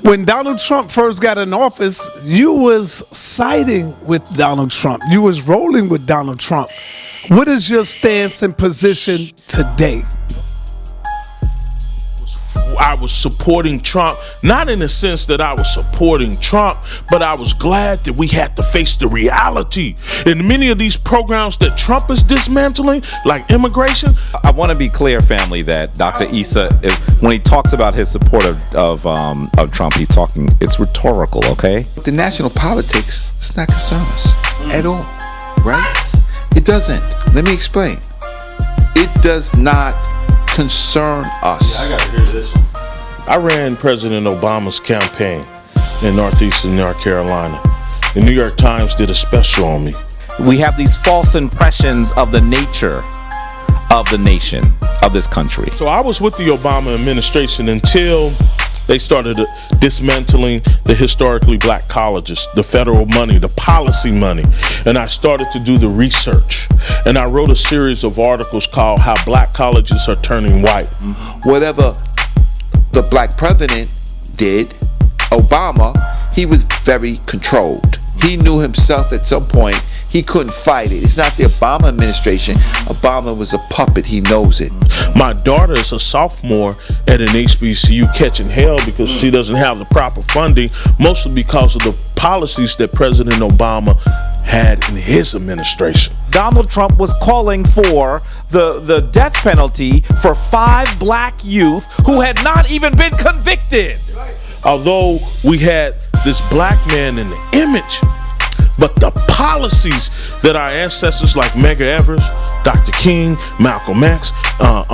When Donald Trump first got in office, you was siding with Donald Trump. You was rolling with Donald Trump. What is your stance and position today? I was supporting Trump, not in the sense that I was supporting Trump, but I was glad that we had to face the reality. In many of these programs that Trump is dismantling, like immigration. I want to be clear, family, that Dr. Issa, when he talks about his support of Trump, he's talking, it's rhetorical, okay? The national politics does not concern us at all, right? It doesn't. Let me explain. It does not concern us. I gotta hear this one. I ran President Obama's campaign in northeastern North Carolina. The New York Times did a special on me. We have these false impressions of the nature of the nation, of this country. So I was with the Obama administration until they started dismantling the historically black colleges, the federal money, the policy money. And I started to do the research. And I wrote a series of articles called How Black Colleges Are Turning White. Whatever the black president did, Obama, he was very controlled. He knew himself at some point he couldn't fight it. It's not the Obama administration. Obama was a puppet. He knows it. My daughter is a sophomore at an HBCU catching hell because she doesn't have the proper funding, mostly because of the policies that President Obama had in his administration. Donald Trump was calling for the death penalty for 5 black youth who had not even been convicted. Although we had this black man in the image, but the policies that our ancestors like Medgar Evers, Dr. King, Malcolm X,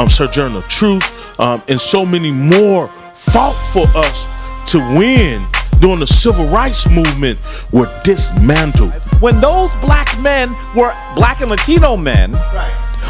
Sojourner Truth, and so many more fought for us to win during the civil rights movement were dismantled. When those black men were black and Latino men,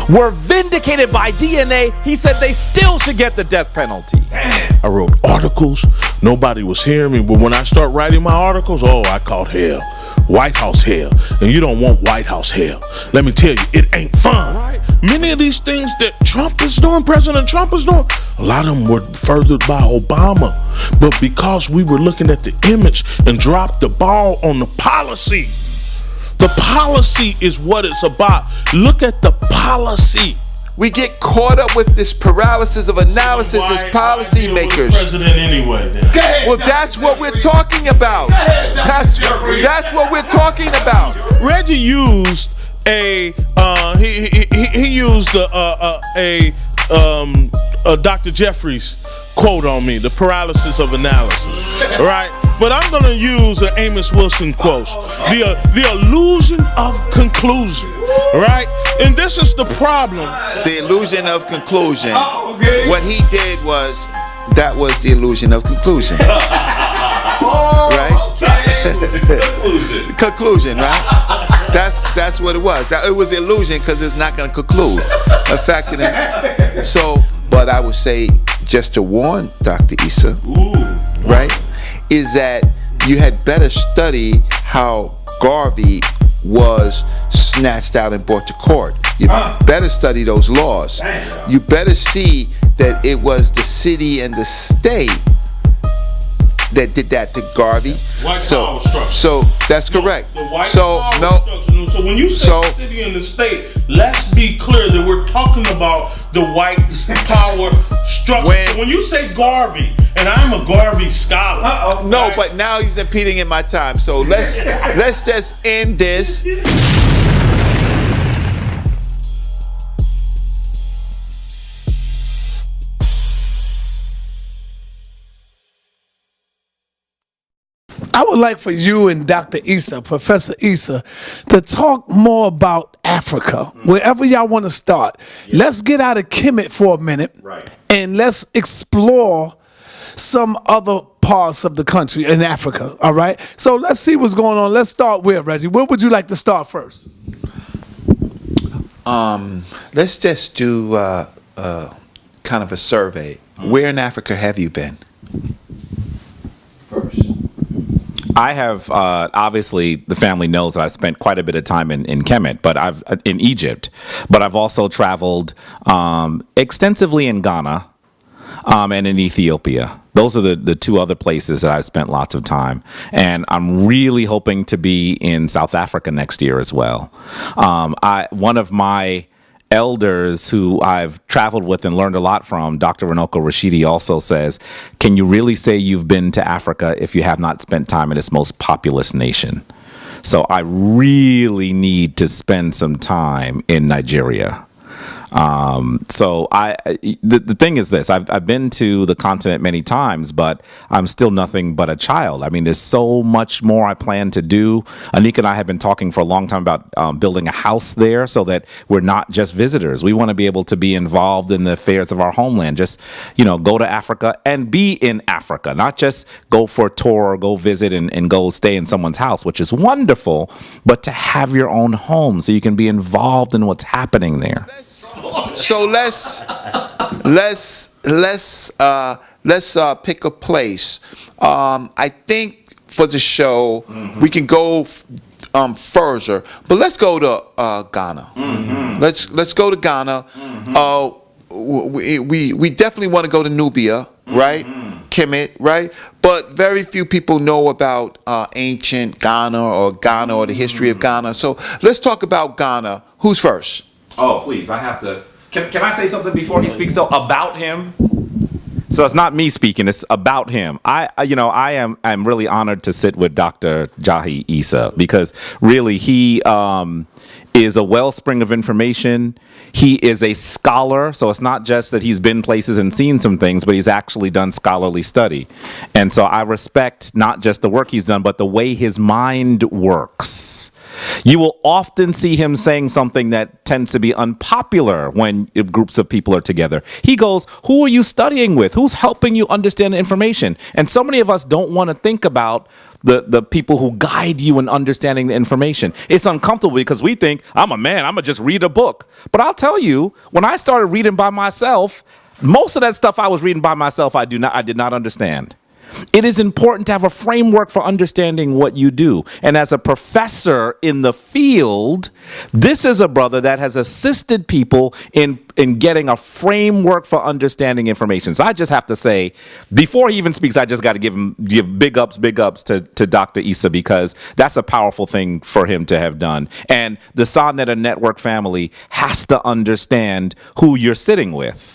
were vindicated by DNA, he said they still should get the death penalty. I wrote articles. Nobody was hearing me, but when I start writing my articles, I caught hell. White House hell. And you don't want White House hell. Let me tell you, it ain't fun. Right? Many of these things that Trump is doing, President Trump is doing, a lot of them were furthered by Obama. But because we were looking at the image and dropped the ball on the policy, the policy is what it's about. Look at the policy. We get caught up with this paralysis of analysis as policymakers. President anyway, then. Well, that's what we're talking about. That's what we're talking about. Reggie used he used Dr. Jeffries quote on me, the paralysis of analysis, right? But I'm gonna use an Amos Wilson quote, the illusion of conclusion, right? And this is the problem. The illusion of conclusion. What he did was, that was the illusion of conclusion. Right? Conclusion, right? That's what it was. It was illusion because it's not going to conclude. In fact, but I would say, just to warn Dr. Issa, right, is that you had better study how Garvey was snatched out and brought to court. You better study those laws. You better see that it was the city and the state that did that to Garvey. So that's correct. The white power structure. So when you say the city and the state, let's be clear that we're talking about the white power structure. When you say Garvey, and I'm a Garvey scholar. No, but now he's impeding in my time. So let's just end this. I would like for you and Dr. Issa, Professor Issa, to talk more about Africa, wherever y'all want to start. Let's get out of Kemet for a minute, and let's explore some other parts of the country in Africa, all right? So let's see what's going on. Let's start with Reggie. Where would you like to start first? Let's just do kind of a survey. Where in Africa have you been? First. I have, obviously, the family knows that I spent quite a bit of time in Kemet, but in Egypt. But I've also traveled extensively in Ghana. and in Ethiopia. Those are the two other places that I've spent lots of time. And I'm really hoping to be in South Africa next year as well. One of my elders who I've traveled with and learned a lot from, Dr. Runoko Rashidi, also says, can you really say you've been to Africa if you have not spent time in its most populous nation? So I really need to spend some time in Nigeria. The thing is this, I've been to the continent many times, but I'm still nothing but a child. I mean, there's so much more I plan to do. Anika and I have been talking for a long time about building a house there so that we're not just visitors. We want to be able to be involved in the affairs of our homeland. Just, go to Africa and be in Africa, not just go for a tour or go visit and go stay in someone's house, which is wonderful, but to have your own home so you can be involved in what's happening there. So let's pick a place. I think for the show we can go further, but let's go to Ghana. Let's go to Ghana. We definitely want to go to Nubia, right? Kemet, right? But very few people know about ancient Ghana or the history of Ghana. So let's talk about Ghana. Who's first? Oh, please, I have to. Can I say something before he speaks? So about him. So it's not me speaking; it's about him. I'm really honored to sit with Dr. Jahi Issa because really he is a wellspring of information. He is a scholar, so it's not just that he's been places and seen some things, but he's actually done scholarly study. And so I respect not just the work he's done, but the way his mind works. You will often see him saying something that tends to be unpopular when groups of people are together. He goes, who are you studying with? Who's helping you understand the information? And so many of us don't want to think about the people who guide you in understanding the information. It's uncomfortable because we think, I'm a man, I'm going to just read a book. But I'll tell you, when I started reading by myself, most of that stuff I was reading by myself, I did not understand. It is important to have a framework for understanding what you do. And as a professor in the field, this is a brother that has assisted people in getting a framework for understanding information. So I just have to say, before he even speaks, I just got to give big ups to Dr. Issa, because that's a powerful thing for him to have done. And the Sonnet Network family has to understand who you're sitting with.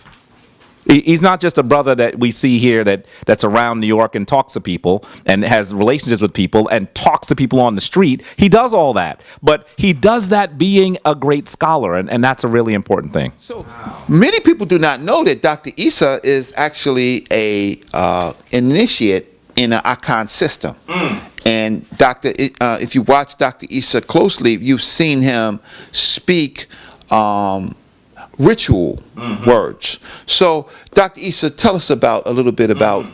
He's not just a brother that we see here that's around New York and talks to people and has relationships with people and talks to people on the street. He does all that, but he does that being a great scholar, and that's a really important thing. So many people do not know that Dr. Issa is actually an initiate in an Akan system. And if you watch Dr. Issa closely, you've seen him speak ritual words. So, Dr. Issa, tell us a little bit about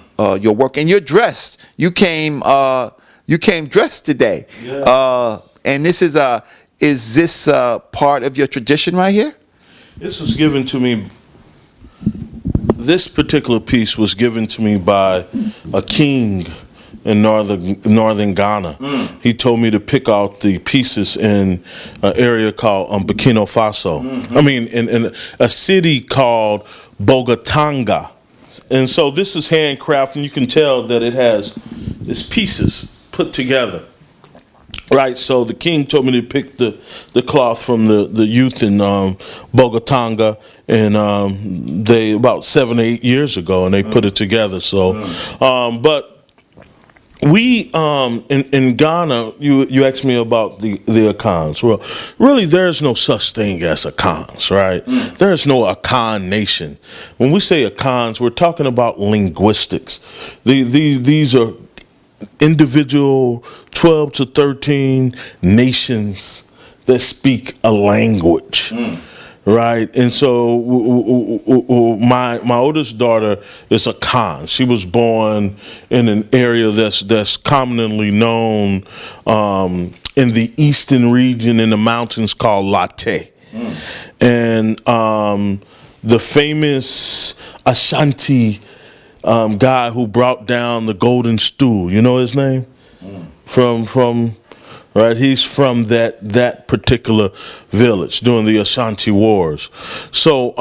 your work. And you're dressed. You came dressed today. Yeah. And this is this part of your tradition right here? This was given to me. This particular piece was given to me by a king in northern Ghana. He told me to pick out the pieces in an area called Burkina Faso. I mean, in a city called Bogotanga. And so this is handcrafted, and you can tell that it has its pieces put together. Right, so the king told me to pick the cloth from the youth in Bogotanga, and they about 7 or 8 years ago, and they put it together. So, but we in Ghana, you asked me about the Akans. Well, really, there's no such thing as Akans, right? There's no Akan nation. When we say Akans, we're talking about linguistics. These are individual 12 to 13 nations that speak a language. Right, and so my oldest daughter is a Khan. She was born in an area that's commonly known in the eastern region in the mountains called Latte, and the famous Ashanti guy who brought down the golden stool. You know his name? From right, he's from that particular village during the Ashanti Wars. So,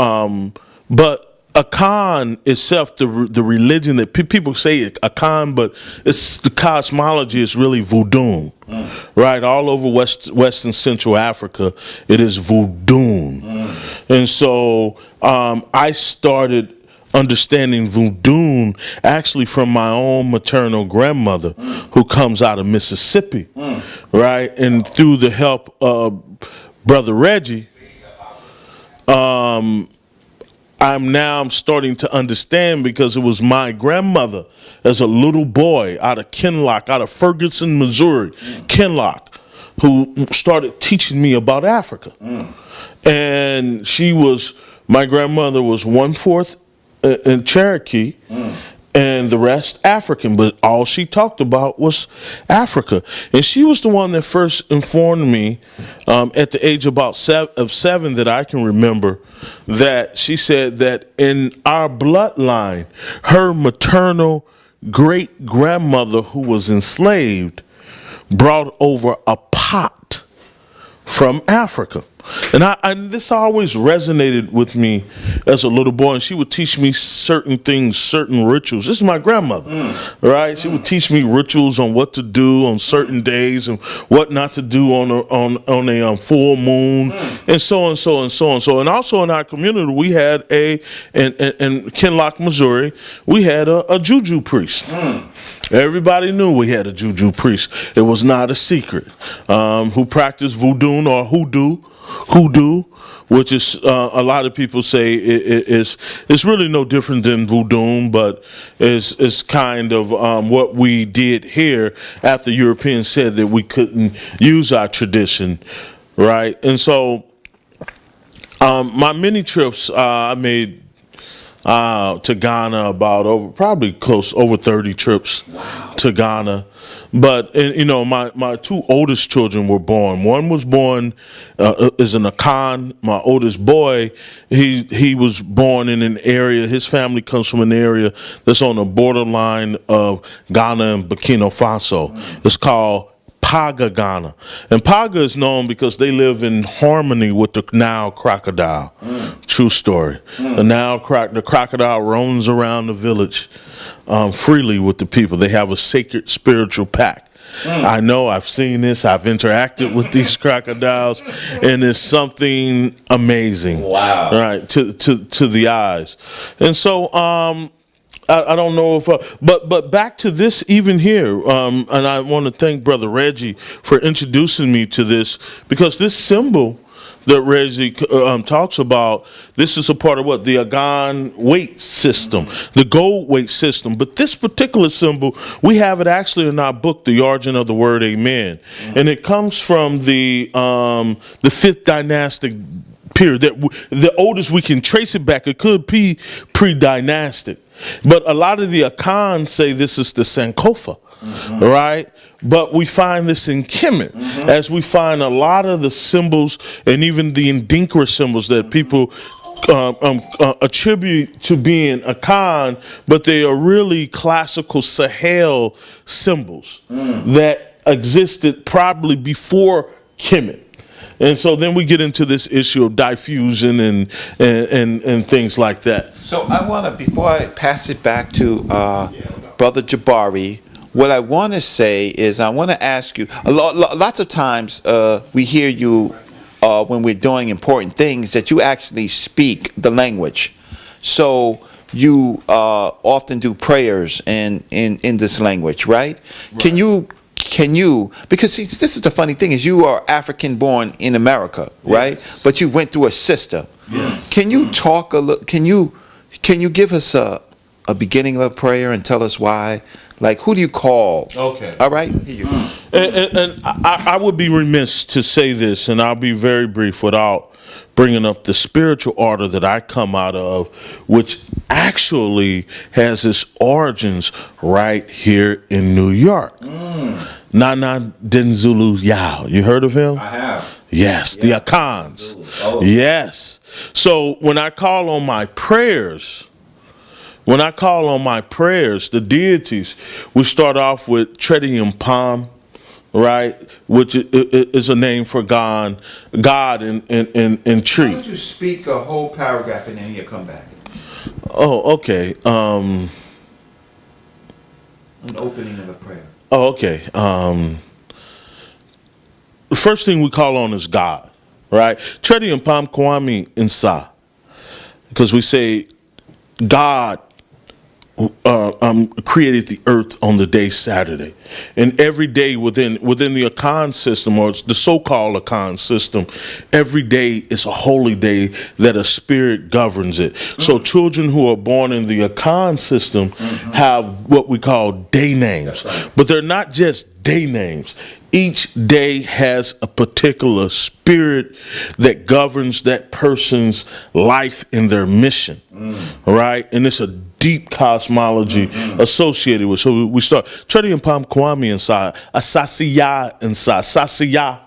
but Akan itself, the religion that people say Akan, but it's the cosmology is really voodoo, right? All over Western Central Africa, it is voodoo, and so I started understanding voodoo actually from my own maternal grandmother, who comes out of Mississippi, right? And through the help of Brother Reggie, I'm starting to understand, because it was my grandmother as a little boy out of Kinloch, out of Ferguson, Missouri, Kinloch, who started teaching me about Africa. And my grandmother was 1/4 in Cherokee, and the rest African, but all she talked about was Africa. And she was the one that first informed me at the age of seven that I can remember, that she said that in our bloodline, her maternal great grandmother, who was enslaved, brought over a pot from Africa. And this always resonated with me as a little boy. And she would teach me certain things, certain rituals. This is my grandmother, right? She would teach me rituals on what to do on certain days and what not to do on a full moon, and so on, so on, so on. So, and also in our community, we had in Kinloch, Missouri, we had a juju priest. Everybody knew we had a juju priest. It was not a secret. Who practiced voodoo or hoodoo, which is a lot of people say it's really no different than voodoo, but is kind of what we did here after Europeans said that we couldn't use our tradition, right? And so my many trips I made to Ghana, about over 30 trips to Ghana. But my two oldest children were born. One was born as an Akan. My oldest boy, he was born in an area. His family comes from an area that's on the borderline of Ghana and Burkina Faso. It's called Paga, Ghana. And Paga is known because they live in harmony with the Nile crocodile. True story. The crocodile roams around the village freely with the people. They have a sacred spiritual pact. I know, I've seen this, I've interacted with these crocodiles, and it's something amazing. Wow. Right, to the eyes. And so I don't know if, but back to this even here, and I want to thank Brother Reggie for introducing me to this, because this symbol that Reggie talks about, this is a part of what? The Agan weight system, the gold weight system. But this particular symbol, we have it actually in our book, The Origin of the Word Amen. And it comes from the 5th dynastic period. The oldest we can trace it back, it could be pre-dynastic. But a lot of the Akan say this is the Sankofa, right? But we find this in Kemet, as we find a lot of the symbols and even the Ndinkra symbols that people attribute to being Akan, but they are really classical Sahel symbols that existed probably before Kemet. And so then we get into this issue of diffusion and things like that. So I want to, before I pass it back to Brother Jabari, what I want to say is I want to ask you, lots of times we hear you when we're doing important things that you actually speak the language. So you often do prayers in this language, right? Can you, because see, this is the funny thing, is you are African born in America, right? Yes. But you went through a system. Yes. Can you talk a little, can you give us a beginning of a prayer and tell us why? Like, who do you call? Okay. All right? Here you go. And I would be remiss to say this, and I'll be very brief without bringing up the spiritual order that I come out of, which actually has its origins right here in New York. Nana Denzulu Yao. You heard of him? I have. Yes, yeah. The Akans. Oh. Yes. So when I call on my prayers, the deities, we start off with Tretium Palm, right, which is a name for God in tree. Why don't you speak a whole paragraph and then you come back? Oh, okay. An opening of a prayer. Oh, okay. The first thing we call on is God, right? Tredi and Pam Kwame Insa, because we say God created the earth on the day Saturday, and every day within the Akan system, or the so-called Akan system, every day is a holy day that a spirit governs it. So children who are born in the Akan system have what we call day names, but they're not just day names. Each day has a particular spirit that governs that person's life and their mission, right? And it's a deep cosmology associated with. So we start Tredi and Pam Kwame inside, Asasiya inside. Sasiya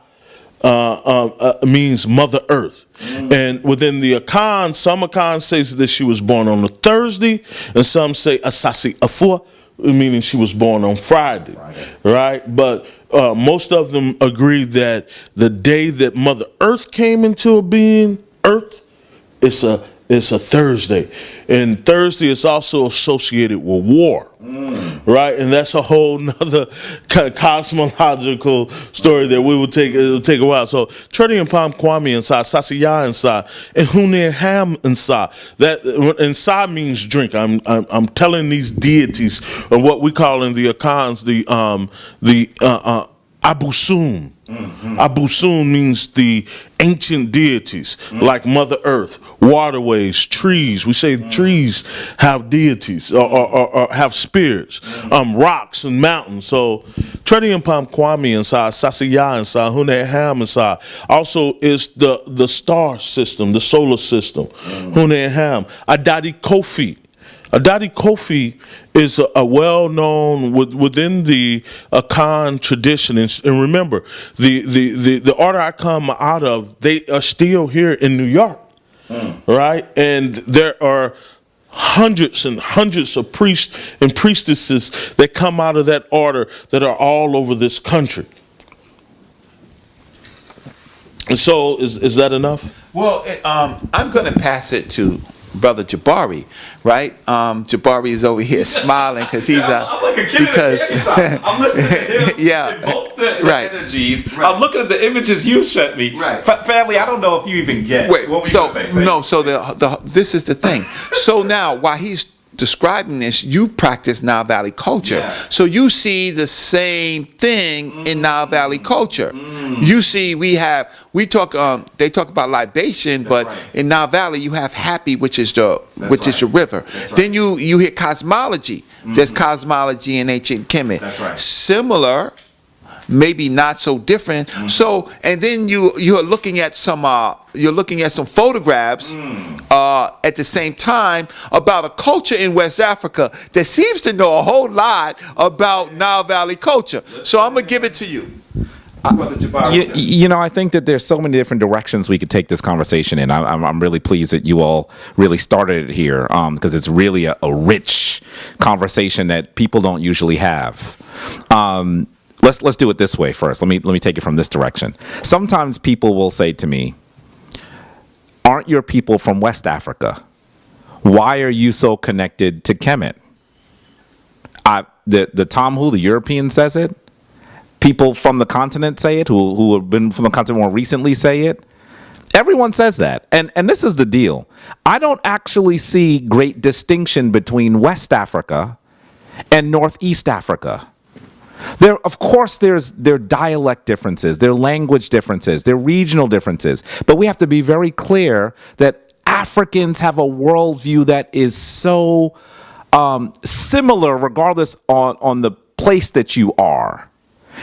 means Mother Earth. And within the Akan, some Akan says that she was born on a Thursday, and some say Asasi Afua, meaning she was born on Friday. Right? But most of them agree that the day that Mother Earth came into being, Earth, it's a Thursday. And Thursday is also associated with war. Right? And that's a whole nother kind of cosmological story that it'll take a while. So Tredi and Pam Kwame inside, Sasiya inside, and Hunir Ham inside. That inside means drink. I'm telling these deities of what we call in the Akans the Abusum. Abusum means the ancient deities, like Mother Earth, waterways, trees. We say trees have deities or have spirits, rocks and mountains. So Tredi and Pam Kwame inside, Sasiya inside, Hunir Ham inside. Also is the star system, the solar system. Hunir Ham. Adadi Kofi. Adadi Kofi is a well-known within the Akan tradition, and remember, the order I come out of, they are still here in New York, right? And there are hundreds and hundreds of priests and priestesses that come out of that order that are all over this country. And so, is that enough? Well, I'm going to pass it to Brother Jabari, right? Jabari is over here smiling because he's I'm like a kid in a candy shop. I'm listening to him evoke the energies. Right. I'm looking at the images you sent me. Right. Family, I don't know if you even get what we say. No, so this is the thing. So now, while he's describing this, you practice Nile Valley culture. Yes. So you see the same thing in Nile Valley culture. You see, they talk about libation, but in Nile Valley you have happy, which is the river. Then you hear cosmology. There's cosmology in ancient Kemet. That's right. Similar, maybe not so different. So, and then you're looking at some photographs at the same time about a culture in West Africa that seems to know a whole lot about Nile Valley culture. So I'm gonna give it to you. I think that there's so many different directions we could take this conversation in. I'm really pleased that you all really started it here because it's really a rich conversation that people don't usually have. Let's do it this way first. Let me take it from this direction. Sometimes people will say to me, "Aren't your people from West Africa? Why are you so connected to Kemet?" The Tom Who, the European, says it. People from the continent say it, who have been from the continent more recently say it. Everyone says that. And this is the deal. I don't actually see great distinction between West Africa and Northeast Africa. There are dialect differences, there are language differences, there are regional differences. But we have to be very clear that Africans have a worldview that is so similar regardless on the place that you are.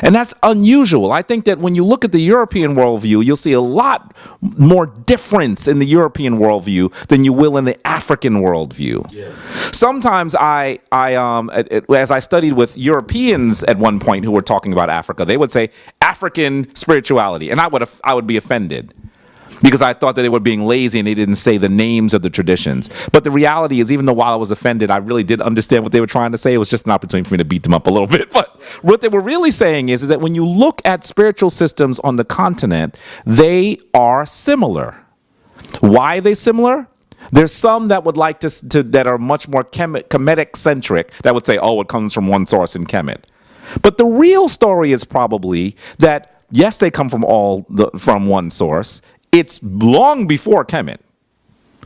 And that's unusual. I think that when you look at the European worldview, you'll see a lot more difference in the European worldview than you will in the African worldview. Yes. Sometimes as I studied with Europeans at one point who were talking about Africa, they would say African spirituality, and I would be offended, because I thought that they were being lazy and they didn't say the names of the traditions. But the reality is, even though while I was offended, I really did understand what they were trying to say. It was just an opportunity for me to beat them up a little bit. But what they were really saying is that when you look at spiritual systems on the continent, they are similar. Why are they similar? There's some that would like to that are much more Kemetic centric that would say, oh, it comes from one source in Kemet. But the real story is probably that, yes, they come from one source. It's long before Kemet.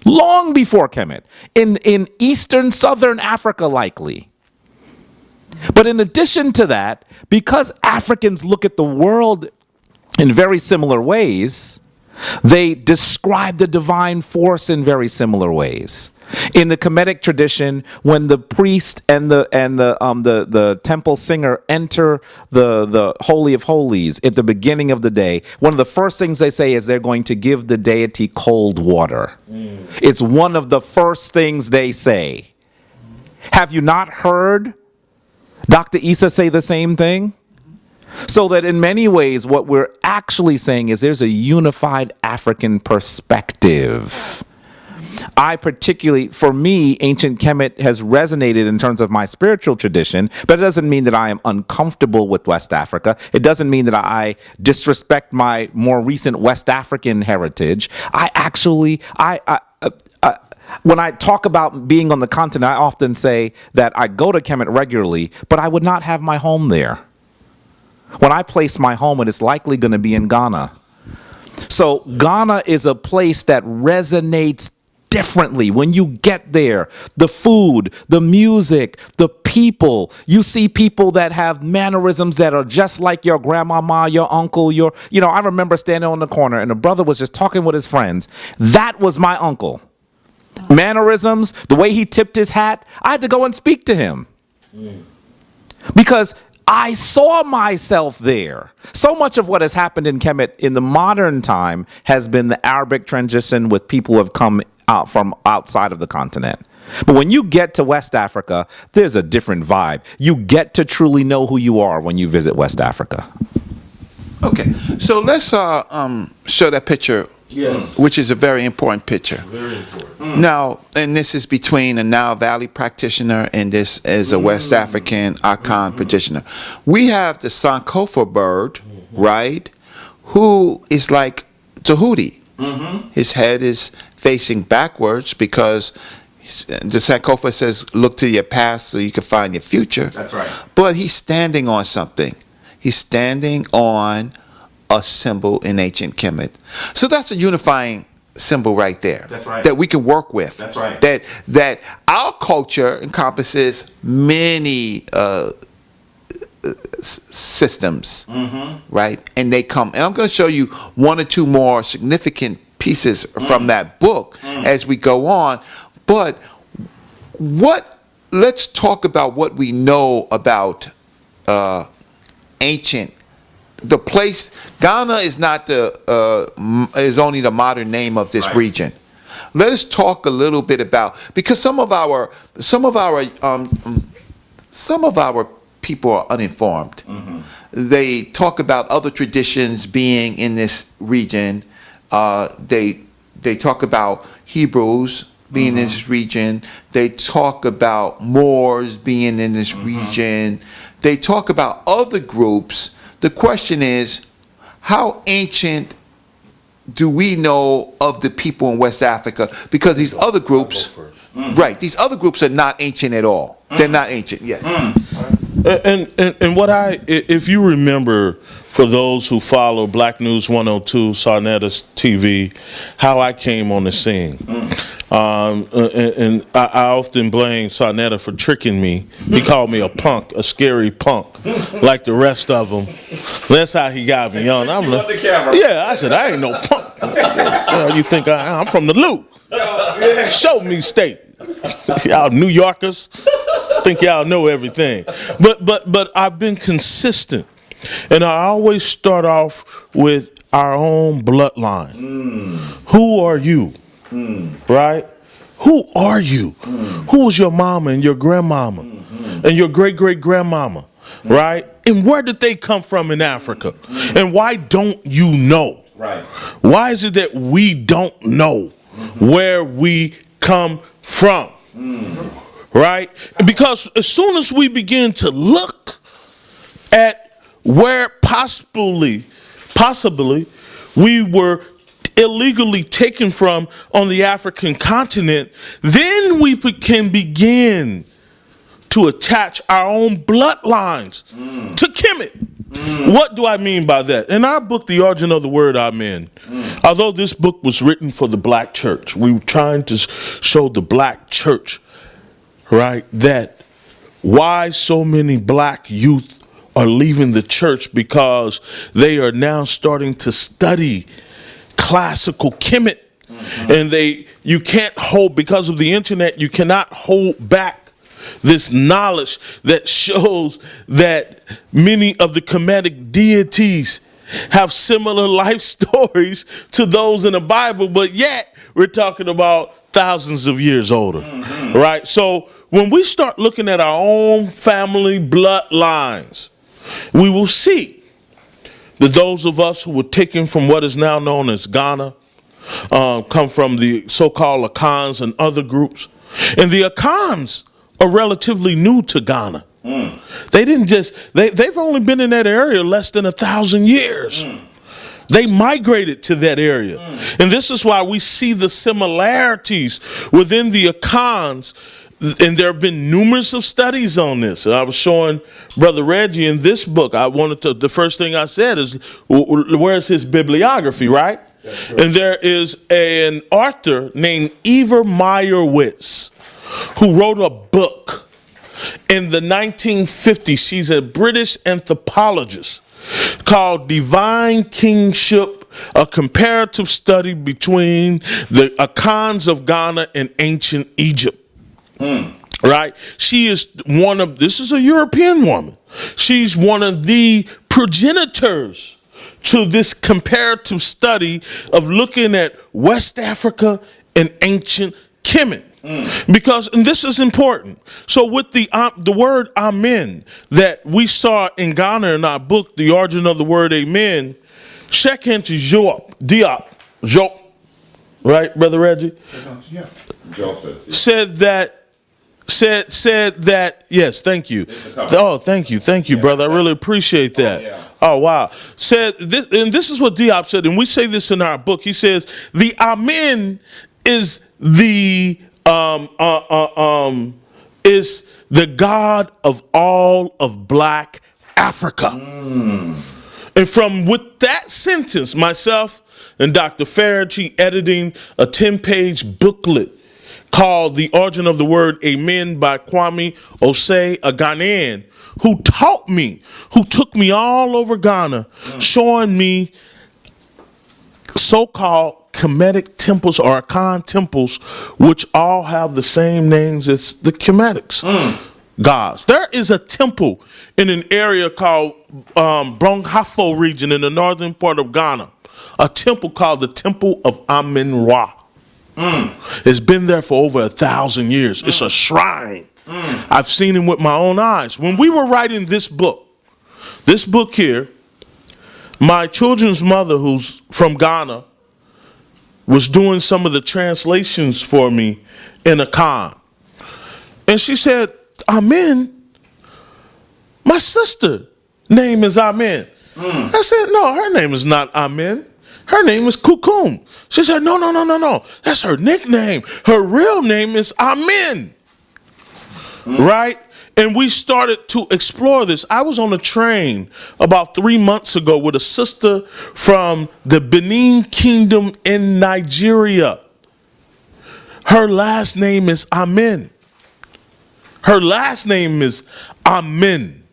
Long before Kemet. In eastern, southern Africa, likely. But in addition to that, because Africans look at the world in very similar ways, they describe the divine force in very similar ways. In the Kemetic tradition, when the priest and the temple singer enter the Holy of Holies at the beginning of the day, one of the first things they say is they're going to give the deity cold water. It's one of the first things they say. Have you not heard Dr. Issa say the same thing? So that in many ways, what we're actually saying is there's a unified African perspective. For me, ancient Kemet has resonated in terms of my spiritual tradition, but it doesn't mean that I am uncomfortable with West Africa. It doesn't mean that I disrespect my more recent West African heritage. When I talk about being on the continent, I often say that I go to Kemet regularly, but I would not have my home there. When I place my home, it is likely going to be in Ghana. So Ghana is a place that resonates differently. When you get there, the food, the music, the people, you see people that have mannerisms that are just like your grandmama, your uncle, I remember standing on the corner and a brother was just talking with his friends. That was my uncle. Mannerisms, the way he tipped his hat, I had to go and speak to him. Because I saw myself there. So much of what has happened in Kemet in the modern time has been the Arabic transition with people who have come out from outside of the continent. But when you get to West Africa, there's a different vibe. You get to truly know who you are when you visit West Africa. Okay, so let's show that picture, which is a very important picture. Very important. Now, and this is between a Nile Valley practitioner and this is a West African Akan practitioner. We have the Sankofa bird, right, who is like Tahuti. His head is facing backwards because the Sankofa says, look to your past so you can find your future. That's right. But he's standing on something. He's standing on a symbol in ancient Kemet. So that's a unifying symbol right there. That's right. That we can work with. That's right. That our culture encompasses many systems, right? And they come. And I'm going to show you one or two more significant pieces from that book as we go on. But let's talk about what we know about ancient. The place Ghana is not is only the modern name of this region. Let us talk a little bit about, because some of our people are uninformed. They talk about other traditions being in this region. They talk about Hebrews being in this region. They talk about Moors being in this region. They talk about other groups. The question is, how ancient do we know of the people in West Africa? Because these other groups, right, these other groups are not ancient at all. They're not ancient, yes. And what if you remember, for those who follow Black News 102, Sarnetta's TV, how I came on the scene. And I often blame Sarnetta for tricking me. He called me a punk, a scary punk, like the rest of them. That's how he got me on. I'm like, yeah, I said, I ain't no punk. Well, you think I'm from the loop. Show me state. Y'all New Yorkers think y'all know everything. But I've been consistent. And I always start off with our own bloodline. Who are you? Right? Who are you? Who was your mama and your grandmama and your great-great-grandmama? Right? And where did they come from in Africa? And why don't you know? Right. Why is it that we don't know where we come from? Right? Because as soon as we begin to look at where possibly we were illegally taken from on the African continent, then we can begin to attach our own bloodlines to Kemet. What do I mean by that? In our book, The Origin of the Word Amen, although this book was written for the black church, we were trying to show the black church, right, that why so many black youth are leaving the church, because they are now starting to study classical Kemet. And you can't hold, because of the internet, you cannot hold back this knowledge that shows that many of the Kemetic deities have similar life stories to those in the Bible, but yet we're talking about thousands of years older, right? So when we start looking at our own family bloodlines, we will see that those of us who were taken from what is now known as Ghana come from the so-called Akans and other groups. And the Akans are relatively new to Ghana. They didn't just, they've only been in that area less than 1,000 years. They migrated to that area. And this is why we see the similarities within the Akans. And there have been numerous of studies on this. I was showing Brother Reggie in this book. The first thing I said is, where's his bibliography, right? And there is an author named Eva Meyerowitz who wrote a book in the 1950s. She's a British anthropologist, called Divine Kingship, a comparative study between the Akans of Ghana and ancient Egypt. Right? She is this is a European woman. She's one of the progenitors to this comparative study of looking at West Africa and ancient Kemet. Because, and this is important. So with the word amen that we saw in Ghana in our book, The Origin of the Word Amen, Shekin to Diop, right, Brother Reggie? Said that, yes, thank you. Oh, thank you, brother. I really appreciate that. Oh, wow. Said this, and this is what Diop said, and we say this in our book. He says, the amen is the God of all of black Africa. And from with that sentence, myself and Dr. Faraghi editing a 10-page booklet called The Origin of the Word Amen by Kwame Osei, a Ghanaian, who taught me, who took me all over Ghana, showing me so-called Kemetic temples or Akan temples, which all have the same names as the Kemetics gods. There is a temple in an area called Bronghafo region in the northern part of Ghana, a temple called the Temple of Amen-Ra. It's been there for over 1,000 years. It's a shrine. I've seen it with my own eyes. When we were writing this book here, my children's mother, who's from Ghana, was doing some of the translations for me in Akan. And she said, Amen? My sister name is Amen. I said, no, her name is not Amen. Her name is Kukum. She said, no. That's her nickname. Her real name is Amen. Right? And we started to explore this. I was on a train about 3 months ago with a sister from the Benin Kingdom in Nigeria. Her last name is Amen. Her last name is Amen.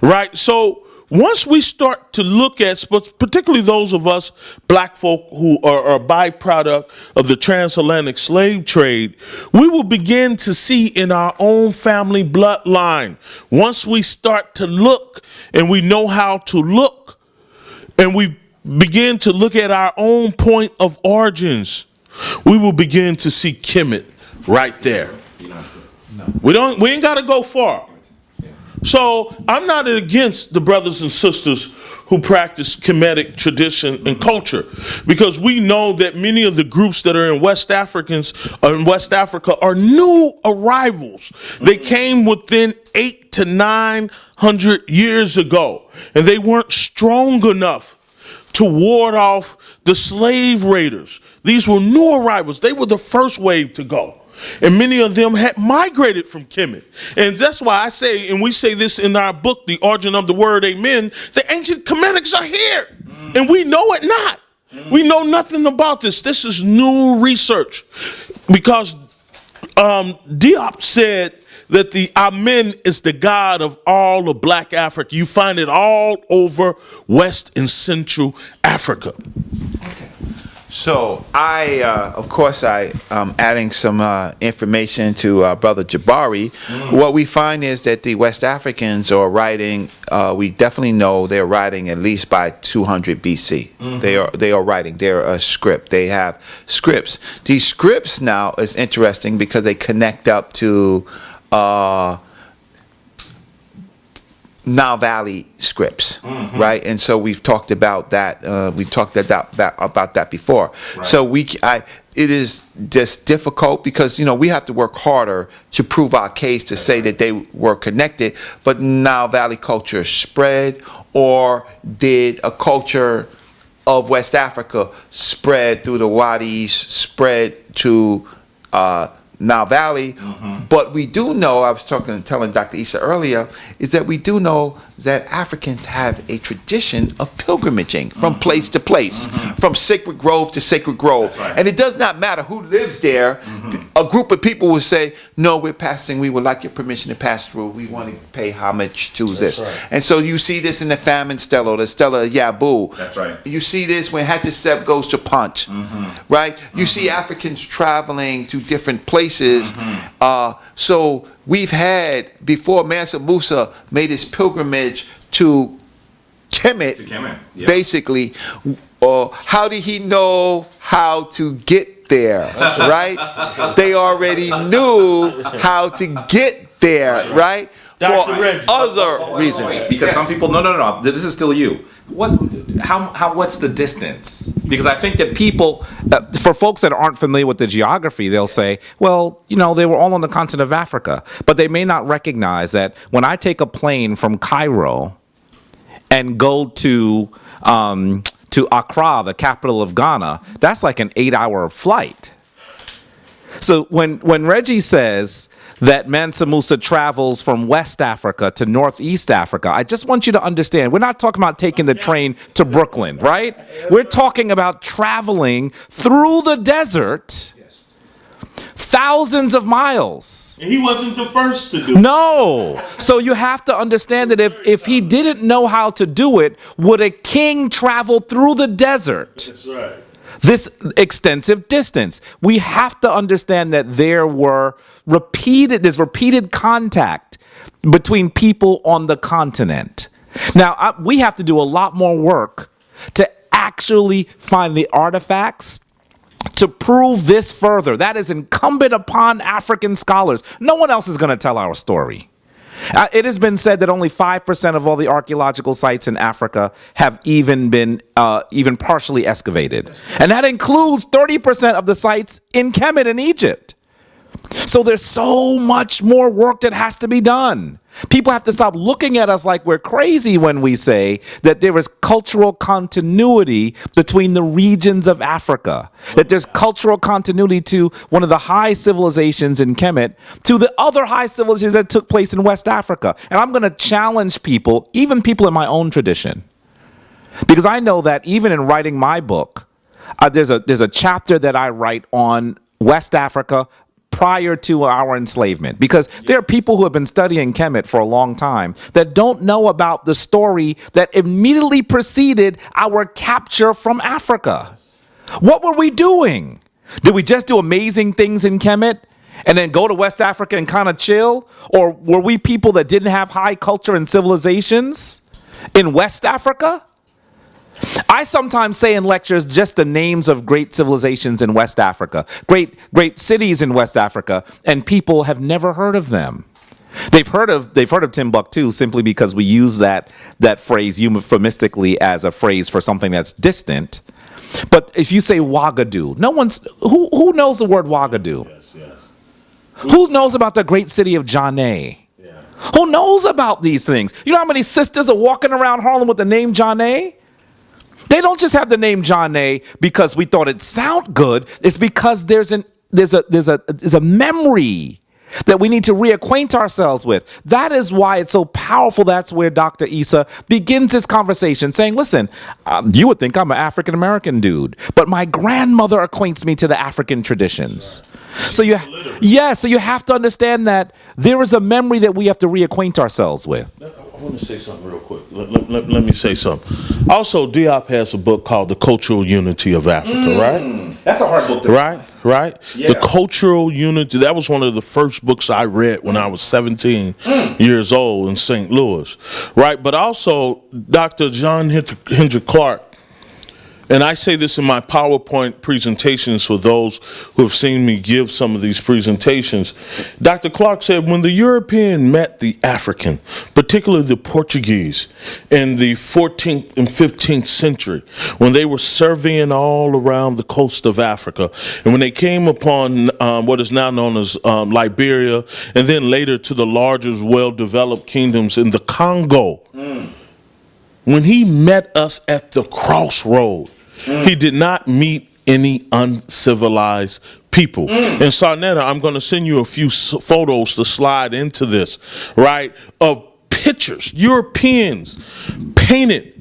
Right? So once we start to look at, particularly those of us black folk who are a byproduct of the transatlantic slave trade, we will begin to see in our own family bloodline, once we start to look and we know how to look, and we begin to look at our own point of origins, we will begin to see Kemet right there. We ain't got to go far. So I'm not against the brothers and sisters who practice Kemetic tradition and culture, because we know that many of the groups that are in West Africa are new arrivals. They came within 800 to 900 years ago, and they weren't strong enough to ward off the slave raiders. These were new arrivals. They were the first wave to go. And many of them had migrated from Kemet. And that's why I say, and we say this in our book, The Origin of the Word, Amen, the ancient Kemetics are here. And we know it not. We know nothing about this. This is new research. Because Diop said that the Amen is the God of all of Black Africa. You find it all over West and Central Africa. So of course, adding some information to Brother Jabari. What we find is that the West Africans are writing. We definitely know they're writing at least by 200 BC. They are writing. They're a script. They have scripts. These scripts now is interesting because they connect up to Nile Valley scripts, right? And so we've talked about that. We talked about that before. Right. So it is just difficult because we have to work harder to prove our case to say that they were connected. But Nile Valley culture spread, or did a culture of West Africa spread through the Wadis, spread to Nile Valley? But we do know, I was telling Dr. Issa earlier, is that we do know that Africans have a tradition of pilgrimaging from place to place, from sacred grove to sacred grove. Right. And it does not matter who lives there. A group of people will say, no, we're passing, we would like your permission to pass through. We want to pay homage to this. Right. And so you see this in the famine stela, the stela of Yabu. That's right. You see this when Hatshepsut goes to Punt, right? You see Africans traveling to different places. So we've had, before Mansa Musa made his pilgrimage to Kemet, basically, how did he know how to get there, right? They already knew how to get there, right? Dr. For Reggie. other reasons. Because some people, no, this is still you. What's the distance? Because I think that people, for folks that aren't familiar with the geography, they'll say, well, they were all on the continent of Africa. But they may not recognize that when I take a plane from Cairo and go to Accra, the capital of Ghana, that's like an 8-hour flight. So when Reggie says that Mansa Musa travels from West Africa to Northeast Africa, I just want you to understand, we're not talking about taking the train to Brooklyn, right? We're talking about traveling through the desert, thousands of miles. And he wasn't the first to do it. No. So you have to understand that if he didn't know how to do it, would a king travel through the desert? That's right. This extensive distance. We have to understand that there's repeated contact between people on the continent. Now, we have to do a lot more work to actually find the artifacts to prove this further. That is incumbent upon African scholars. No one else is going to tell our story. It has been said that only 5% of all the archaeological sites in Africa have even been even partially excavated. And that includes 30% of the sites in Kemet in Egypt. So there's so much more work that has to be done. People have to stop looking at us like we're crazy when we say that there is cultural continuity between the regions of Africa, that there's cultural continuity to one of the high civilizations in Kemet to the other high civilizations that took place in West Africa. And I'm going to challenge people, even people in my own tradition, because I know that even in writing my book, there's a chapter that I write on West Africa prior to our enslavement, because there are people who have been studying Kemet for a long time that don't know about the story that immediately preceded our capture from Africa. What were we doing? Did we just do amazing things in Kemet and then go to West Africa and kind of chill? Or were we people that didn't have high culture and civilizations in West Africa? I sometimes say in lectures just the names of great civilizations in West Africa, great cities in West Africa, and people have never heard of them. They've heard of Timbuktu simply because we use that phrase euphemistically as a phrase for something that's distant. But if you say Ouagadougou, who knows the word Ouagadougou? Yes. Who knows about the great city of Janneh? Yeah. Who knows about these things? You know how many sisters are walking around Harlem with the name Janneh? They don't just have the name John A because we thought it sounded good. It's because there's a memory that we need to reacquaint ourselves with. That is why it's so powerful. That's where Dr. Issa begins this conversation saying, listen, you would think I'm an African-American dude, but my grandmother acquaints me to the African traditions. So you have to understand that there is a memory that we have to reacquaint ourselves with. I want to say something real quick. Let me say something. Also, Diop has a book called The Cultural Unity of Africa, right? That's a hard book to read. Right? Yeah. The Cultural Unity, that was one of the first books I read when I was 17 years old in St. Louis, right? But also, Dr. John Hendrick Clark, and I say this in my PowerPoint presentations for those who have seen me give some of these presentations. Dr. Clark said when the European met the African, particularly the Portuguese, in the 14th and 15th century, when they were surveying all around the coast of Africa, and when they came upon what is now known as Liberia, and then later to the largest, well-developed kingdoms in the Congo, when he met us at the crossroad, he did not meet any uncivilized people. And Sarnetta, I'm going to send you a few photos to slide into this, right, of pictures. Europeans painted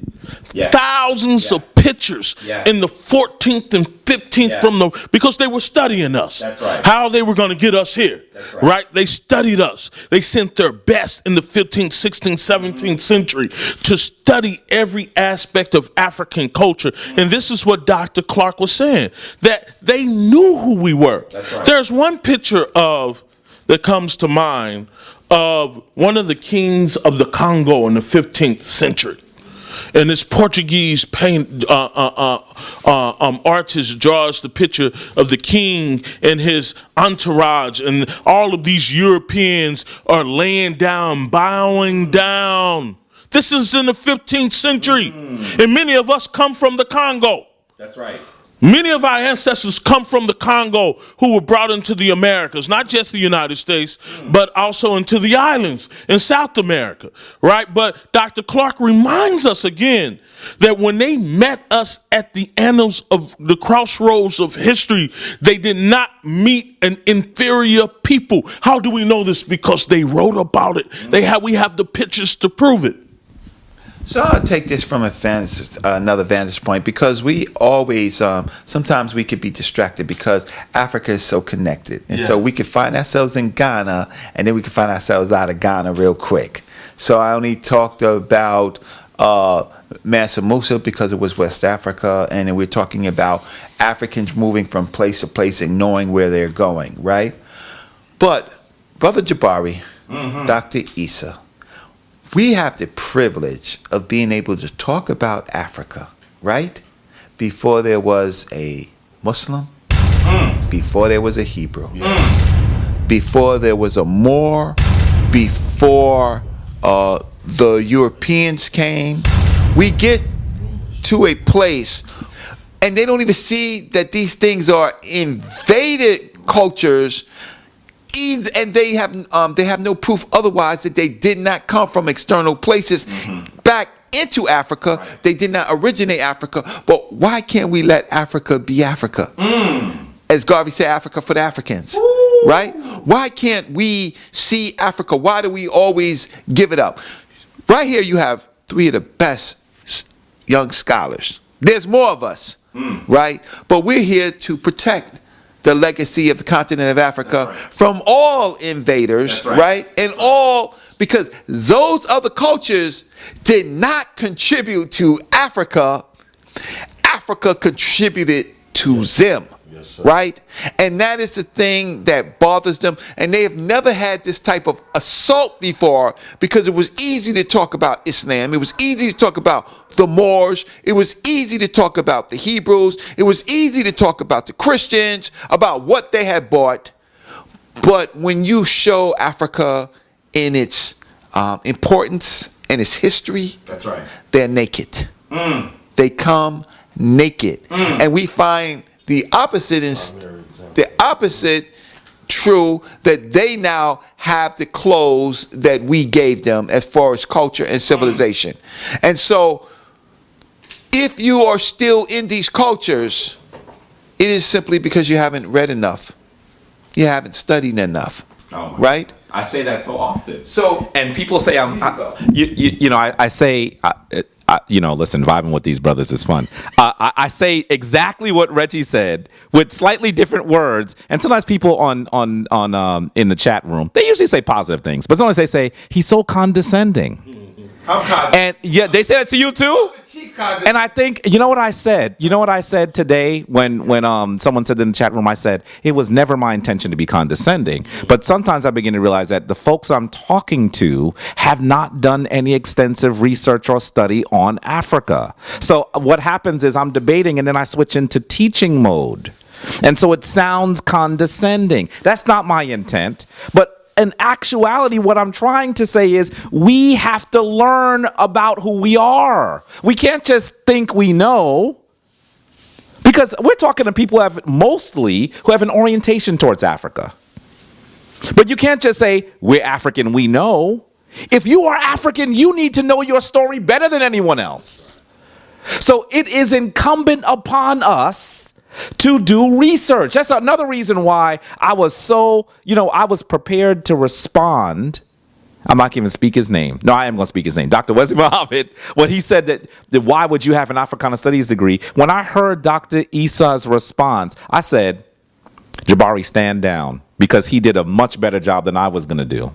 thousands of pictures in the 14th and 15th because they were studying us. That's right. How they were going to get us here. That's right. They studied us. They sent their best in the 15th, 16th, 17th century to study every aspect of African culture. And this is what Dr. Clark was saying, that they knew who we were. That's right. There's one picture that comes to mind of one of the kings of the Congo in the 15th century. And this Portuguese artist draws the picture of the king and his entourage, and all of these Europeans are laying down, bowing down. This is in the 15th century, and many of us come from the Congo. That's right. Many of our ancestors come from the Congo who were brought into the Americas, not just the United States, but also into the islands in South America, right? But Dr. Clark reminds us again that when they met us at the annals of the crossroads of history, they did not meet an inferior people. How do we know this? Because they wrote about it. We have the pictures to prove it. So I'll take this from another vantage point, because we always, sometimes we could be distracted because Africa is so connected. And so we could find ourselves in Ghana, and then we could find ourselves out of Ghana real quick. So I only talked about Mansa Musa because it was West Africa, and then we're talking about Africans moving from place to place and knowing where they're going, right? But Brother Jabari, Dr. Issa, we have the privilege of being able to talk about Africa, right? Before there was a Muslim, before there was a Hebrew, before there was a Moor, before the Europeans came. We get to a place, and they don't even see that these things are invaded cultures, and they have no proof otherwise that they did not come from external places back into Africa. Right. They did not originate Africa. But why can't we let Africa be Africa? As Garvey said, Africa for the Africans. Ooh. Right? Why can't we see Africa? Why do we always give it up? Right here you have three of the best young scholars. There's more of us, right? But we're here to protect the legacy of the continent of Africa from all invaders, right? And all, because those other cultures did not contribute to Africa. Africa contributed to them, right? And that is the thing that bothers them. And they have never had this type of assault before, because it was easy to talk about Islam. It was easy to talk about the Moors. It was easy to talk about the Hebrews. It was easy to talk about the Christians, about what they had bought. But when you show Africa in its importance and its history, that's right, they're naked. They come naked. And we find the opposite true, that they now have the clothes that we gave them as far as culture and civilization. And so If you are still in these cultures, it is simply because you haven't read enough. You haven't studied enough. Oh my right? goodness. I say that so often. So, and people say I say, listen, vibing with these brothers is fun. I say exactly what Reggie said with slightly different words, and sometimes people on in the chat room, they usually say positive things, but sometimes they say he's so condescending. I'm condescending. And yeah, they say that to you too. And I think, you know what I said? You know what I said today when someone said in the chat room, I said, it was never my intention to be condescending. But sometimes I begin to realize that the folks I'm talking to have not done any extensive research or study on Africa. So what happens is I'm debating and then I switch into teaching mode. And so it sounds condescending. That's not my intent. But in actuality, what I'm trying to say is we have to learn about who we are. We can't just think we know, because we're talking to people who have an orientation towards Africa. But you can't just say we're African, we know. If you are African, you need to know your story better than anyone else. So it is incumbent upon us to do research. That's another reason why I was so, I was prepared to respond. I'm not going to speak his name. No, I am going to speak his name. Dr. Wesley Muhammad, when he said that why would you have an Africana Studies degree? When I heard Dr. Issa's response, I said, Jabari, stand down, because he did a much better job than I was going to do.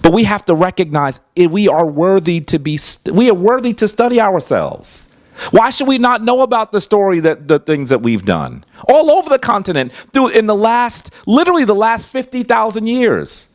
But we have to recognize we are worthy to study ourselves. Why should we not know about the things that we've done all over the continent in literally the last 50,000 years?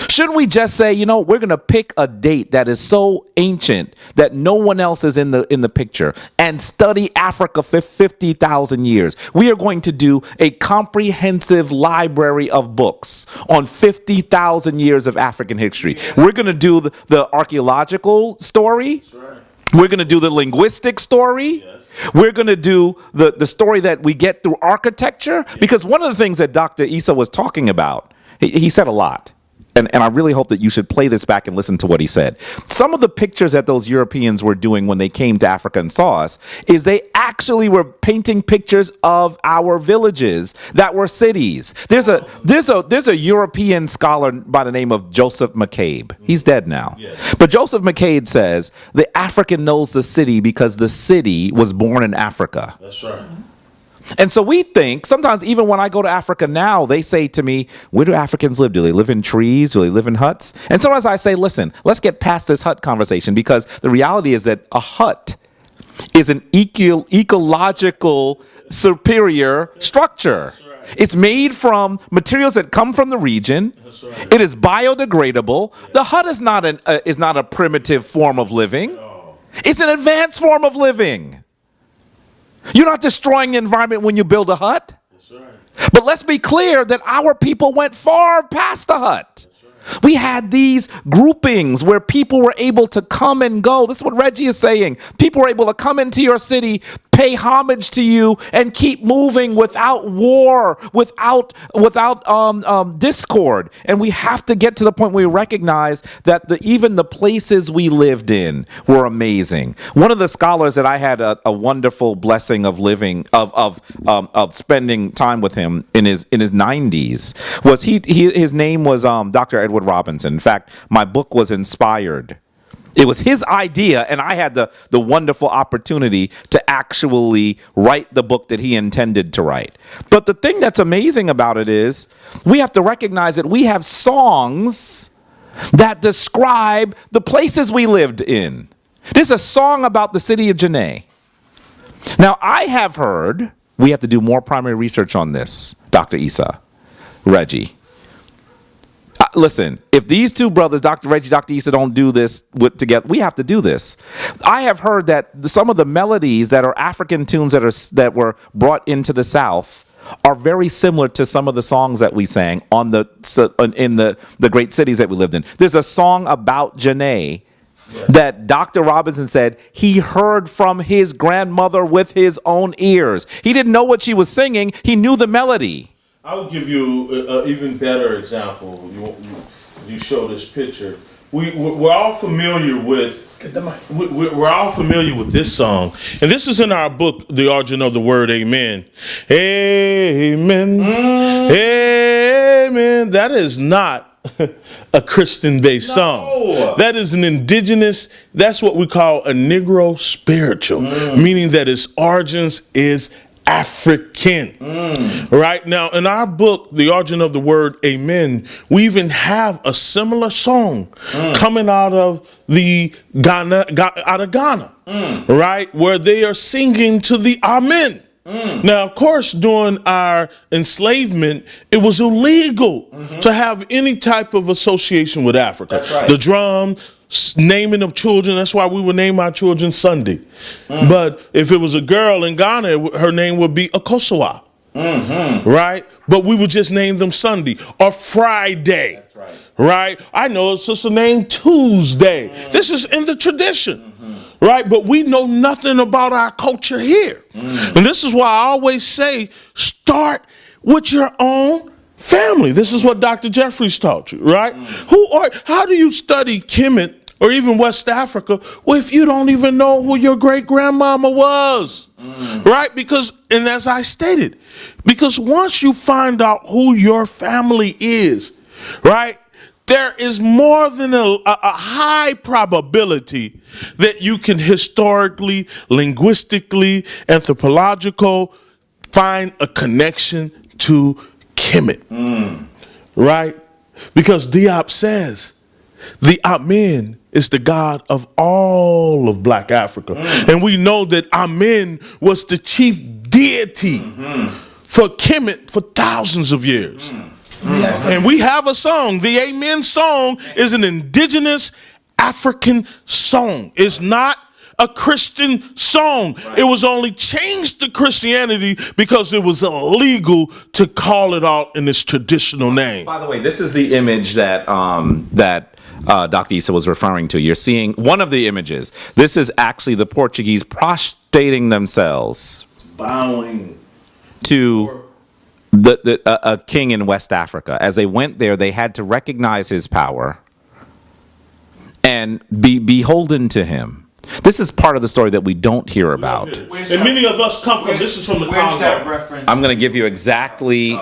Shouldn't we just say, we're going to pick a date that is so ancient that no one else is in the picture and study Africa for 50,000 years? We are going to do a comprehensive library of books on 50,000 years of African history. We're going to do the archaeological story. That's right. We're going to do the linguistic story. Yes. We're going to do the story that we get through architecture. Yes. Because one of the things that Dr. Issa was talking about, he said a lot. And I really hope that you should play this back and listen to what he said. Some of the pictures that those Europeans were doing when they came to Africa and saw us is they actually were painting pictures of our villages that were cities. There's a European scholar by the name of Joseph McCabe. He's dead now. Yes. But Joseph McCabe says the African knows the city because the city was born in Africa. That's right. And so we think, sometimes even when I go to Africa now, they say to me, where do Africans live? Do they live in trees? Do they live in huts? And sometimes I say, listen, let's get past this hut conversation, because the reality is that a hut is an ecological superior structure. Right. It's made from materials that come from the region. Right. It is biodegradable. Yeah. The hut is not a primitive form of living. No. It's an advanced form of living. You're not destroying the environment when you build a hut. That's right. But let's be clear that our people went far past the hut. Right. We had these groupings where people were able to come and go. This is what Reggie is saying. People were able to come into your city, pay homage to you, and keep moving without war, without discord. And we have to get to the point where we recognize that even the places we lived in were amazing. One of the scholars that I had a wonderful blessing of living, of spending time with him in his 90s was his name was Dr. Edward Robinson. In fact, my book was inspired. It was his idea, and I had the wonderful opportunity to actually write the book that he intended to write. But the thing that's amazing about it is we have to recognize that we have songs that describe the places we lived in. There's a song about the city of Janae. Now, I have heard, we have to do more primary research on this, Dr. Issa, Reggie. Listen, if these two brothers, Dr. Reggie, Dr. Issa, don't do this together, we have to do this. I have heard that some of the melodies that are African tunes that were brought into the South are very similar to some of the songs that we sang in the great cities that we lived in. There's a song about Janae that Dr. Robinson said he heard from his grandmother with his own ears. He didn't know what she was singing. He knew the melody. I will give you an even better example. You show this picture. We're all familiar with We're all familiar with this song, and this is in our book, The Origin of the Word Amen. Amen. Amen. That is not a Christian-based song. That is an indigenous, that's what we call a Negro spiritual, meaning that its origins is African. Right now, in our book, The Origin of the Word Amen, we even have a similar song coming out of Ghana, right, where they are singing to the Amen. Now, of course, during our enslavement, it was illegal to have any type of association with Africa. That's right. The drum, naming of children, that's why we would name our children Sunday. But if it was a girl in Ghana, her name would be Akosua. Right? But we would just name them Sunday or Friday. That's right. Right? I know a sister named Tuesday. This is in the tradition. Right? But we know nothing about our culture here. And this is why I always say, start with your own family. This is what Dr. Jeffries taught you, right? How do you study Kemet or even West Africa if you don't even know who your great grandmama was? Right? Because, and as I stated, because once you find out who your family is, right, there is more than a high probability that you can historically, linguistically, anthropological find a connection to Kemet. Right? Because Diop says the Amen is the God of all of Black Africa. And we know that Amen was the chief deity for Kemet for thousands of years. Yes. And we have a song. The Amen song is an indigenous African song. It's not a Christian song. Right. It was only changed to Christianity because it was illegal to call it out in its traditional name. By the way, this is the image that Dr. Issa was referring to. You're seeing one of the images. This is actually the Portuguese prostrating themselves, bowing to a king in West Africa. As they went there, they had to recognize his power and be beholden to him. This is part of the story that we don't hear about. And many of us come from, this is from the Congo. I'm going to give you exactly,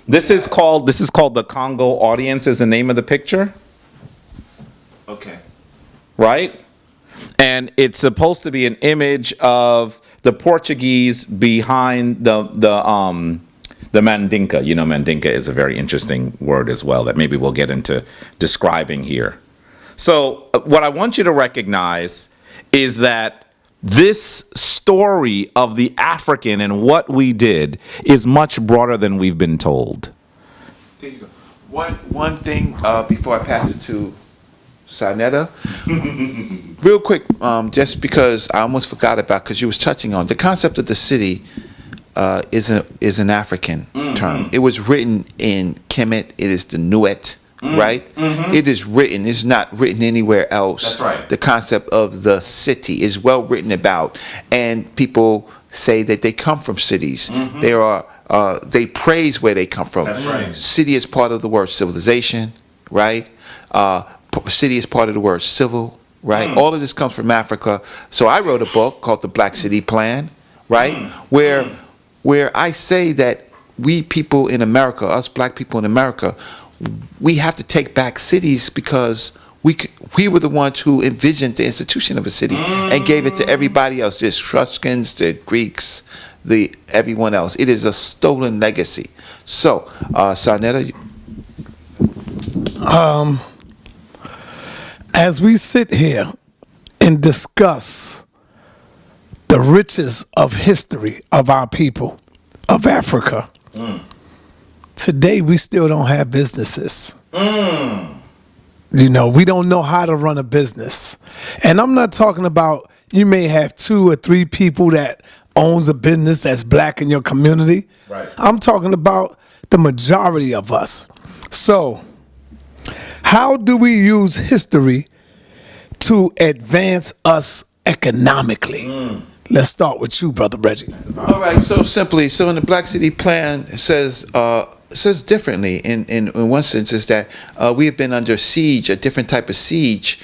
this is called the Congo Audience is the name of the picture. Okay. Right? And it's supposed to be an image of the Portuguese behind the Mandinka. You know, Mandinka is a very interesting word as well that maybe we'll get into describing here. So what I want you to recognize is that this story of the African and what we did is much broader than we've been told. There you go. One thing before I pass it to Sarnetta, real quick, just because I almost forgot about, because you was touching on the concept of the city. Is an African term. It was written in Kemet. It is the Nuet, right? It is written. It's not written anywhere else. That's right. The concept of the city is well written about, and people say that they come from cities. They praise where they come from. That's right. City is part of the word civilization, right? City is part of the word civil, right? All of this comes from Africa. So I wrote a book called The Black City Plan, right? Where I say that we people in America, us Black people in America, we have to take back cities because we were the ones who envisioned the institution of a city and gave it to everybody else, the Etruscans, the Greeks, everyone else. It is a stolen legacy. So, Sarnetta. As we sit here and discuss the riches of history of our people, of Africa, today we still don't have businesses. You know, we don't know how to run a business. And I'm not talking about you may have 2 or 3 people that owns a business that's Black in your community. Right. I'm talking about the majority of us. So, how do we use history to advance us economically? Let's start with you, Brother Reggie. All right, so simply, so in the Black City Plan, it says differently. In one sense, is that we have been under siege, a different type of siege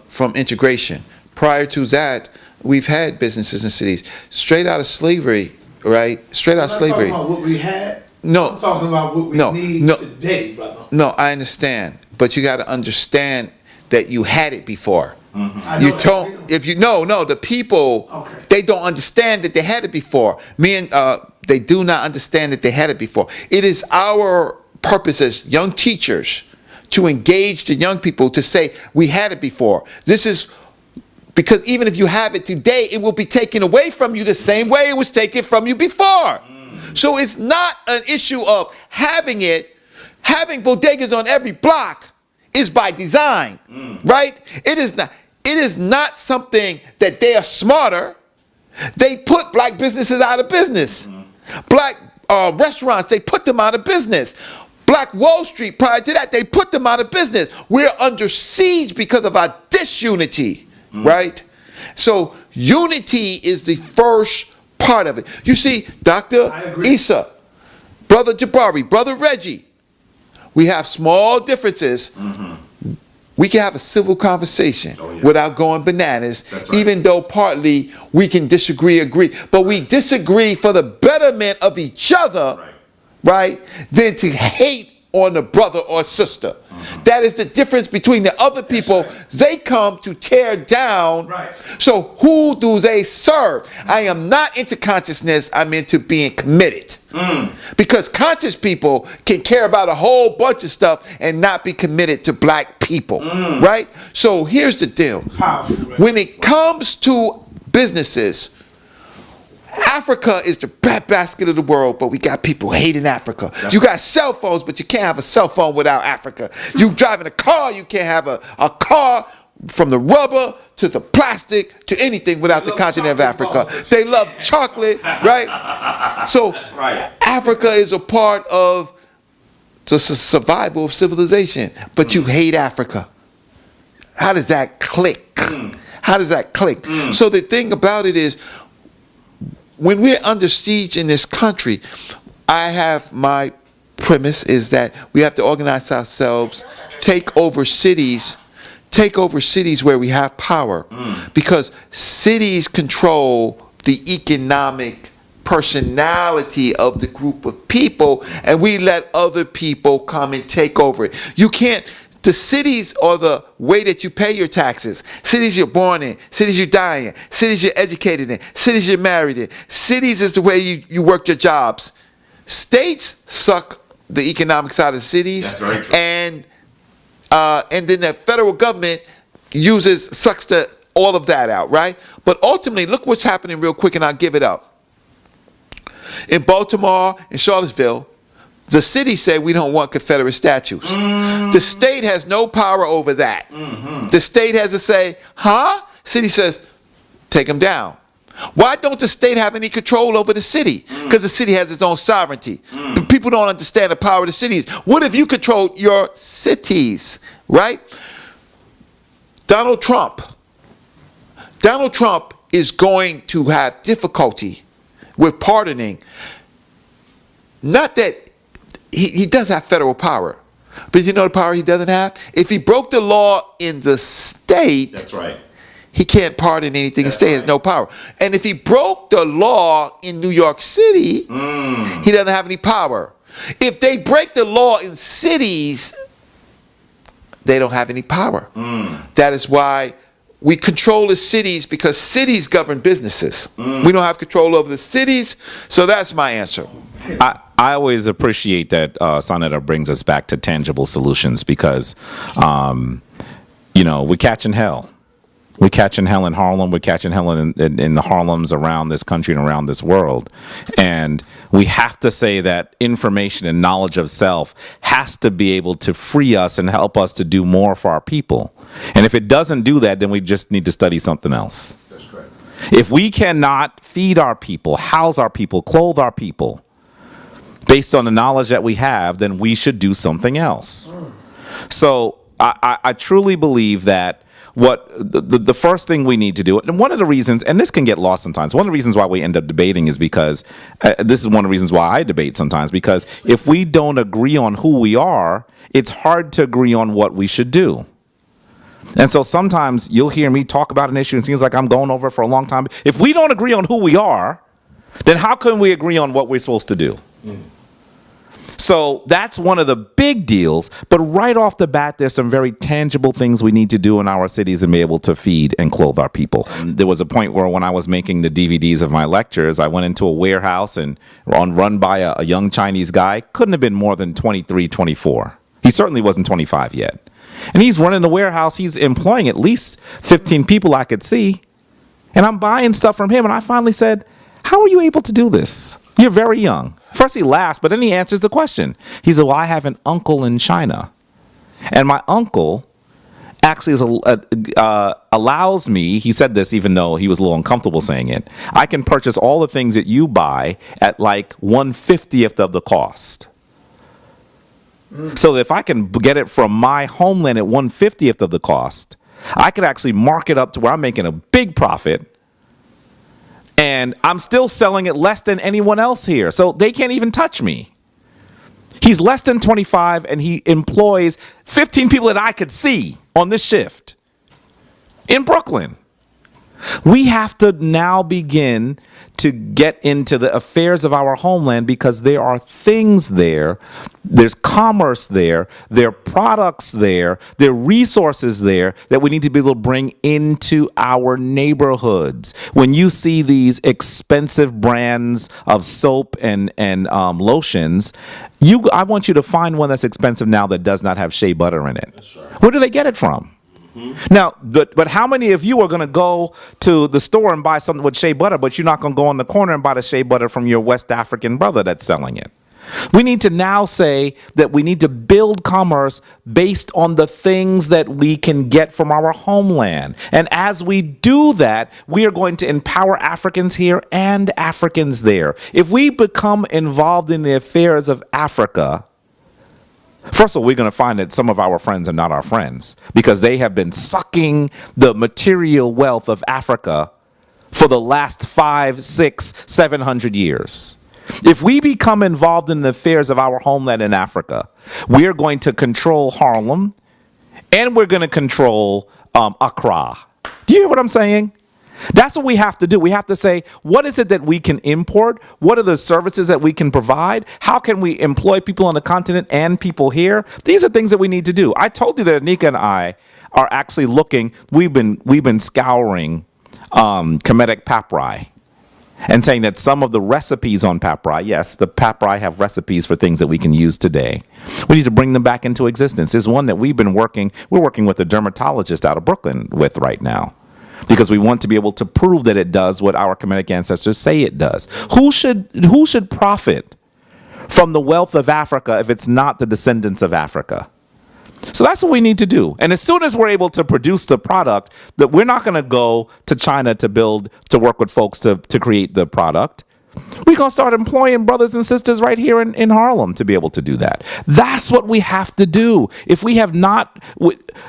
from integration. Prior to that, we've had businesses and cities straight out of slavery, right? Straight out of slavery. I'm not talking about what we had. No. I'm talking about what we need today, brother. No, I understand, but you got to understand that you had it before. Mm-hmm. You don't. If you no, the people, they don't understand that they had it before. They do not understand that they had it before. It is our purpose as young teachers to engage the young people to say we had it before. This is because even if you have it today, it will be taken away from you the same way it was taken from you before. So it's not an issue of having it. Having bodegas on every block is by design, right? It is not. It is not something that they are smarter. They put black businesses out of business. Black restaurants, they put them out of business. Black Wall Street, prior to that, they put them out of business. We're under siege because of our disunity, right? So unity is the first part of it. You see, Dr. Issa, Brother Jabari, Brother Reggie, we have small differences. We can have a civil conversation without going bananas, even though partly we can agree. But we disagree for the betterment of each other, right? Than to hate on a brother or sister. That is the difference between the other people. They come to tear down. So who do they serve? I am not into consciousness. I'm into being committed. Because conscious people can care about a whole bunch of stuff and not be committed to black people. Right? So here's the deal. When it comes to businesses, Africa is the breadbasket of the world, but we got people hating Africa. You got cell phones, but you can't have a cell phone without Africa. You driving a car, you can't have a car from the rubber to the plastic to anything without the continent of Africa. They love chocolate, right? So Africa is a part of the survival of civilization, but you hate Africa. How does that click? How does that click? So the thing about it is, when we're under siege in this country, I have my premise is that we have to organize ourselves, take over cities where we have power, because cities control the economic personality of the group of people, and we let other people come and take over it. You can't. The cities are the way that you pay your taxes. Cities you're born in, cities you die in, cities you're educated in, cities you're married in. Cities is the way you work your jobs. States suck the economic side of cities. That's very true. And then the federal government sucks all of that out, right? But ultimately, look what's happening real quick, and I'll give it up. In Baltimore, in Charlottesville, the city said we don't want Confederate statues. The state has no power over that. The state has to say, City says, take them down. Why don't the state have any control over the city? Because the city has its own sovereignty. But people don't understand the power of the cities. What if you control your cities, right? Donald Trump is going to have difficulty with pardoning. Not that he does have federal power, but you know the power he doesn't have? If he broke the law in the state, That's right. he can't pardon anything. The state has no power. And if he broke the law in New York City, he doesn't have any power. If they break the law in cities, they don't have any power. That is why we control the cities, because cities govern businesses. We don't have control over the cities, so that's my answer. I always appreciate that Sonetta brings us back to tangible solutions, because, we're catching hell. We're catching hell in Harlem. We're catching hell in the Harlems around this country and around this world. And we have to say that information and knowledge of self has to be able to free us and help us to do more for our people. And if it doesn't do that, then we just need to study something else. That's correct. If we cannot feed our people, house our people, clothe our people, based on the knowledge that we have, then we should do something else. So I truly believe that what the first thing we need to do, and one of the reasons, and this can get lost sometimes, one of the reasons why we end up debating is because, this is one of the reasons why I debate sometimes, because if we don't agree on who we are, it's hard to agree on what we should do. And so sometimes you'll hear me talk about an issue and it seems like I'm going over it for a long time. If we don't agree on who we are, then how can we agree on what we're supposed to do? So that's one of the big deals. But right off the bat, there's some very tangible things we need to do in our cities and be able to feed and clothe our people. There was a point where when I was making the DVDs of my lectures, I went into a warehouse and run by a young Chinese guy. Couldn't have been more than 23, 24. He certainly wasn't 25 yet. And he's running the warehouse. He's employing at least 15 people I could see. And I'm buying stuff from him. And I finally said, how are you able to do this? You're very young. First he laughs, but then he answers the question. He said, well, I have an uncle in China. And my uncle actually allows me, he said this even though he was a little uncomfortable saying it, I can purchase all the things that you buy at like 1/50th of the cost. So if I can get it from my homeland at 1/50th of the cost, I could actually mark it up to where I'm making a big profit. And I'm still selling it less than anyone else here. So they can't even touch me. He's less than 25 and he employs 15 people that I could see on this shift in Brooklyn. We have to now begin to get into the affairs of our homeland because there are things there. There's commerce there. There are products there. There are resources there that we need to be able to bring into our neighborhoods. When you see these expensive brands of soap and lotions, I want you to find one that's expensive now that does not have shea butter in it. That's right. Where do they get it from? Now, but how many of you are going to go to the store and buy something with shea butter, but you're not going to go in the corner and buy the shea butter from your West African brother that's selling it? We need to now say that we need to build commerce based on the things that we can get from our homeland. And as we do that, we are going to empower Africans here and Africans there. If we become involved in the affairs of Africa, first of all, we're going to find that some of our friends are not our friends because they have been sucking the material wealth of Africa for the last 500, 600, 700 years. If we become involved in the affairs of our homeland in Africa, we are going to control Harlem and we're going to control Accra. Do you hear what I'm saying? That's what we have to do. We have to say, what is it that we can import? What are the services that we can provide? How can we employ people on the continent and people here? These are things that we need to do. I told you that Anika and I are actually looking. We've been scouring Kemetic papyri and saying that some of the recipes on papyri, yes, the papyri have recipes for things that we can use today. We need to bring them back into existence. There's one that we're working with a dermatologist out of Brooklyn with right now, because we want to be able to prove that it does what our Kemetic ancestors say it does. Who should profit from the wealth of Africa if it's not the descendants of Africa? So that's what we need to do. And as soon as we're able to produce the product, that we're not going to go to China to work with folks to create the product. We're going to start employing brothers and sisters right here in Harlem to be able to do that. That's what we have to do. If we have not,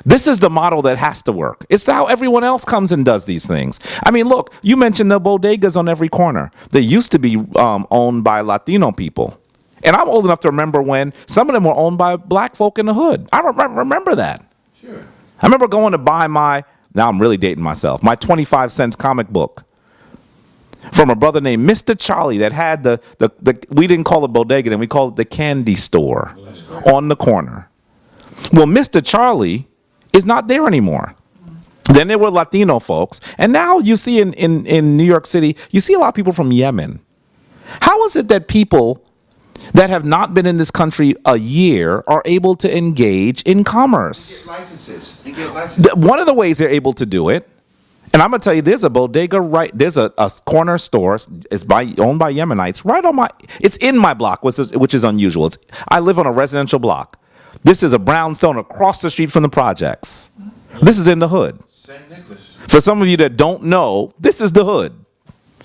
this is the model that has to work. It's how everyone else comes and does these things. I mean, look, you mentioned the bodegas on every corner. They used to be owned by Latino people. And I'm old enough to remember when some of them were owned by black folk in the hood. I remember that. Sure. I remember going to buy now I'm really dating myself, my 25 cents comic book from a brother named Mr. Charlie that had the we didn't call it bodega then, we called it the candy store on the corner. Well, Mr. Charlie is not there anymore. Then there were Latino folks. And now you see in New York City, you see a lot of people from Yemen. How is it that people that have not been in this country a year are able to engage in commerce? Get licenses. One of the ways they're able to do it, and I'm going to tell you, there's a bodega there's a corner store, it's owned by Yemenites, it's in my block, which is unusual. I live on a residential block. This is a brownstone across the street from the projects. This is in the hood. St. Nicholas. For some of you that don't know, this is the hood,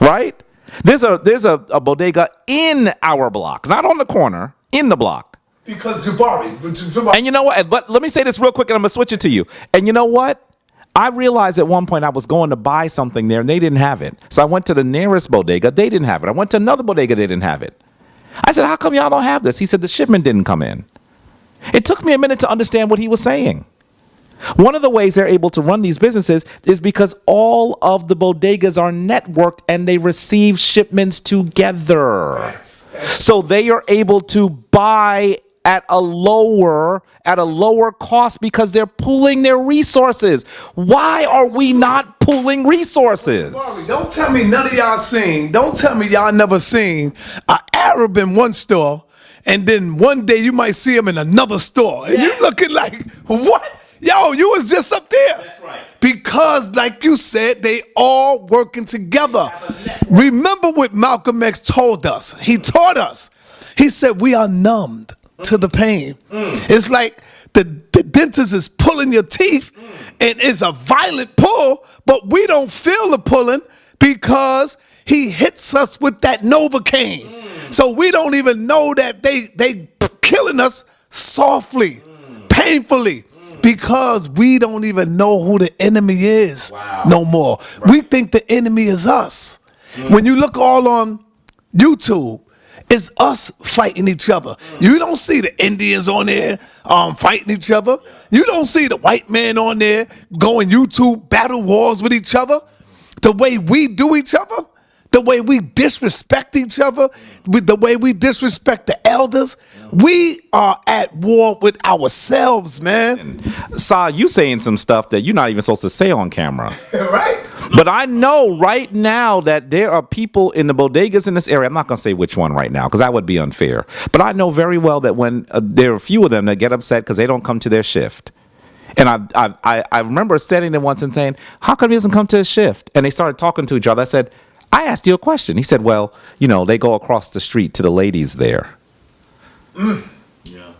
right? There's a bodega in our block, not on the corner, in the block. Because Jabari. And you know what? But let me say this real quick, and I'm gonna switch it to you. And you know what? I realized at one point I was going to buy something there and they didn't have it. So I went to the nearest bodega. They didn't have it. I went to another bodega. They didn't have it. I said, how come y'all don't have this? He said, the shipment didn't come in. It took me a minute to understand what he was saying. One of the ways they're able to run these businesses is because all of the bodegas are networked and they receive shipments together. So they are able to buy at a lower cost because they're pooling their resources. Why are we not pooling resources? Don't tell me none of y'all seen. Don't tell me y'all never seen an Arab in one store, and then one day you might see him in another store, and you looking like, what? Yo, you was just up there. That's right. Because, like you said, they all working together. Remember what Malcolm X told us. He taught us. He said we are numbed to the pain. It's like the dentist is pulling your teeth, and it's a violent pull, but we don't feel the pulling because he hits us with that Novocaine. So we don't even know that they killing us softly, painfully, because we don't even know who the enemy is no more. We think the enemy is us. When you look all on YouTube, it's us fighting each other. You don't see the Indians on there fighting each other. You don't see the white man on there going YouTube battle wars with each other. The way we do each other, the way we disrespect each other, with the way we disrespect the elders, we are at war with ourselves, man. Sa, you saying some stuff that you're not even supposed to say on camera. Right? But I know right now that there are people in the bodegas in this area. I'm not going to say which one right now because that would be unfair. But I know very well that when there are a few of them that get upset because they don't come to their shift. And I remember standing there once and saying, how come he doesn't come to his shift? And they started talking to each other. I said, I asked you a question. He said, well, they go across the street to the ladies there. Yeah.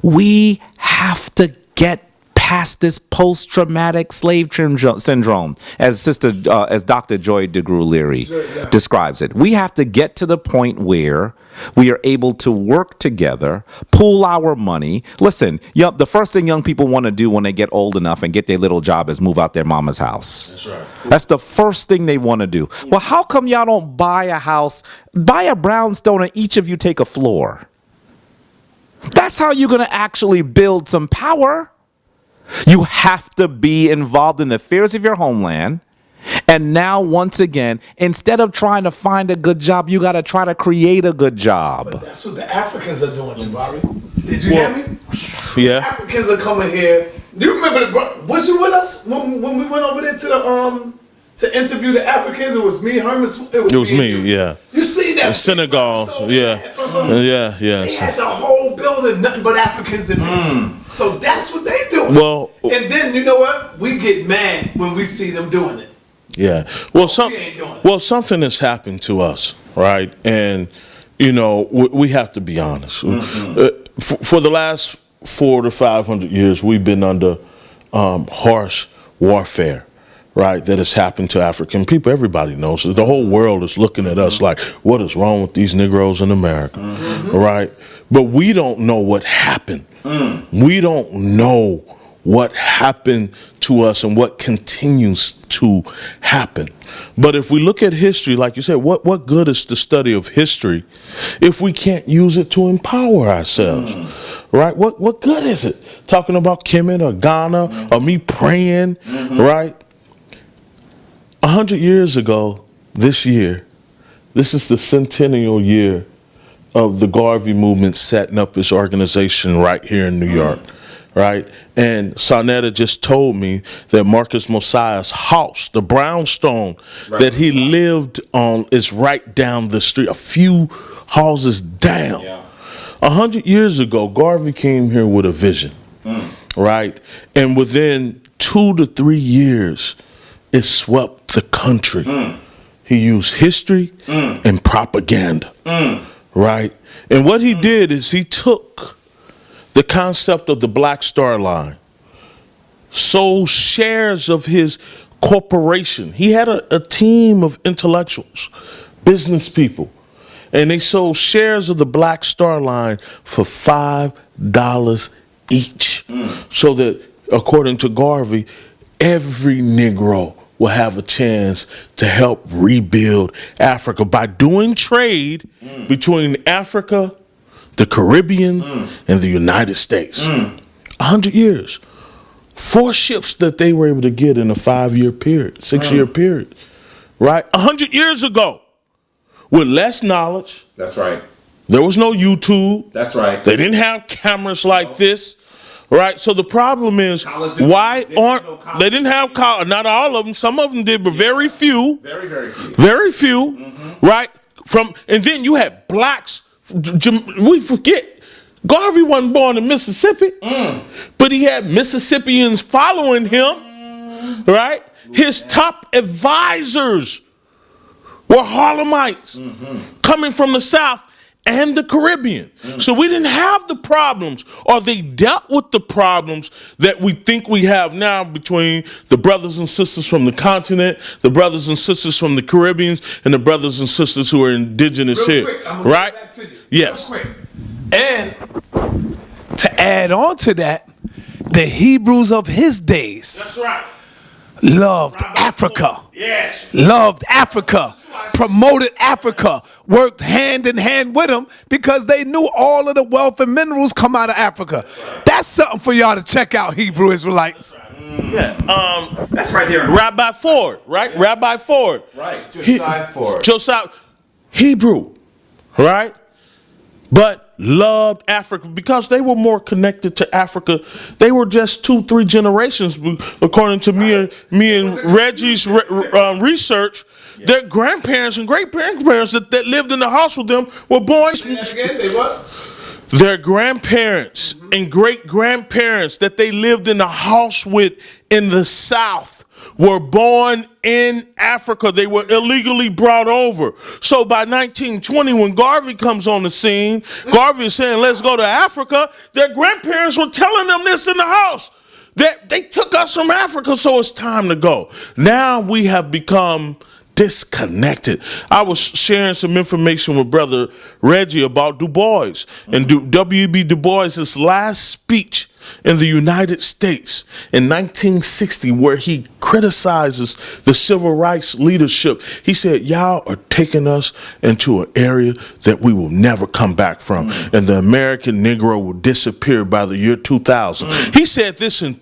We have to get past this post-traumatic slave syndrome, as Dr. Joy DeGruy Leary describes it. We have to get to the point where we are able to work together, pool our money. Listen, the first thing young people want to do when they get old enough and get their little job is move out their mama's house. That's right. That's the first thing they want to do. Well, how come y'all don't buy a house, buy a brownstone, and each of you take a floor? That's how you're going to actually build some power. You have to be involved in the affairs of your homeland. And now, once again, instead of trying to find a good job, you got to try to create a good job. But that's what the Africans are doing, Jabari. Did you hear me? Yeah. Africans are coming here. Do you remember was you with us when we went over there to interview the Africans? It was me, Herman. It was me, yeah. You see that? Senegal, yeah. They had the whole building, nothing but Africans in there. So that's what they do. Well, and then you know what? We get mad when we see them doing it. yeah. Well, ain't doing it. something has happened to us, right? And we have to be honest. For the last 400 to 500 years, we've been under harsh warfare. Right, that has happened to African people. Everybody knows it. The whole world is looking at us like, what is wrong with these Negroes in America? Right? But we don't know what happened. We don't know what happened to us and what continues to happen. But if we look at history, like you said, what good is the study of history if we can't use it to empower ourselves? Right? What good is it? Talking about Kemet or Ghana or me praying, right? 100 years ago, this year, this is the centennial year of the Garvey movement setting up its organization right here in New York, right? And Sarnetta just told me that Marcus Mosiah's house, the brownstone that he lived on, is right down the street, a few houses down. 100 years ago, Garvey came here with a vision, right? And within 2 to 3 years, it swept the country. He used history and propaganda, right? And what he did is he took the concept of the Black Star Line, sold shares of his corporation. He had a team of intellectuals, business people, and they sold shares of the Black Star Line for $5 each. So that, according to Garvey, every Negro will have a chance to help rebuild Africa by doing trade between Africa, the Caribbean, and the United States. 100 years. 4 ships that they were able to get in a 5-year period, 6-year period, right? 100 years ago, with less knowledge. That's right. There was no YouTube. That's right. They didn't have cameras like this, right? So the problem is, why aren't they didn't have college? Not all of them. Some of them did, but very few. Very, very few. Very few, right? And then you had blacks. We forget. Garvey wasn't born in Mississippi, but he had Mississippians following him, right? His top advisors were Harlemites coming from the South and the Caribbean. So we didn't have the problems, or they dealt with the problems that we think we have now between the brothers and sisters from the continent, the brothers and sisters from the Caribbean, and the brothers and sisters who are indigenous here. Right? Yes. And to add on to that, the Hebrews of his days That's right. loved Africa. Yes. Loved Africa, promoted Africa, worked hand in hand with them because they knew all of the wealth and minerals come out of Africa. That's something for y'all to check out, Hebrew Israelites. Yeah. That's right here. Rabbi Ford, right? Yeah. Rabbi Ford. Right. Josiah Ford. Josiah, Hebrew, right? But loved Africa because they were more connected to Africa. They were just 2-3 generations, according to me and Reggie's research. Yeah. Their grandparents and great-grandparents that lived in the house with them were born. Their grandparents and great-grandparents that they lived in the house with in the South were born in Africa. They were illegally brought over. So by 1920, when Garvey comes on the scene, Garvey is saying, let's go to Africa. Their grandparents were telling them this in the house. That they took us from Africa, so it's time to go. Now we have become disconnected. I was sharing some information with Brother Reggie about Du Bois. And W.E.B. Du Bois' last speech in the United States in 1960, where he criticizes the civil rights leadership. He said, y'all are taking us into an area that we will never come back from, and the American Negro will disappear by the year 2000. He said this in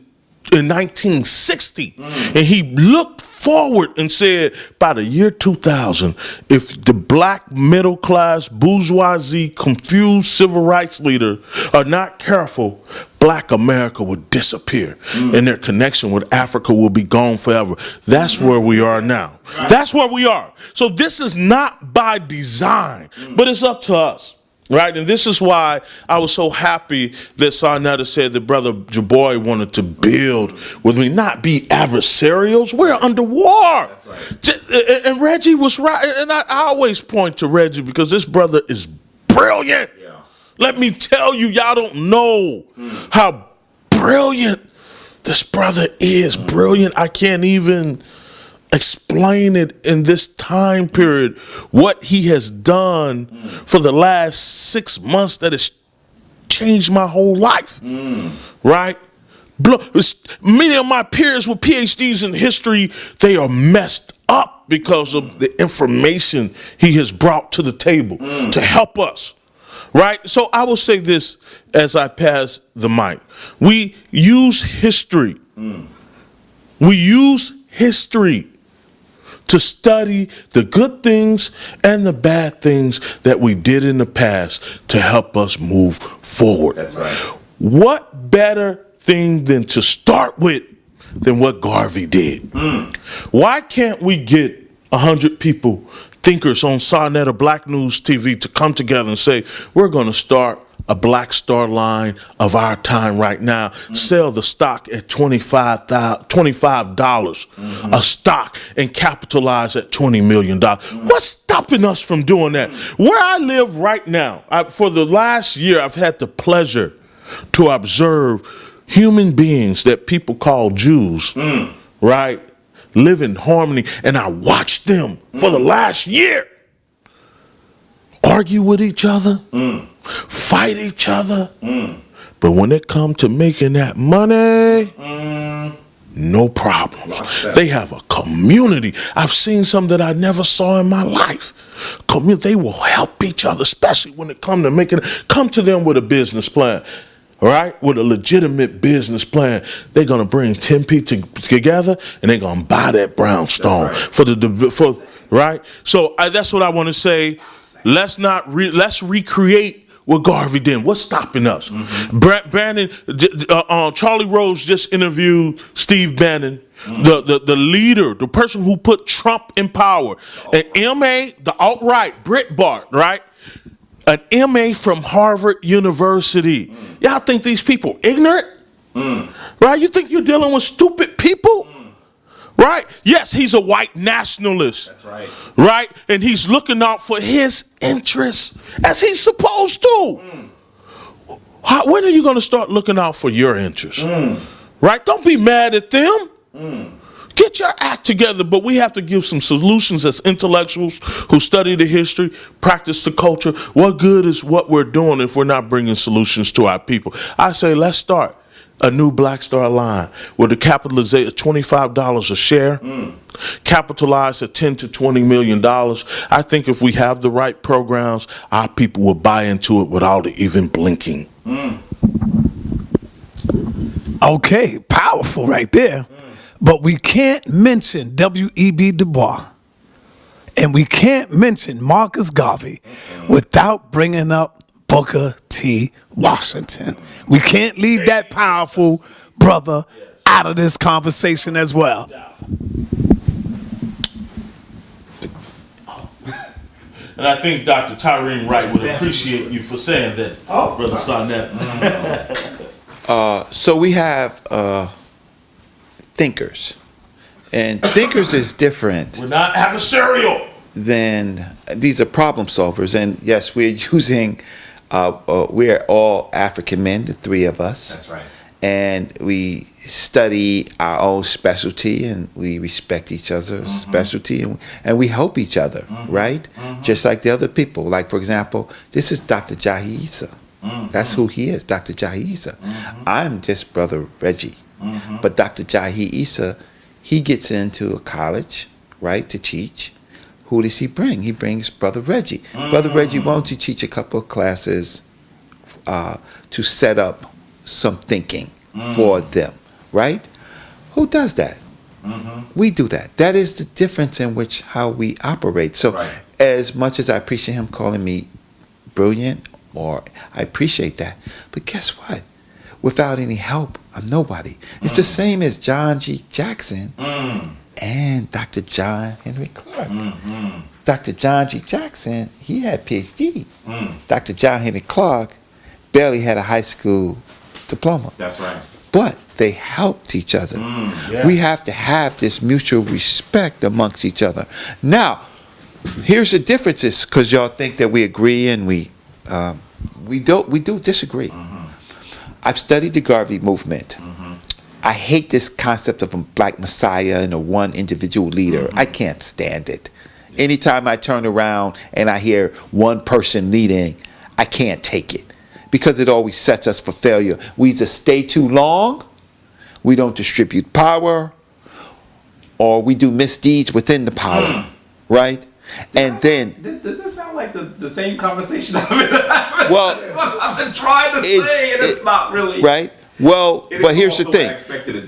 1960, and he looked forward and said, by the year 2000, if the black middle class bourgeoisie confused civil rights leader are not careful, black America will disappear and their connection with Africa will be gone forever. That's where we are now. That's where we are. So this is not by design, but it's up to us. Right, and this is why I was so happy that Sarnetta said that Brother Jabari wanted to build with me, not be adversarials. We're under war. That's right. And Reggie was right, and I always point to Reggie because this brother is brilliant. Yeah. Let me tell you, y'all don't know how brilliant this brother is. Brilliant. I can't even explain it in this time period, what he has done for the last 6 months that has changed my whole life, right? Many of my peers with PhDs in history, they are messed up because of the information he has brought to the table to help us, right? So I will say this as I pass the mic. We use history. We use history to study the good things and the bad things that we did in the past to help us move forward. That's right. What better thing than to start with than what Garvey did? Why can't we get 100 people, thinkers on Sarnetta Black News TV to come together and say, we're going to start a Black Star line of our time right now, sell the stock at $25 a stock and capitalize at $20 million. What's stopping us from doing that? Where I live right now, for the last year, I've had the pleasure to observe human beings that people call Jews, right, live in harmony, and I watched them for the last year argue with each other, fight each other, but when it comes to making that money, no problems. They have a community. I've seen some that I never saw in my life. They will help each other, especially when it comes to come to them with a business plan. All right, with a legitimate business plan, they're gonna bring 10 people together, and they're gonna buy that brownstone right. So that's what I want to say. Let's recreate what Garvey did. What's stopping us? Bannon, Charlie Rose just interviewed Steve Bannon, the leader, the person who put Trump in power. An MA, the alt-right, Breitbart, right? An MA from Harvard University. Y'all think these people ignorant? Right? You think you're dealing with stupid people? Right? Yes, he's a white nationalist. That's right. Right? And he's looking out for his interests as he's supposed to. When are you going to start looking out for your interests? Right? Don't be mad at them. Get your act together, but we have to give some solutions as intellectuals who study the history, practice the culture. What good is what we're doing if we're not bringing solutions to our people? I say let's start a new Black Star line with a capitalization of $25 a share, capitalized at $10 to $20 million. I think if we have the right programs, our people will buy into it without even blinking. Okay, powerful right there. But we can't mention W.E.B. Du Bois and we can't mention Marcus Garvey without bringing up Booker T. Washington. We can't leave that powerful brother out of this conversation as well. And I think Dr. Tyreen Wright would appreciate you for saying that, Brother Sonnet. So we have thinkers. And thinkers is different. We're not adversarial. Then these are problem solvers. And yes, we're using, we're all African men, the three of us. That's right. And we study our own specialty and we respect each other's specialty and we help each other, right? Just like the other people. Like, for example, this is Dr. Jahi Issa. That's who he is, Dr. Jahi Issa. I'm just Brother Reggie. But Dr. Jahi Issa, he gets into a college, right, to teach. Who does he bring? He brings Brother Reggie. Brother Reggie, why don't you teach a couple of classes to set up some thinking for them, right? Who does that? We do that. That is the difference in which how we operate. So as much as I appreciate him calling me brilliant, or I appreciate that, but guess what? Without any help, I'm nobody. It's the same as John G. Jackson and Dr. John Henry Clark. Dr. John G. Jackson, he had a PhD. Dr. John Henry Clark barely had a high school diploma. That's right. But they helped each other. We have to have this mutual respect amongst each other. Now, here's the differences, because y'all think that we agree and we do disagree. I've studied the Garvey movement. I hate this concept of a black messiah and a one individual leader. I can't stand it. Anytime I turn around and I hear one person leading, I can't take it, because it always sets us for failure. We either stay too long, we don't distribute power, or we do misdeeds within the power, right? And then, does this sound like the same conversation I've been having? Well, I've been trying to say, and it's not really right. Well, but here's the thing,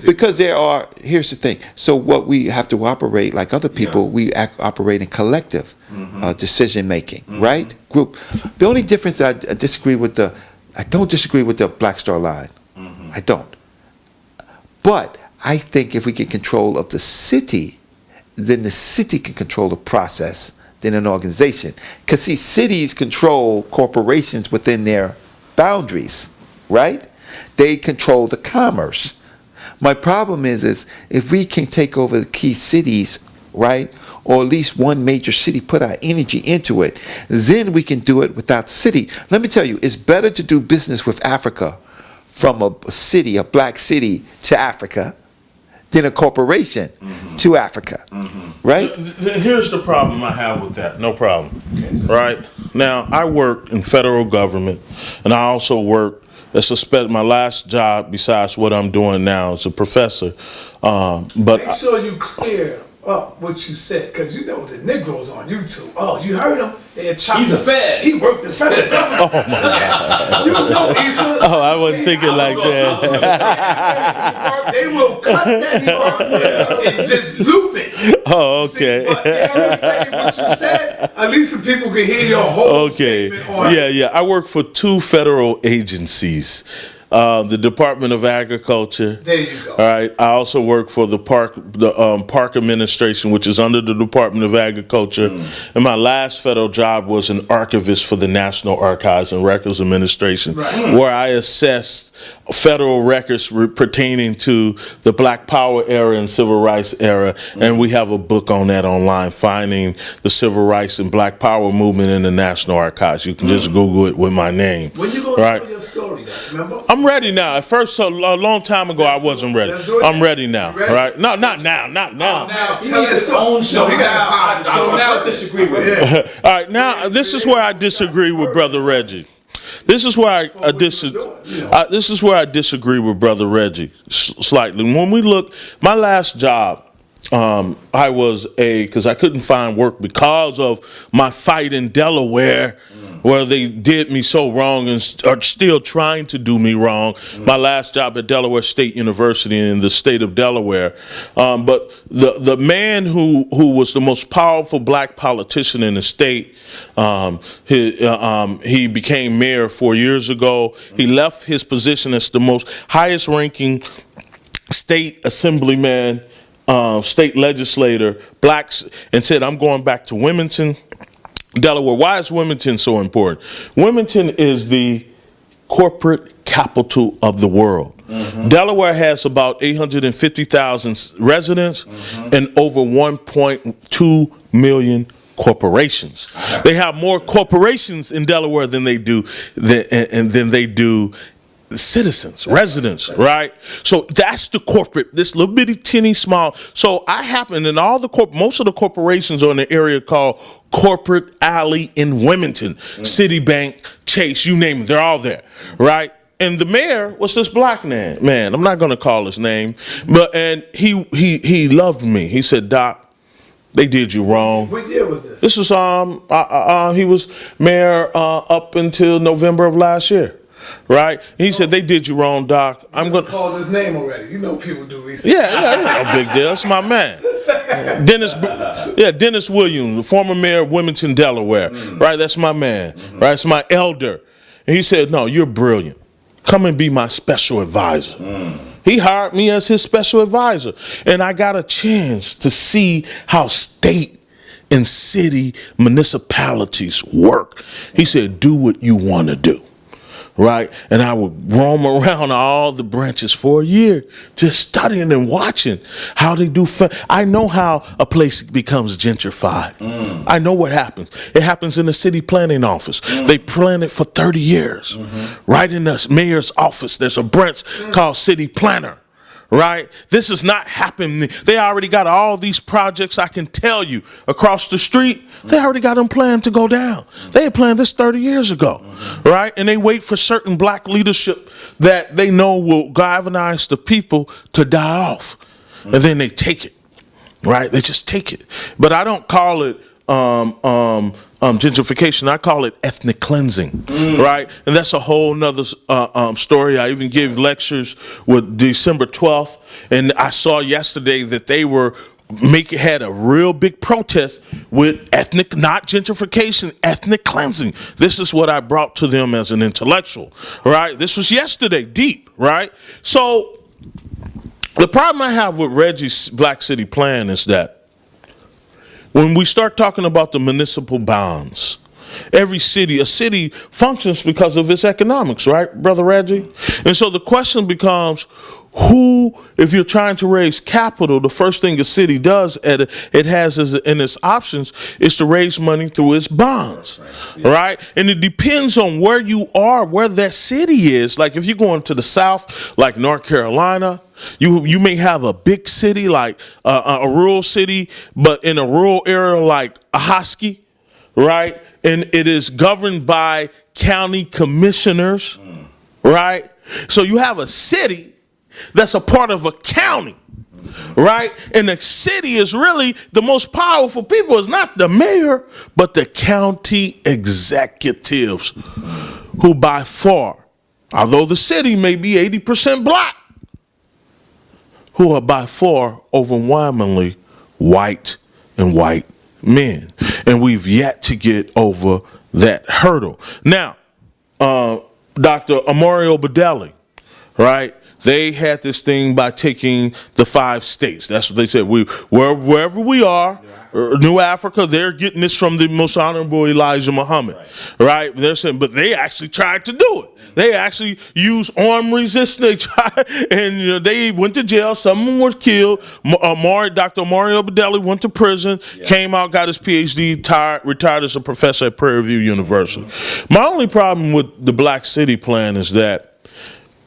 because here's the thing. So what we have to operate like other people, we operate in collective decision making, right? Group. The only difference I don't disagree with the Black Star Line. I don't. But I think if we get control of the city, then the city can control the process than an organization. Because see, cities control corporations within their boundaries, right? They control the commerce. My problem is if we can take over the key cities, right, or at least one major city, put our energy into it, then we can do it without city. Let me tell you, it's better to do business with Africa from a city, a black city, to Africa than a corporation to Africa, right? Here's the problem I have with that. No problem, right? Now, I work in federal government, and I also work my last job besides what I'm doing now as a professor. But Make sure you clear up what you said, because you know the Negroes on YouTube. Oh, you heard him? They had chopped He's a him. Fed. He worked in federal government. oh my God. You know, Issa. Oh, I wasn't thinking like that. They will cut that part and just loop it. Oh, okay. See, but if you say what you said, at least the people can hear your whole Okay. statement on it. Yeah. I work for 2 federal agencies. The Department of Agriculture. There you go. All right. I also work for the Park Administration, which is under the Department of Agriculture. And my last federal job was an archivist for the National Archives and Records Administration, where I assessed federal records pertaining to the Black Power era and Civil Rights era. And we have a book on that online, Finding the Civil Rights and Black Power Movement in the National Archives. You can just Google it with my name. When you going to tell your story, though, remember? I'm ready now. At first, a long time ago, I wasn't ready. I'm ready now. Ready? Right? No, not now. Not now. Now, tell that story. So he got So now disagree with him. All right. Now, this is where I disagree with Brother Reggie. This is where this is where I disagree with Brother Reggie slightly. When we look, my last job, I was because I couldn't find work because of my fight in Delaware, where they did me so wrong and are still trying to do me wrong. My last job at Delaware State University in the state of Delaware. But the man who was the most powerful black politician in the state, he became mayor 4 years ago. He left his position as the most highest ranking state assemblyman, state legislator, blacks, and said, I'm going back to Wilmington, Delaware. Why is Wilmington so important? Wilmington is the corporate capital of the world. Delaware has about 850,000 residents and over 1.2 million corporations. They have more corporations in Delaware than they do citizens, residents, right? So that's the corporate, this little bitty tinny small. So I happen, and most of the corporations are in an area called Corporate Alley in Wilmington. Citibank, Chase, you name it, they're all there, right? And the mayor was this black man. I'm not going to call his name, and he loved me. He said, Doc, they did you wrong. What year was this? This was he was mayor up until November of last year. Right? He said, they did you wrong, Doc. I'm going to call his name already. You know people do research. Yeah, no big deal. That's my man. Dennis Williams, the former mayor of Wilmington, Delaware. Right? That's my man. Right? It's my elder. And he said, no, you're brilliant. Come and be my special advisor. He hired me as his special advisor. And I got a chance to see how state and city municipalities work. He said, do what you want to do. Right? And I would roam around all the branches for a year, just studying and watching how they do. I know how a place becomes gentrified. I know what happens. It happens in the city planning office. They plan it for 30 years. Right in the mayor's office, there's a branch called city planner. Right? This is not happening. They already got all these projects, I can tell you, across the street. They already got them planned to go down. They had planned this 30 years ago. Right? And they wait for certain black leadership that they know will galvanize the people to die off. And then they take it. Right? They just take it. But I don't call it gentrification. I call it ethnic cleansing, right? And that's a whole nother story. I even gave lectures with December 12th, and I saw yesterday that they were had a real big protest with not gentrification, ethnic cleansing. This is what I brought to them as an intellectual, right? This was yesterday, deep, right? So the problem I have with Reggie's Black City Plan is that when we start talking about the municipal bonds, a city functions because of its economics, right, Brother Reggie? And so the question becomes, if you're trying to raise capital, the first thing a city does, it has in its options, is to raise money through its bonds, right? And it depends on where you are, where that city is. Like if you're going to the South, like North Carolina, you may have a big city like a rural city, but in a rural area like Ahoskie, right? And it is governed by county commissioners, right? So you have a city that's a part of a county, right? And the city is really the most powerful people. It's not the mayor, but the county executives, who by far, although the city may be 80% black, who are by far overwhelmingly white and white men. And we've yet to get over that hurdle. Now, Dr. Amari Obadelli, right? They had this thing by taking the 5 states. That's what they said. Wherever we are, New Africa, they're getting this from the most honorable Elijah Muhammad, right? They're saying, but they actually tried to do it. They actually used armed resistance. They tried, and they went to jail. Some of them were killed. Dr. Amari Obadelli went to prison, came out, got his PhD, retired as a professor at Prairie View University. My only problem with the Black City Plan is that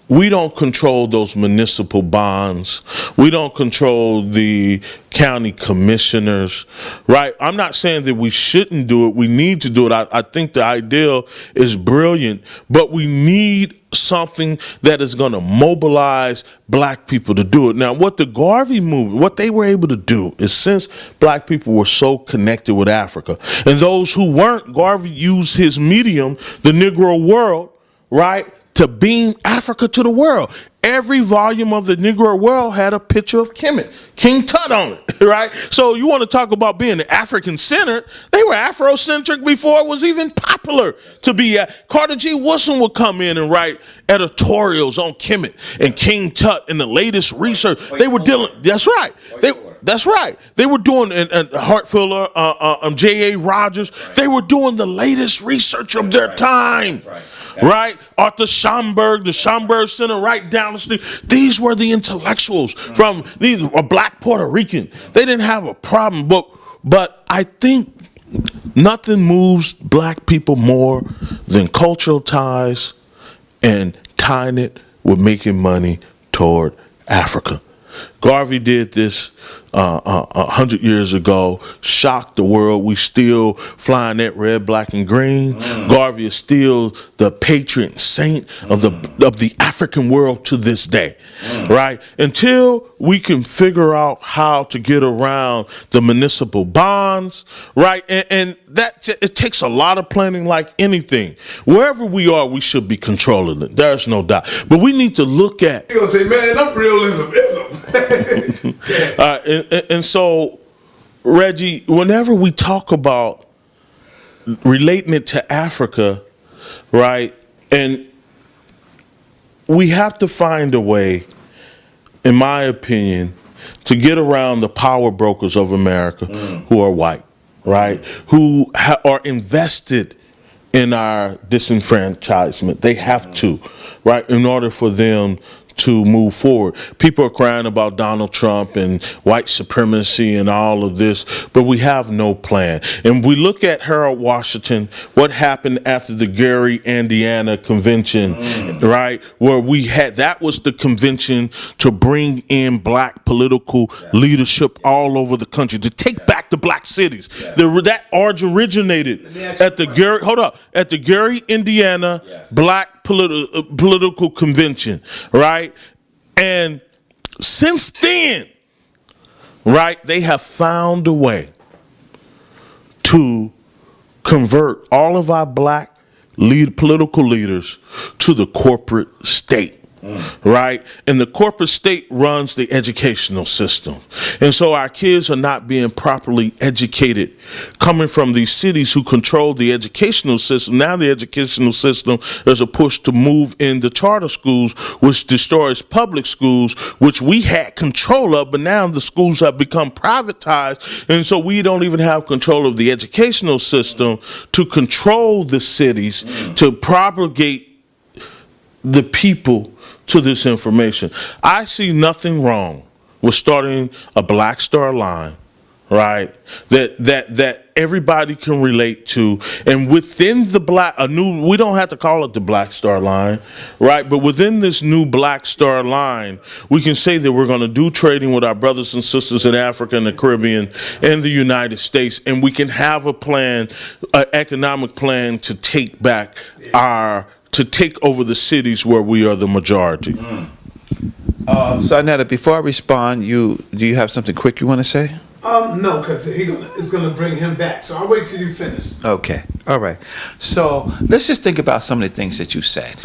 we don't control those municipal bonds. We don't control the county commissioners, right? I'm not saying that we shouldn't do it. We need to do it. I think the ideal is brilliant, but we need something that is going to mobilize black people to do it. Now, what the Garvey movement, what they were able to do is, since black people were so connected with Africa, and those who weren't, Garvey used his medium, the Negro World, right, to beam Africa to the world. Every volume of the Negro World had a picture of King Tut on it, right? So you want to talk about being African-centered? They were Afrocentric before it was even popular to be. Carter G. Woodson would come in and write editorials on Kemet and King Tut and the latest research. They were dealing. That's right. That's right. They were doing, and Hartfield, J.A. Rogers. They were doing the latest research of their time. Right? Arthur Schomburg, the Schomburg Center right down the street. These were the intellectuals from these were black Puerto Rican. They didn't have a problem, but I think nothing moves black people more than cultural ties and tying it with making money toward Africa. Garvey did this 100 years ago, shocked the world. We still flying that red, black, and green. Garvey is still the patron saint of the African world to this day, right? Until we can figure out how to get around the municipal bonds, right? And that it takes a lot of planning, like anything. Wherever we are, we should be controlling it. There's no doubt. But we need to look at. You're gonna say, man, I'm realism. And so, Reggie, whenever we talk about relating it to Africa, right, and we have to find a way, in my opinion, to get around the power brokers of America who are white, right, who are invested in our disenfranchisement. They have to, right, in order for them to move forward. People are crying about Donald Trump and white supremacy and all of this, but we have no plan. And we look at Harold Washington, what happened after the Gary, Indiana convention, right? Where we had, that was the convention to bring in black political leadership all over the country, to take back the black cities. That originated at the Gary, at the Gary, Indiana black political convention, right? And since then, right, they have found a way to convert all of our black political leaders to the corporate state. Right? And the corporate state runs the educational system. And so our kids are not being properly educated coming from these cities who control the educational system. Now the educational system, there's a push to move into charter schools, which destroys public schools, which we had control of, but now the schools have become privatized. And so we don't even have control of the educational system to control the cities, to propagate the people to this information. I see nothing wrong with starting a Black Star Line, right? That everybody can relate to, and within the we don't have to call it the Black Star Line, right? But within this new Black Star Line, we can say that we're going to do trading with our brothers and sisters in Africa and the Caribbean and the United States, and we can have a plan, an economic plan to take back our to take over the cities where we are the majority. So Anetta, before I respond, do you have something quick you want to say? No, because it's gonna bring him back. So I'll wait till you finish. Okay. All right. So let's just think about some of the things that you said.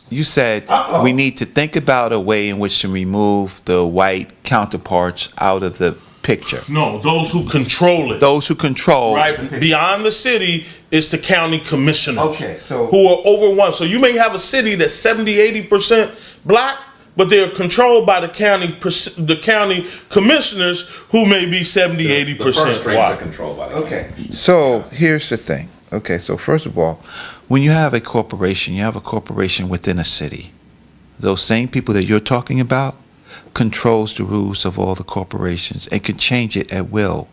You said we need to think about a way in which to remove the white counterparts out of the picture. No, those who control it. Those who control. Right beyond the city is the county commissioners. Okay, so who are over one. So you may have a city that's 70-80% black, but they're controlled by the county commissioners who may be 70-80% Strings are white. controlled by the okay. So here's the thing. Okay, so first of all, when you have a corporation, you have a corporation within a city. Those same people that you're talking about controls the rules of all the corporations and can change it at will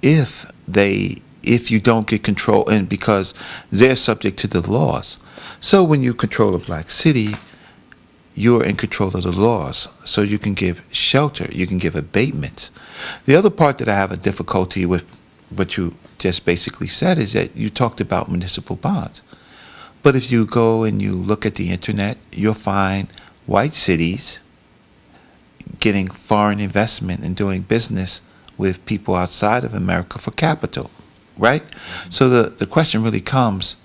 if you don't get control, and because they're subject to the laws. So when you control a black city, you're in control of the laws, so you can give shelter, you can give abatements. The other part that I have a difficulty with what you just basically said is that you talked about municipal bonds. But if you go and you look at the internet, you'll find white cities getting foreign investment and doing business with people outside of America for capital, right? So the question really comes,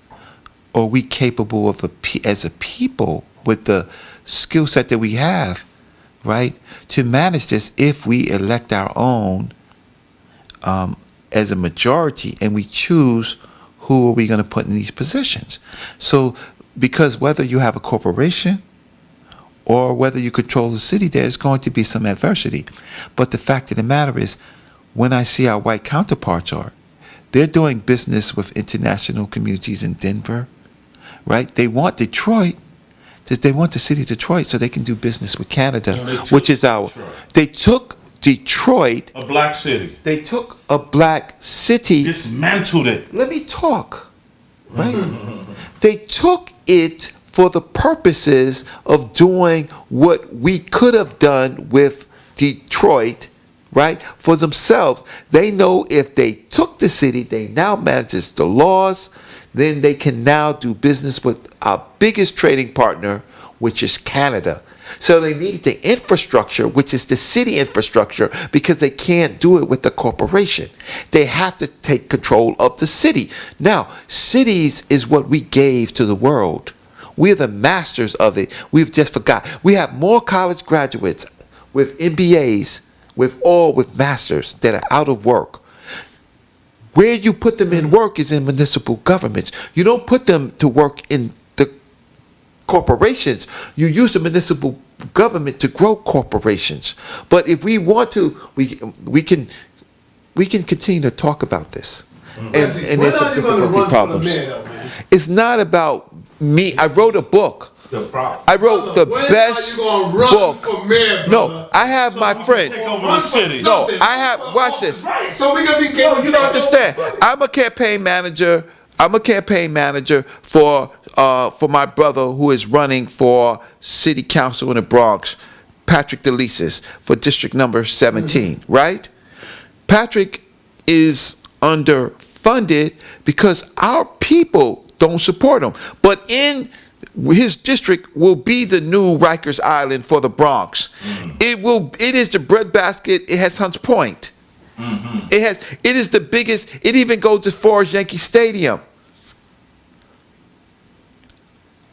are we capable of as a people with the skill set that we have, right, to manage this if we elect our own as a majority and we choose who are we going to put in these positions? So because whether you have a corporation or whether you control the city, there's going to be some adversity. But the fact of the matter is, when I see our white counterparts they're doing business with international communities in Denver, right? They want Detroit. They want the city of Detroit so they can do business with Canada, which is our. They took Detroit, a black city. They took a black city, dismantled it. Let me talk, right? They took it for the purposes of doing what we could have done with Detroit, right? For themselves. They know if they took the city, they now manages the laws, then they can now do business with our biggest trading partner, which is Canada. So they need the infrastructure, which is the city infrastructure, because they can't do it with the corporation. They have to take control of the city. Now, cities is what we gave to the world. We're the masters of it. We've just forgot. We have more college graduates with MBAs, with masters that are out of work. Where you put them in work is in municipal governments. You don't put them to work in the corporations. You use the municipal government to grow corporations. But if we want to, we can continue to talk about this. And there's some difficulty problems. It's not about me. I wrote a book. I wrote the best book. No, I have my friend. No, I have. Watch this. Right. So we're gonna be No, you don't understand. I'm a campaign manager. For my brother who is running for city council in the Bronx, Patrick DeLisis, for district number 17. Right? Patrick is underfunded because our people don't support him. But in his district will be the new Rikers Island for the Bronx. It is the breadbasket. It has Hunts Point. It is the biggest. It even goes as far as Yankee Stadium.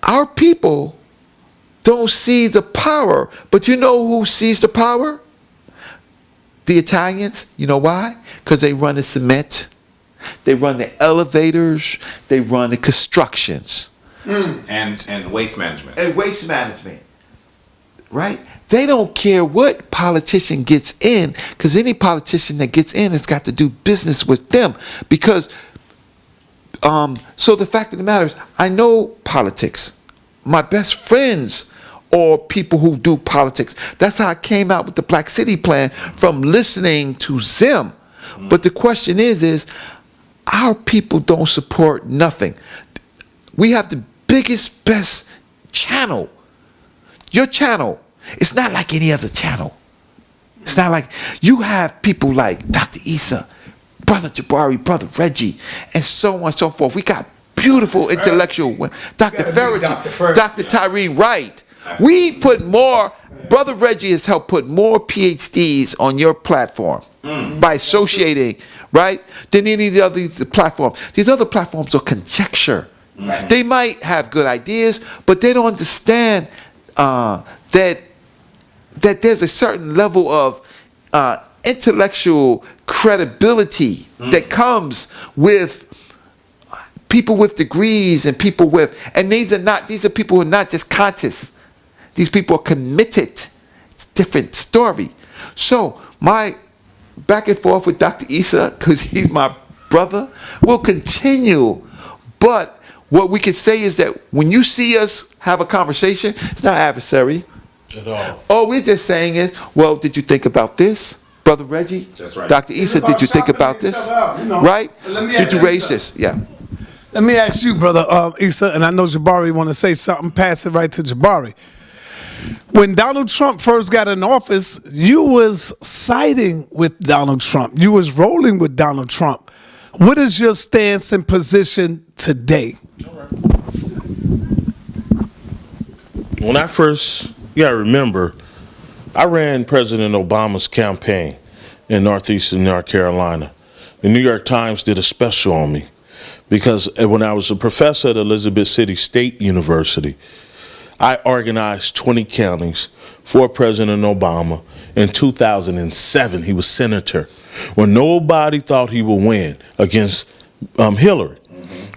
Our people don't see the power, but you know who sees the power? The Italians. You know why? Because they run the cement, they run the elevators, they run the constructions. And waste management. And waste management, right? They don't care what politician gets in, because any politician that gets in has got to do business with them. Because, so the fact of the matter is, I know politics. My best friends are people who do politics. That's how I came out with the Black City Plan, from listening to them. But the question is our people don't support nothing. We have the biggest, best channel. Your channel. It's not like any other channel. It's not like you have people like Dr. Issa, Brother Jabari, Brother Reggie, and so on and so forth. We got beautiful intellectual women. Dr. Fergie, Dr. Tyree Wright. We put more, Brother Reggie has helped put more PhDs on your platform by associating, right, than any of the other platforms. These other platforms are conjecture. They might have good ideas, but they don't understand that there's a certain level of intellectual credibility that comes with people with degrees and people with, and these are people who are not just conscious. These people are committed. It's a different story. So my back and forth with Dr. Issa, because he's my brother, will continue. But what we can say is that when you see us have a conversation, it's not adversary. At all. All we're just saying is, well, did you think about this, Brother Reggie? That's right. Dr. Issa, did you think about this? Right? Did you raise this? Yeah. Let me ask you, brother Issa, and I know Jabari want to say something. Pass it right to Jabari. When Donald Trump first got in office, you was siding with Donald Trump. You was rolling with Donald Trump. What is your stance and position today? When I first, you gotta remember, I ran President Obama's campaign in Northeastern North Carolina. The New York Times did a special on me because when I was a professor at Elizabeth City State University, I organized 20 counties for President Obama. In 2007, he was senator when nobody thought he would win against Hillary.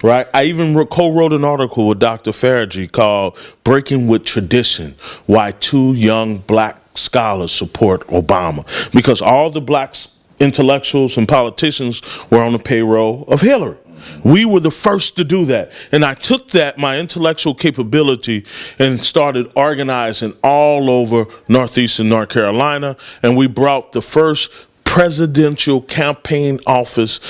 Right? I even co-wrote an article with Dr. Reggie called Breaking with Tradition, Why Two Young Black Scholars Support Obama. Because all the black intellectuals and politicians were on the payroll of Hillary. We were the first to do that. And I took that, my intellectual capability, and started organizing all over Northeastern North Carolina. And we brought the first presidential campaign office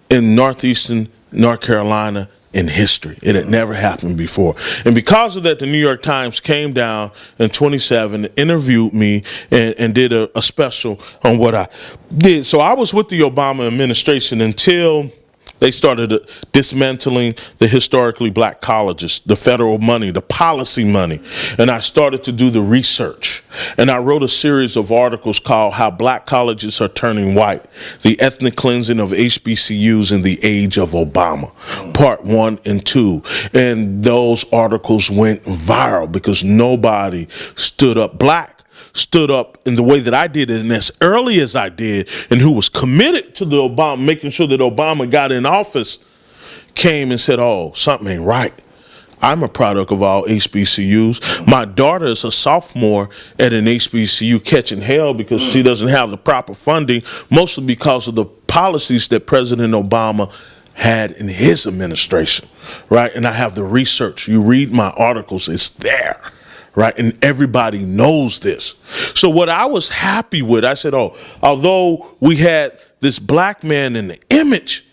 in Northeastern North Carolina in history. It had never happened before. And because of that, the New York Times came down in 27, interviewed me, and did a special on what I did. So I was with the Obama administration until they started dismantling the historically black colleges, the federal money, the policy money. And I started to do the research. And I wrote a series of articles called How Black Colleges Are Turning White, The Ethnic Cleansing of HBCUs in the Age of Obama, Part 1 and 2. And those articles went viral because nobody stood up. Stood up in the way that I did it, and as early as I did, and who was committed to the Obama, making sure that Obama got in office, came and said, oh, something ain't right. I'm a product of all HBCUs. My daughter is a sophomore at an HBCU catching hell because she doesn't have the proper funding, mostly because of the policies that President Obama had in his administration, right? And I have the research. You read my articles, it's there. Right, and everybody knows this. So what I was happy with, I said, oh, although we had this black man in the image,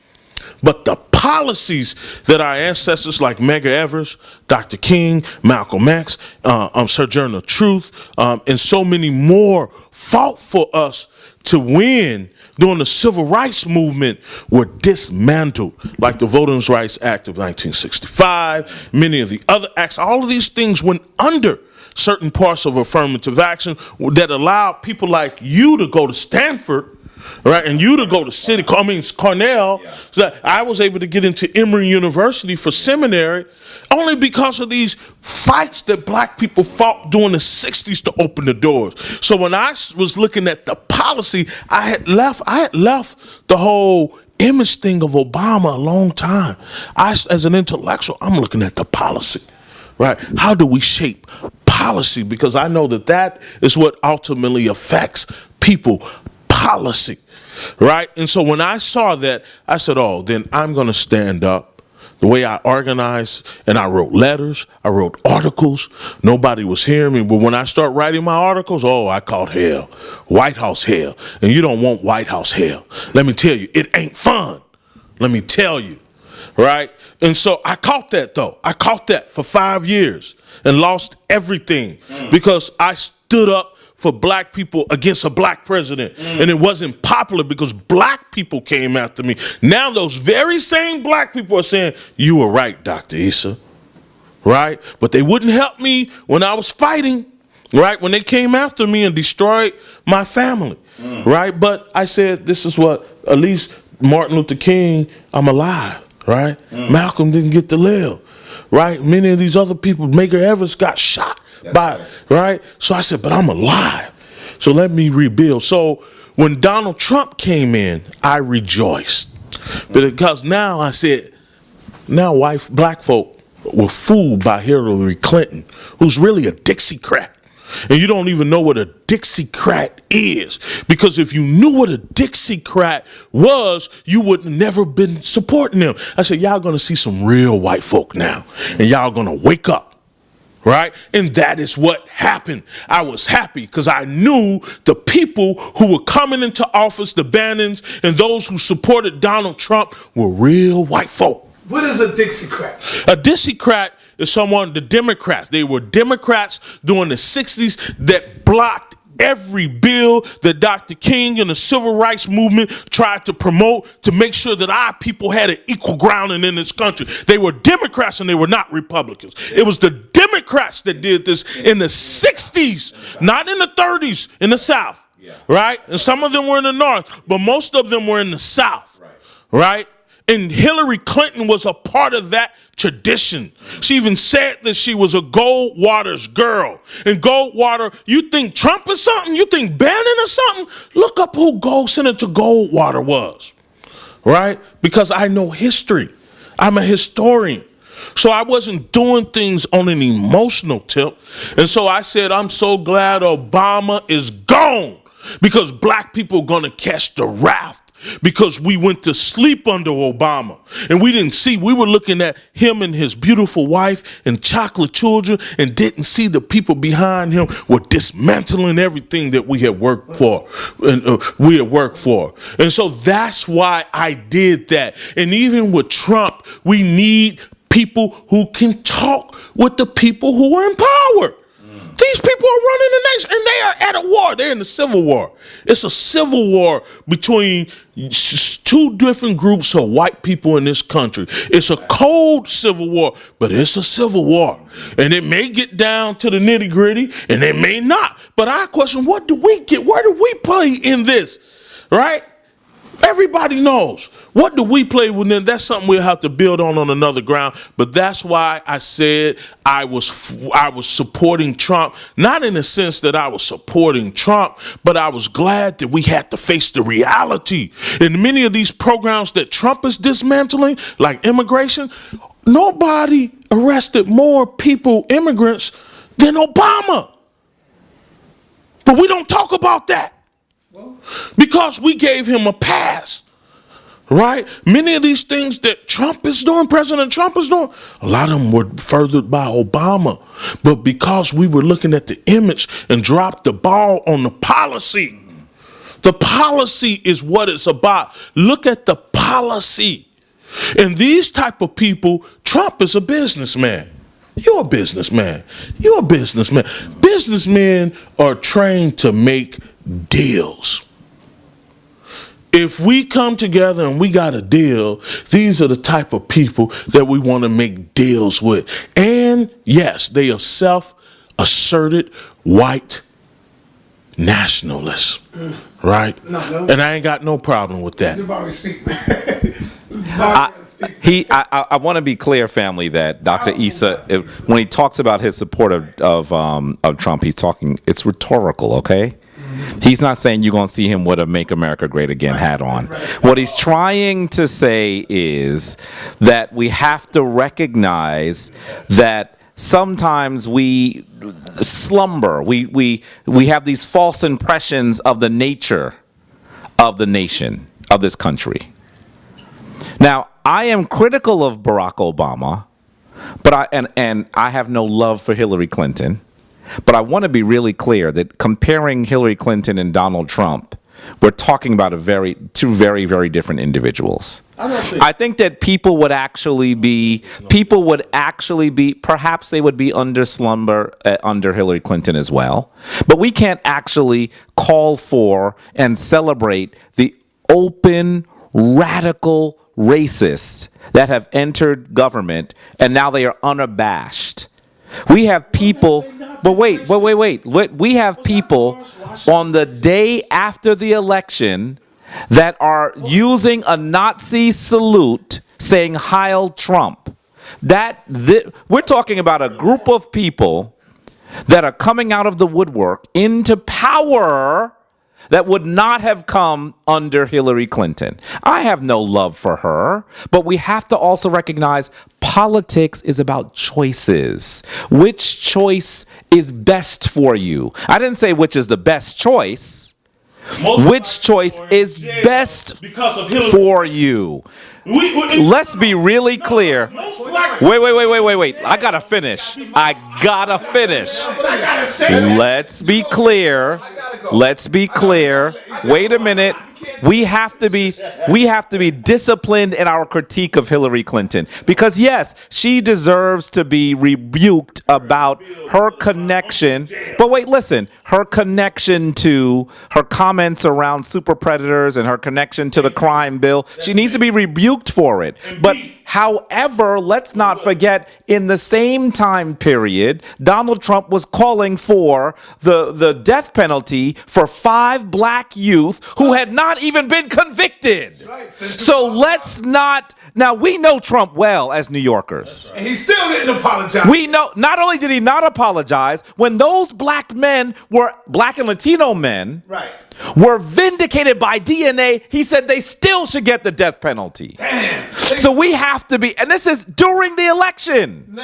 but the policies that our ancestors like Medgar Evers, Dr. King, Malcolm X, Sojourner Truth, and so many more fought for us to win during the Civil Rights Movement were dismantled, like the Voting Rights Act of 1965, many of the other acts. All of these things went under certain parts of affirmative action that allowed people like you to go to Stanford, right, and you to go to Cornell. Yeah. So that I was able to get into Emory University for seminary only because of these fights that black people fought during the 60s to open the doors. So when I was looking at the policy, I had left the whole image thing of Obama a long time. As an intellectual, I'm looking at the policy. Right? How do we shape policy? Because I know that is what ultimately affects people. Policy, right? And so when I saw that, I said, oh, then I'm going to stand up. The way I organized, and I wrote letters, I wrote articles. Nobody was hearing me. But when I start writing my articles, oh, I caught hell. White House hell. And you don't want White House hell. Let me tell you, it ain't fun. Let me tell you. Right? And so I caught that, though. I caught that for 5 years and lost everything because I stood up for black people against a black president. And it wasn't popular because black people came after me. Now those very same black people are saying, you were right, Dr. Issa. Right? But they wouldn't help me when I was fighting. Right? When they came after me and destroyed my family. Right? But I said, this is what, at least Martin Luther King, I'm alive. Right? Malcolm didn't get to live. Right? Many of these other people, Medgar Evers got shot. Right? So I said, but I'm alive. So let me rebuild. So when Donald Trump came in, I rejoiced. Because now I said, now black folk were fooled by Hillary Clinton, who's really a Dixiecrat. And you don't even know what a Dixiecrat is. Because if you knew what a Dixiecrat was, you would never been supporting them. I said, y'all going to see some real white folk now. And y'all going to wake up. Right? And that is what happened. I was happy because I knew the people who were coming into office, the Bannons and those who supported Donald Trump, were real white folk. What is a Dixiecrat? A Dixiecrat is someone, the Democrats. They were Democrats during the 60s that blocked every bill that Dr. King and the civil rights movement tried to promote to make sure that our people had an equal grounding in this country. They were Democrats and they were not Republicans. It was the Democrats that did this in the 60s, not in the 30s in the South, right? And some of them were in the North, but most of them were in the South, right? And Hillary Clinton was a part of that tradition. She even said that she was a Goldwater's girl. And Goldwater, you think Trump is something? You think Bannon is something? Look up who Senator Goldwater was, right? Because I know history. I'm a historian. So I wasn't doing things on an emotional tip. And so I said, I'm so glad Obama is gone because black people are going to catch the wrath. Because we went to sleep under Obama and we didn't see, we were looking at him and his beautiful wife and chocolate children and didn't see the people behind him were dismantling everything that we had worked for. And so that's why I did that. And even with Trump, we need people who can talk with the people who are in power. These people are running the nation, and they are at a war. They're in a civil war. It's a civil war between two different groups of white people in this country. It's a cold civil war, but it's a civil war. And it may get down to the nitty gritty, and it may not. But I question, what do we get? Where do we play in this? Right? Everybody knows. What do we play with them? That's something we'll have to build on another ground. But that's why I said I was supporting Trump, not in the sense that I was supporting Trump, but I was glad that we had to face the reality. In many of these programs that Trump is dismantling, like immigration, nobody arrested more people, immigrants, than Obama. But we don't talk about that. Because we gave him a pass, right? Many of these things that Trump is doing, President Trump is doing, a lot of them were furthered by Obama. But because we were looking at the image and dropped the ball on the policy. The policy is what it's about. Look at the policy. And these type of people, Trump is a businessman. You're a businessman. You're a businessman. Businessmen are trained to make deals. If we come together and we got a deal, these are the type of people that we want to make deals with. And yes, they are self-asserted white nationalists, right? No. And I ain't got no problem with that. Jabari, speak. I want to be clear, family, that Dr. Issa, when he talks about his support of Trump, it's rhetorical, okay? He's not saying you're going to see him with a Make America Great Again hat on. What he's trying to say is that we have to recognize that sometimes we slumber. We have these false impressions of the nature of the nation, of this country. Now, I am critical of Barack Obama, but I have no love for Hillary Clinton. But I want to be really clear that comparing Hillary Clinton and Donald Trump we're talking about two very, very different individuals. I think that people would actually be, perhaps they would be under slumber under Hillary Clinton as well. But we can't actually call for and celebrate the open, radical racists that have entered government and now they are unabashed. We have people, but wait. We have people on the day after the election that are using a Nazi salute saying Heil Trump. We're talking about a group of people that are coming out of the woodwork into power that would not have come under Hillary Clinton. I have no love for her, but we have to also recognize politics is about choices. Which choice is best for you? I didn't say which is the best choice. Which choice is best for you? Let's be really clear. Wait. I gotta finish. Let's be clear. Wait a minute. We have to be disciplined in our critique of Hillary Clinton, because yes, she deserves to be rebuked about her connection. But wait, listen, her connection to her comments around super predators and her connection to the crime bill. She needs to be rebuked for it. But however, let's not forget, in the same time period, Donald Trump was calling for the death penalty for 5 black youth who had not even been convicted. So let's not. Now, we know Trump well as New Yorkers. And he still didn't apologize. We know, not only did he not apologize, when those black men were, black and Latino men, were vindicated by DNA, he said they still should get the death penalty. Damn. So we have to be, and this is during the election.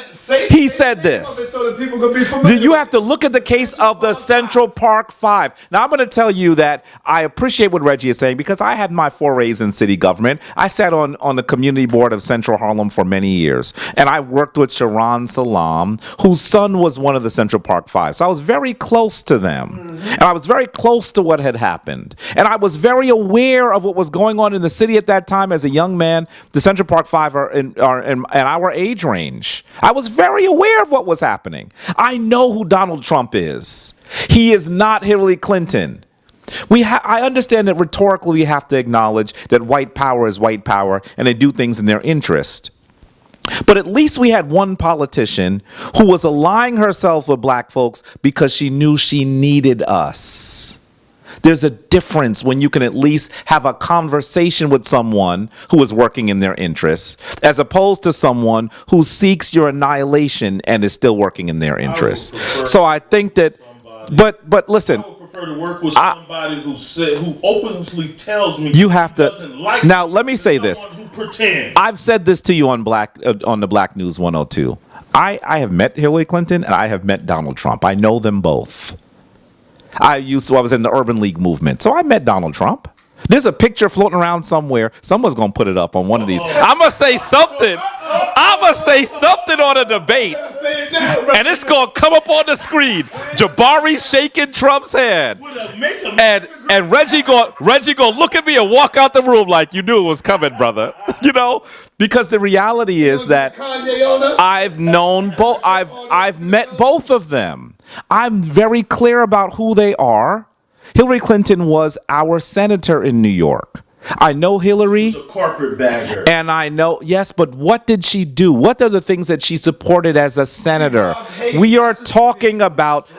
He said this. So that people can be familiar. You have to look at the case of the Central Park 5. Now, I'm going to tell you that I appreciate what Reggie is saying, because I had my forays in city government. I sat on the community board of Central Harlem for many years, and I worked with Sharon Salam, whose son was one of the Central Park 5. So I was very close to them, and I was very close to what had happened, and I was very aware of what was going on in the city at that time as a young man. The Central Park 5 are in our age range. I was very aware of what was happening. I know who Donald Trump is. He is not Hillary Clinton. I understand that rhetorically we have to acknowledge that white power is white power and they do things in their interest. But at least we had one politician who was allying herself with black folks because she knew she needed us. There's a difference when you can at least have a conversation with someone who is working in their interests, as opposed to someone who seeks your annihilation and is still working in their interests. So I think that, but listen. To work with somebody who openly tells me you have to doesn't like now let me say this. Who pretends. I've said this to you on the Black News 102. I have met Hillary Clinton and I have met Donald Trump. I know them both. I was in the Urban League movement, so I met Donald Trump. There's a picture floating around somewhere. Someone's gonna put it up on one of these. I'm gonna say something on a debate, and it's gonna come up on the screen. Jabari shaking Trump's hand, and Reggie gonna look at me and walk out the room like, you knew it was coming, brother. You know, because the reality is that I've known both. I've met both of them. I'm very clear about who they are. Hillary Clinton was our senator in New York. I know Hillary. She's a carpetbagger. And I know, yes, but what did she do? What are the things that she supported as a senator? We are talking about,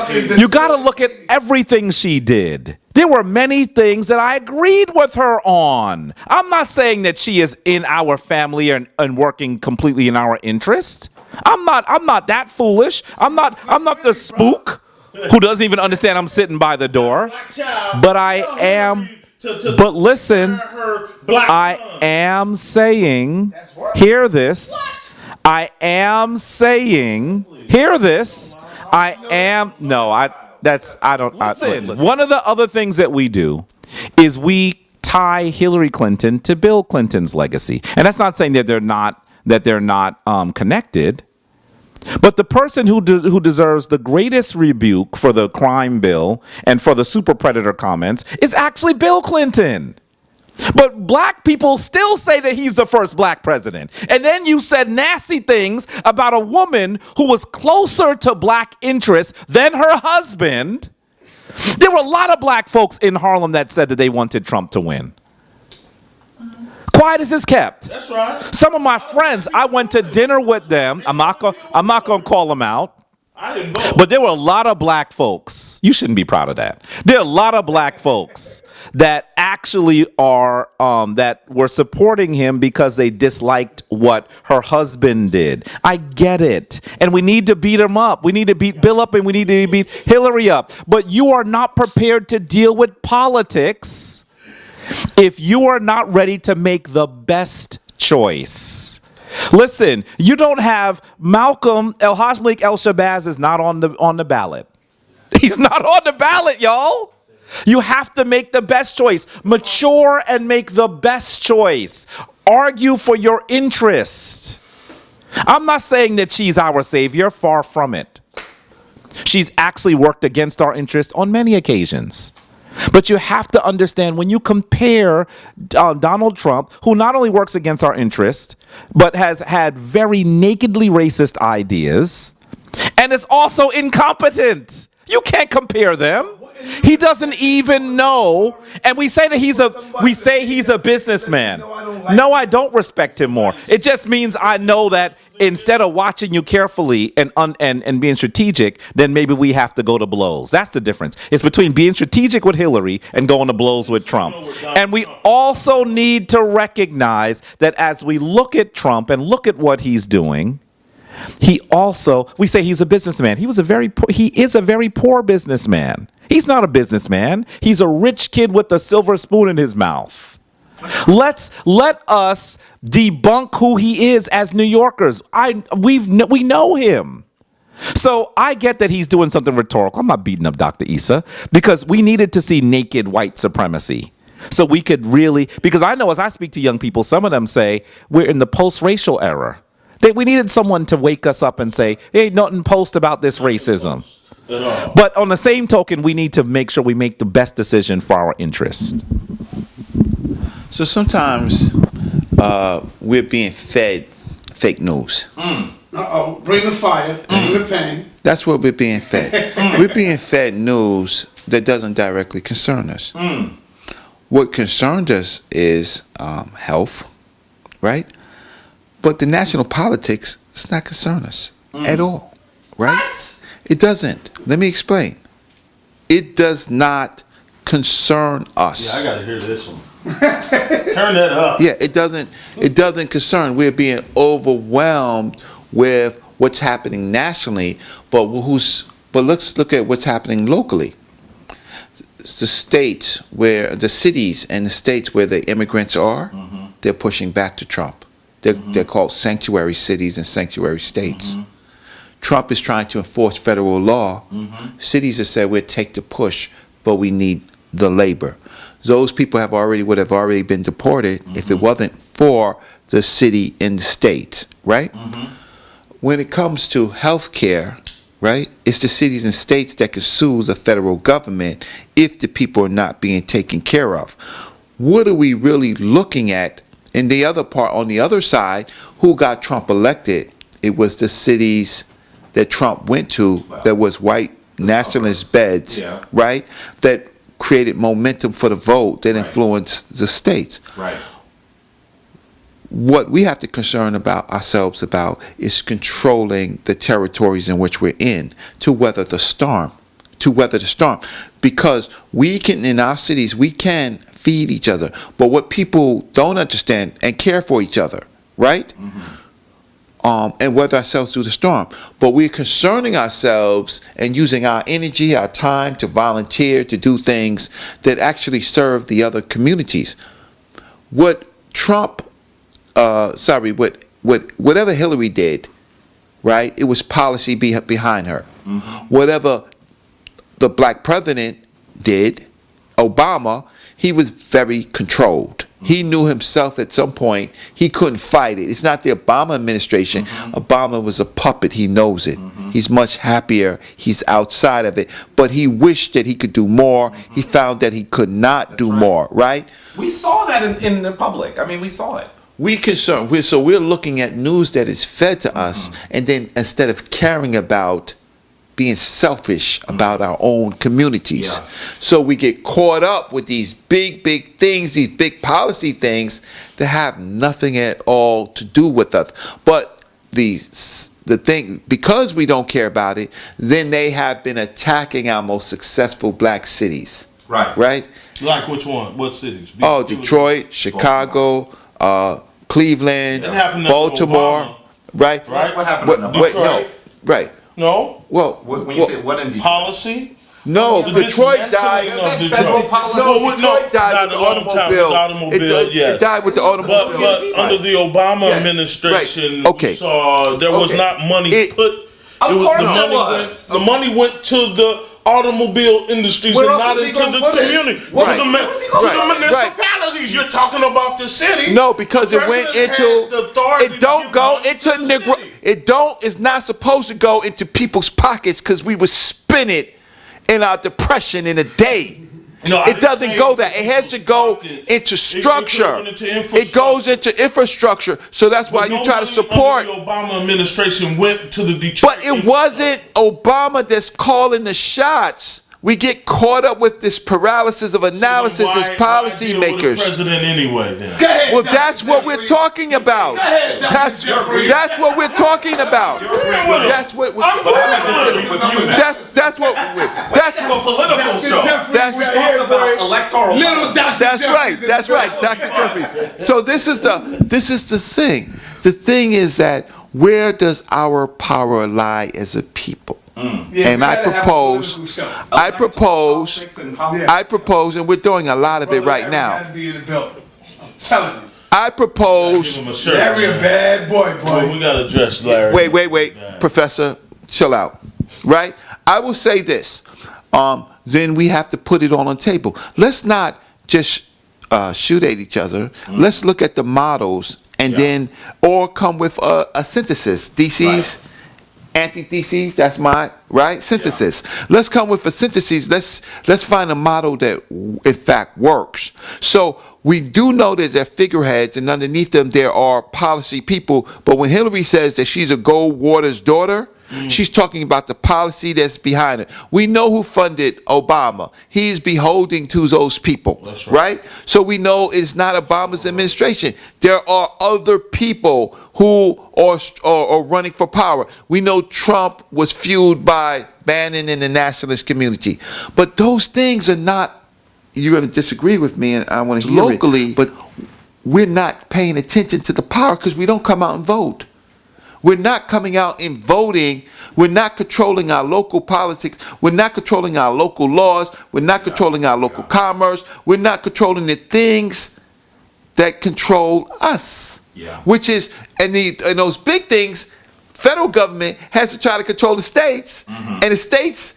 you got to look at everything she did. There were many things that I agreed with her on. I'm not saying that she is in our family and working completely in our interest. I'm not that foolish. I'm not the spook who doesn't even understand I'm sitting by the door. But I am, but listen, I am saying, hear this. I am saying, hear this. I am, no, I don't. Listen, one of the other things that we do is we tie Hillary Clinton to Bill Clinton's legacy. And that's not saying that they're not connected. But the person who deserves the greatest rebuke for the crime bill and for the super predator comments is actually Bill Clinton. But black people still say that he's the first black president. And then you said nasty things about a woman who was closer to black interests than her husband. There were a lot of black folks in Harlem that said that they wanted Trump to win. Quiet as is kept. That's right. Some of my friends, I went to dinner with them. I'm not gonna call them out. I didn't vote. But there were a lot of black folks. You shouldn't be proud of that. There are a lot of black folks that actually are that were supporting him because they disliked what her husband did. I get it. And we need to beat him up. We need to beat Bill up and we need to beat Hillary up. But you are not prepared to deal with politics if you are not ready to make the best choice. Listen, you don't have Malcolm El-Haj Malik El-Shabazz is not on the ballot. He's not on the ballot, y'all. You have to make the best choice. Mature and make the best choice. Argue for your interest. I'm not saying that she's our savior, far from it. She's actually worked against our interest on many occasions. But you have to understand when you compare Donald Trump, who not only works against our interest, but has had very nakedly racist ideas, and is also incompetent. You can't compare them. He doesn't even know. And we say that he's a businessman. No, I don't respect him more. It just means I know that instead of watching you carefully and being strategic, then maybe we have to go to blows. That's the difference. It's between being strategic with Hillary and going to blows with Trump. And we also need to recognize that as we look at Trump and look at what he's doing, we say he's a businessman. He is a very poor businessman. He's not a businessman. He's a rich kid with a silver spoon in his mouth. Let us debunk who he is as New Yorkers. We know him. So I get that he's doing something rhetorical. I'm not beating up Dr. Issa because we needed to see naked white supremacy. So we could really, because I know as I speak to young people, some of them say we're in the post-racial era. We needed someone to wake us up and say, hey, nothing post about this racism. But on the same token, we need to make sure we make the best decision for our interest. So sometimes we're being fed fake news. Uh-oh, bring the fire, bring the pain. That's what we're being fed. We're being fed news that doesn't directly concern us. What concerns us is health, right? But the national politics does not concern us at all, right? What? It doesn't. Let me explain. It does not concern us. Yeah, I gotta hear this one. Turn that up. Yeah, it doesn't concern. We're being overwhelmed with what's happening nationally, but let's look at what's happening locally. The cities and the states where the immigrants are, they're pushing back to Trump. They're called sanctuary cities and sanctuary states. Trump is trying to enforce federal law. Cities have said we'll take the push, but we need the labor. Those people would have already been deported if it wasn't for the city and the state, right? When it comes to health care, right, it's the cities and states that can sue the federal government if the people are not being taken care of. What are we really looking at? And the other part, on the other side, who got Trump elected? It was the cities that Trump went to that was white nationalist beds, right? That created momentum for the vote that influenced the states. Right. What we have to concern ourselves about is controlling the territories in which we're in to weather the storm. Because we can, in our cities, we can feed each other. But what people don't understand and care for each other, right? And weather ourselves through the storm. But we're concerning ourselves and using our energy, our time to volunteer, to do things that actually serve the other communities. What Trump, whatever Hillary did, right? It was policy behind her. Whatever the black president did, Obama, he was very controlled. He knew himself at some point he couldn't fight it. It's not the Obama administration. Obama was a puppet. He knows it. He's much happier. He's outside of it. But he wished that he could do more. He found that he could not do more, right? We saw that in the public. I mean, we saw it. We're looking at news that is fed to us, and then instead of caring about being selfish about our own communities. Yeah. So we get caught up with these big things, these big policy things that have nothing at all to do with us. But the thing, because we don't care about it, then they have been attacking our most successful black cities. Right. Right? Like which one? What cities? Oh, Detroit, Chicago, Cleveland, That happened under Baltimore. Obama. Right? Right? What happened in Wait, no. Detroit? Right. No. Well, When you say what in Detroit? Policy? no, The Detroit dismantling died. of Is that federal Detroit. policy? No, Detroit died with the automobile. Yes. It died with the automobile. But under the Obama Yes. administration, Right. Okay. we saw there was Okay. not money It- put. Of course there money was. The money went to the automobile industries Where and else not was he into gonna the put it? community, What- to the where was he gonna to the put it? municipalities. You're talking about the city. No, because The it went president into had the authority it to don't give go money into to the Negro. city. It's not supposed to go into people's pockets because we would spin it in our depression in a day. No, I It didn't doesn't say go there. It has to go pockets. into It structure. went into It goes into infrastructure. So that's why But you no try to money support. under the Obama administration went to the Detroit. But it wasn't Obama that's calling the shots. We get caught up with this paralysis of analysis as policymakers. President anyway, then. Go ahead, Well, Dr. that's what we're Jeffries. talking about. ahead, Dr. That's Jeffries. what we're talking about. That's what we're I'm With you now. that's what that's a political show. That's- we talk about electoral. Little Dr. That's Jeffries right. in the That's right, building. Dr. Jeffrey. So this is the thing. The thing is that where does our power lie as a people? Yeah, And we I gotta have a propose, political show. I propose, Politics and politics. Yeah. I propose, and we're doing a lot of it Brother right Larry now. gotta be in the building. I'm telling you. I propose. Give him a shirt. Larry a bad boy, Well, we boy. got to address Larry. Wait, Professor, chill out. Right? I will say this. Then we have to put it all on the table. Let's not just shoot at each other. Let's look at the models and then, or come with a synthesis. DC's, antitheses, that's my, right? Synthesis. Let's come with a synthesis. Let's find a model that in fact works. So we do know that they're figureheads and underneath them there are policy people. But when Hillary says that she's a Goldwater's daughter, she's talking about the policy that's behind it. We know who funded Obama. He's beholding to those people, That's right? So we know it's not Obama's administration. There are other people who are running for power. We know Trump was fueled by Bannon and the nationalist community. But those things are not, you're going to disagree with me and I want to hear locally, but we're not paying attention to the power because we don't come out and vote. We're not coming out and voting. We're not controlling our local politics. We're not controlling our local laws. We're not controlling our local commerce. We're not controlling the things that control us. Yeah. Which is, and those big things, federal government has to try to control the states, and the states,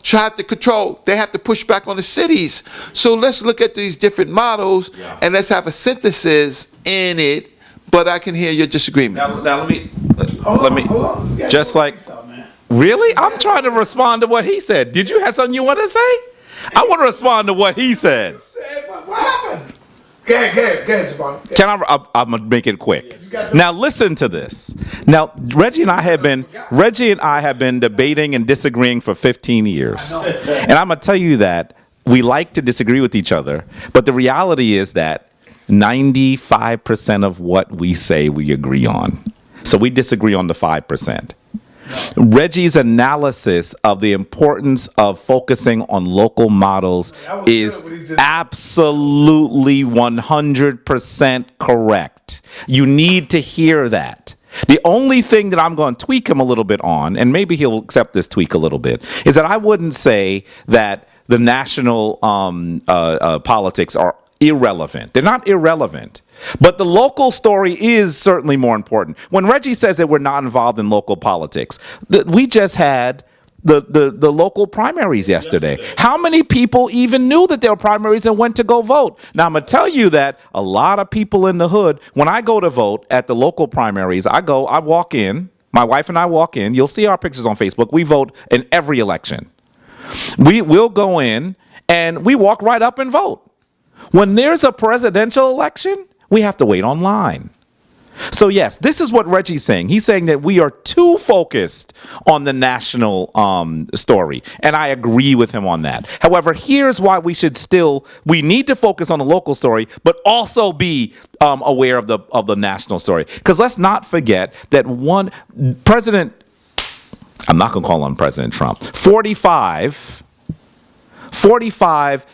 try to control. They have to push back on the cities. So let's look at these different models, and let's have a synthesis in it. But I can hear your disagreement. Now let me Hold on. You gotta just go like with Issa, man. really, I'm trying to respond to what he said. Did you have something you want to say? I want to respond to what he said. What happened? Go ahead, Jabari. Can I'm gonna make it quick. Now listen to this. Now Reggie and I have been debating and disagreeing for 15 years, and I'm gonna tell you that we like to disagree with each other, but the reality is that 95% of what we say we agree on. So we disagree on the 5%. Reggie's analysis of the importance of focusing on local models That was is good, what he just- absolutely 100% correct. You need to hear that. The only thing that I'm going to tweak him a little bit on, and maybe he'll accept this tweak a little bit, is that I wouldn't say that the national politics are irrelevant. They're not irrelevant. But the local story is certainly more important. When Reggie says that we're not involved in local politics, we just had the local primaries yesterday. How many people even knew that there were primaries and went to go vote? Now, I'm going to tell you that a lot of people in the hood, when I go to vote at the local primaries, I walk in, my wife and I walk in. You'll see our pictures on Facebook. We vote in every election. We will go in and we walk right up and vote. When there's a presidential election, we have to wait online. So yes, this is what Reggie's saying. He's saying that we are too focused on the national story, and I agree with him on that. However, here's why we need to focus on the local story, but also be aware of the national story. Because let's not forget that I'm not going to call on President Trump, 45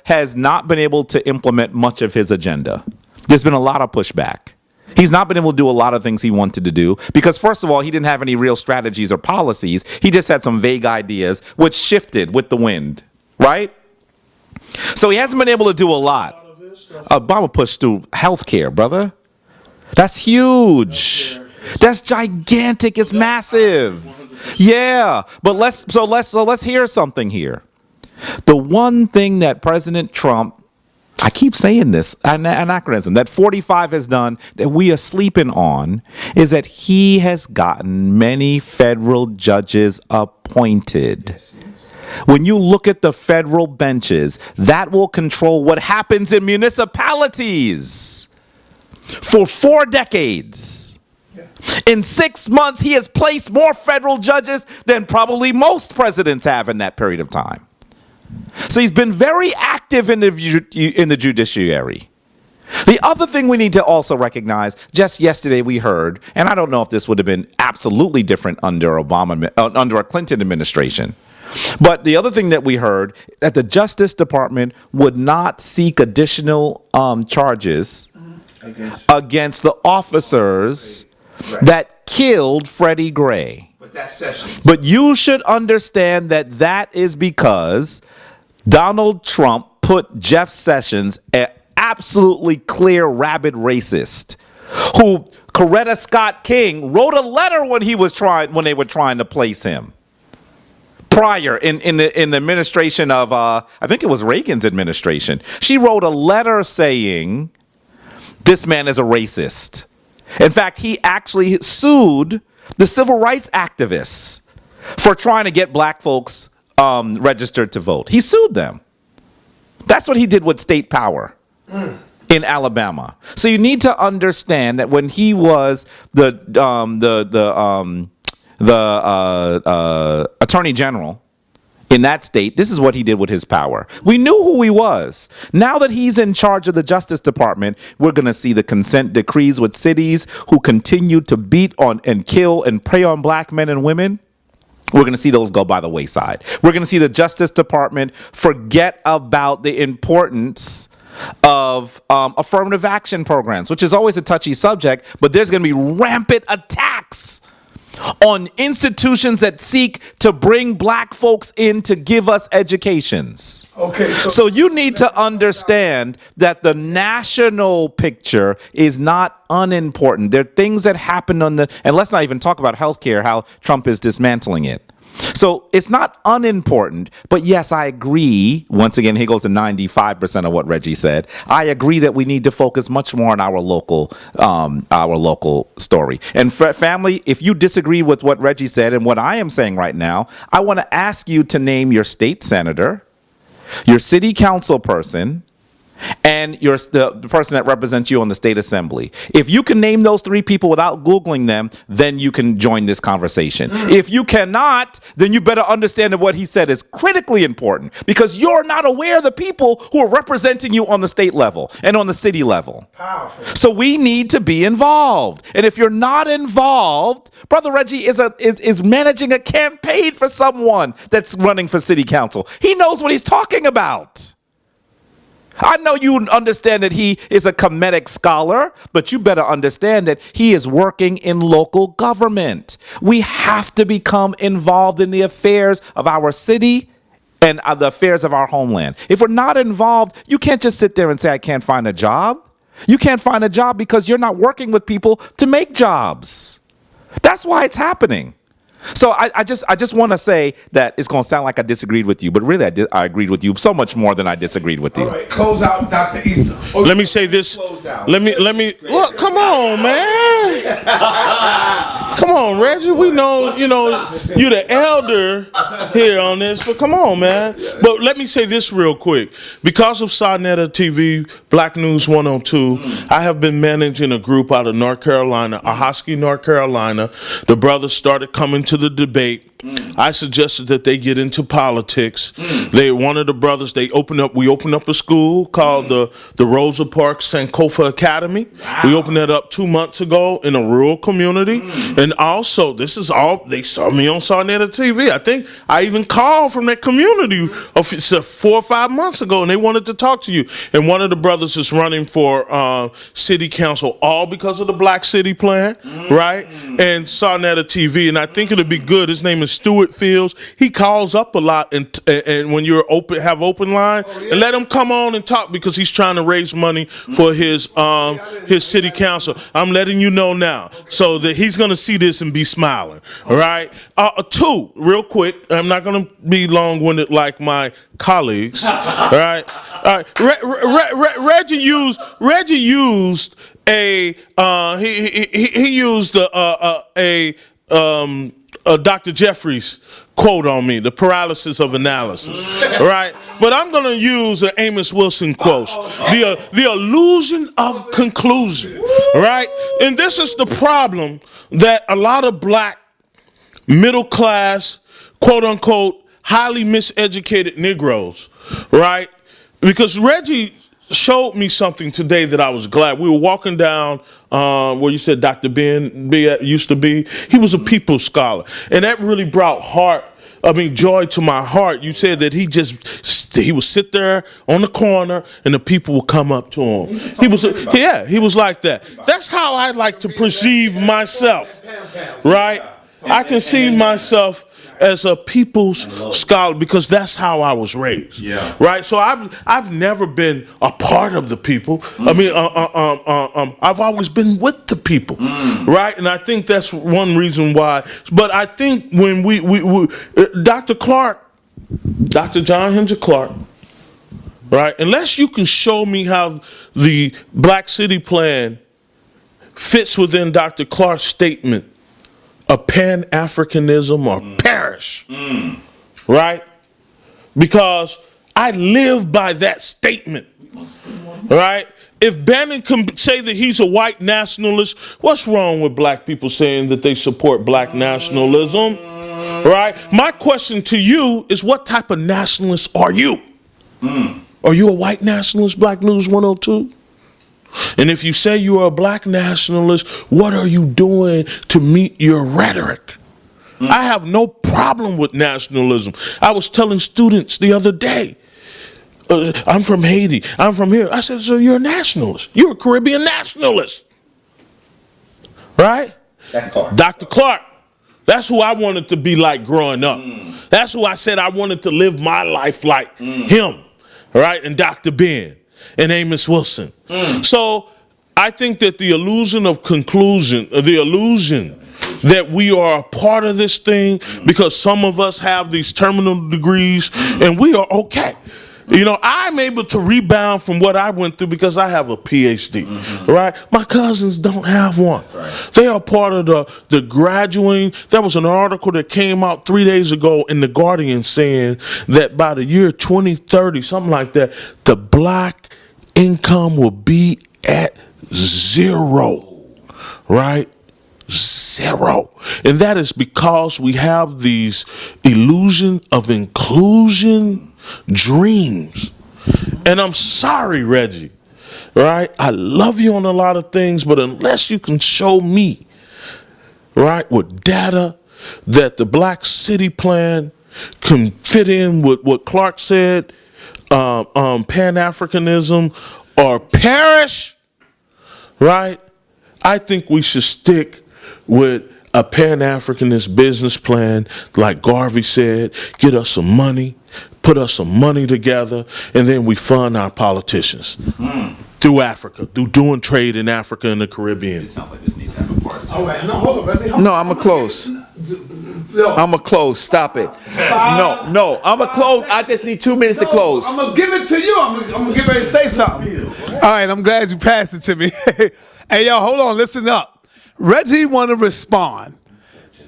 has not been able to implement much of his agenda. There's been a lot of pushback. He's not been able to do a lot of things he wanted to do because, first of all, he didn't have any real strategies or policies. He just had some vague ideas, which shifted with the wind, right? So he hasn't been able to do a lot. Obama pushed through healthcare, brother. That's huge. That's gigantic. It's massive. Yeah, but let's hear something here. The one thing that President Trump, I keep saying this, anachronism, that 45 has done that we are sleeping on is that he has gotten many federal judges appointed. When you look at the federal benches, that will control what happens in municipalities for 4 decades. In 6 months, he has placed more federal judges than probably most presidents have in that period of time. So he's been very active in the judiciary. The other thing we need to also recognize, just yesterday we heard, and I don't know if this would have been absolutely different under a Clinton administration, but the other thing that we heard, that the Justice Department would not seek additional charges against the officers that killed Freddie Gray. But you should understand that is because Donald Trump put Jeff Sessions, an absolutely clear, rabid racist, who Coretta Scott King wrote a letter when they were trying to place him. Prior in the administration of I think it was Reagan's administration, she wrote a letter saying this man is a racist. In fact, he actually sued the civil rights activists for trying to get black folks registered to vote. He sued them. That's what he did with state power in Alabama. So you need to understand that when he was the attorney general in that state, this is what he did with his power. We knew who he was. Now that he's in charge of the Justice Department, we're going to see the consent decrees with cities who continue to beat on and kill and prey on black men and women. We're going to see those go by the wayside. We're going to see the Justice Department forget about the importance of affirmative action programs, which is always a touchy subject, but there's going to be rampant attacks on institutions that seek to bring black folks in to give us educations. Okay. So you need to understand that the national picture is not unimportant. There are things that happen and let's not even talk about healthcare, how Trump is dismantling it. So it's not unimportant, but yes, I agree. Once again, here goes to 95% of what Reggie said. I agree that we need to focus much more on our local story. And family, if you disagree with what Reggie said and what I am saying right now, I want to ask you to name your state senator, your city council person, and the person that represents you on the state assembly. If you can name those 3 people without Googling them, then you can join this conversation. If you cannot, then you better understand that what he said is critically important because you're not aware of the people who are representing you on the state level and on the city level. Powerful. So we need to be involved. And if you're not involved, Brother Reggie is managing a campaign for someone that's running for city council. He knows what he's talking about. I know you understand that he is a comedic scholar, but you better understand that he is working in local government. We have to become involved in the affairs of our city and the affairs of our homeland. If we're not involved, you can't just sit there and say, I can't find a job. You can't find a job because you're not working with people to make jobs. That's why it's happening. So I just want to say that it's going to sound like I disagreed with you, but really I agreed with you so much more than I disagreed with you. All right, close out, Dr. Issa. Let me say this. Let me. Well, come on, man. Come on, Reggie. We know, you the elder here on this, but come on, man. But let me say this real quick. Because of Sarnetta TV, Black News 102, I have been managing a group out of North Carolina, Ahoskie, North Carolina. The brothers started coming to the debate. I suggested that they get into politics. They one of the brothers. We opened up a school called the Rosa Parks Sankofa Academy. Wow. We opened that up 2 months ago in a rural community. And also, this is all they saw me on Sarnetta TV. I think I even called from that community 4 or 5 months ago, and they wanted to talk to you. And one of the brothers is running for city council, all because of the Black City Plan, right? And Sarnetta TV, and I think it'll be good. His name is Stuart Fields. He calls up a lot, and when you're have open line, and let him come on and talk because he's trying to raise money for his city council. I'm letting you know now, so that he's gonna see this and be smiling. All right. Two, real quick. I'm not gonna be long-winded like my colleagues. All right. All right. Reggie used a he used Dr. Jeffries quote on me, the paralysis of analysis, right? But I'm going to use an Amos Wilson quote, the illusion of conclusion, right? And this is the problem that a lot of black, middle class, quote unquote, highly miseducated Negroes, right? Because Reggie showed me something today that I was glad. We were walking down where you said Dr. Ben used to be. He was a people's scholar. And that really brought joy to my heart. You said that he would sit there on the corner and the people would come up to him. He was like that. That's how I like to perceive myself, right? I can see myself as a people's scholar because that's how I was raised, right? So I've never been a part of the people. I mean, I've always been with the people, right? And I think that's one reason why. But I think when we Dr. John Henry Clark, right? Unless you can show me how the Black City Plan fits within Dr. Clark's statement of Pan-Africanism or perish, right? Because I live by that statement, right? If Bannon can say that he's a white nationalist, what's wrong with black people saying that they support black nationalism, right? My question to you is, what type of nationalist are you? Are you a white nationalist, Black News 102? And if you say you are a black nationalist, what are you doing to meet your rhetoric? I have no problem with nationalism. I was telling students the other day, I'm from Haiti, I'm from here. I said, so you're a nationalist. You're a Caribbean nationalist. Right? That's Clark. Dr. Clark. That's who I wanted to be like growing up. That's who I said I wanted to live my life like him. Right? And Dr. Ben. And Amos Wilson. So I think that the illusion of conclusion, the illusion that we are a part of this thing because some of us have these terminal degrees and we are okay. You know, I'm able to rebound from what I went through because I have a PhD, right? My cousins don't have one. That's right. They are part of the graduating. There was an article that came out 3 days ago in The Guardian saying that by the year 2030, something like that, the black income will be at 0, right? 0. And that is because we have these illusion of inclusion dreams. And I'm sorry, Reggie, right? I love you on a lot of things, but unless you can show me, right, with data that the Black City Plan can fit in with what Clark said, Pan-Africanism or perish, right? I think we should stick with a Pan-Africanist business plan, like Garvey said, get us some money, put us some money together, and then we fund our politicians through Africa, through doing trade in Africa and the Caribbean. It sounds like this needs to have a part two. All right, no, hold on, Reggie. No, I'm a close. I'm going to close. Stop it. No. I'm going to close. I just need 2 minutes to close. I'm going to give it to you. I'm going to get ready to say something. All right, I'm glad you passed it to me. Hey, yo, hold on. Listen up. Reggie want to respond.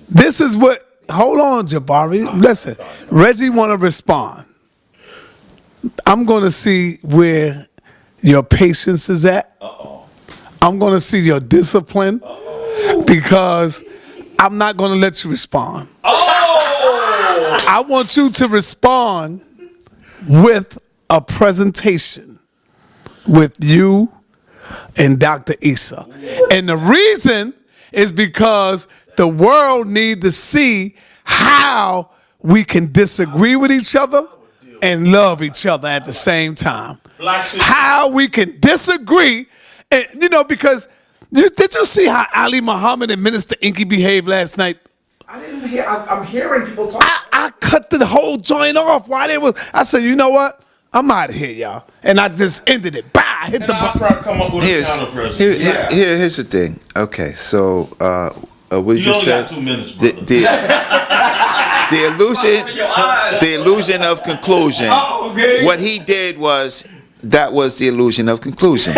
This is what, hold on, Jabari. Listen, Reggie want to respond. I'm going to see where your patience is at. I'm going to see your discipline because I'm not going to let you respond. I want you to respond with a presentation with you and Dr. Issa. And the reason is because the world needs to see how we can disagree with each other and love each other at the same time. How we can disagree, and because did you see how Ali Muhammad and Minister Inky behaved last night? I didn't hear. I'm hearing people talk. I cut the whole joint off while they was. I said, you know what? I'm out of here, y'all, and I just ended it. Bah! Hit the I'll button. probably come up with a counter presentation. Here's the thing. Okay, so what You you only said? got 2 minutes, brother. The illusion of conclusion. What he did was that was the illusion of conclusion.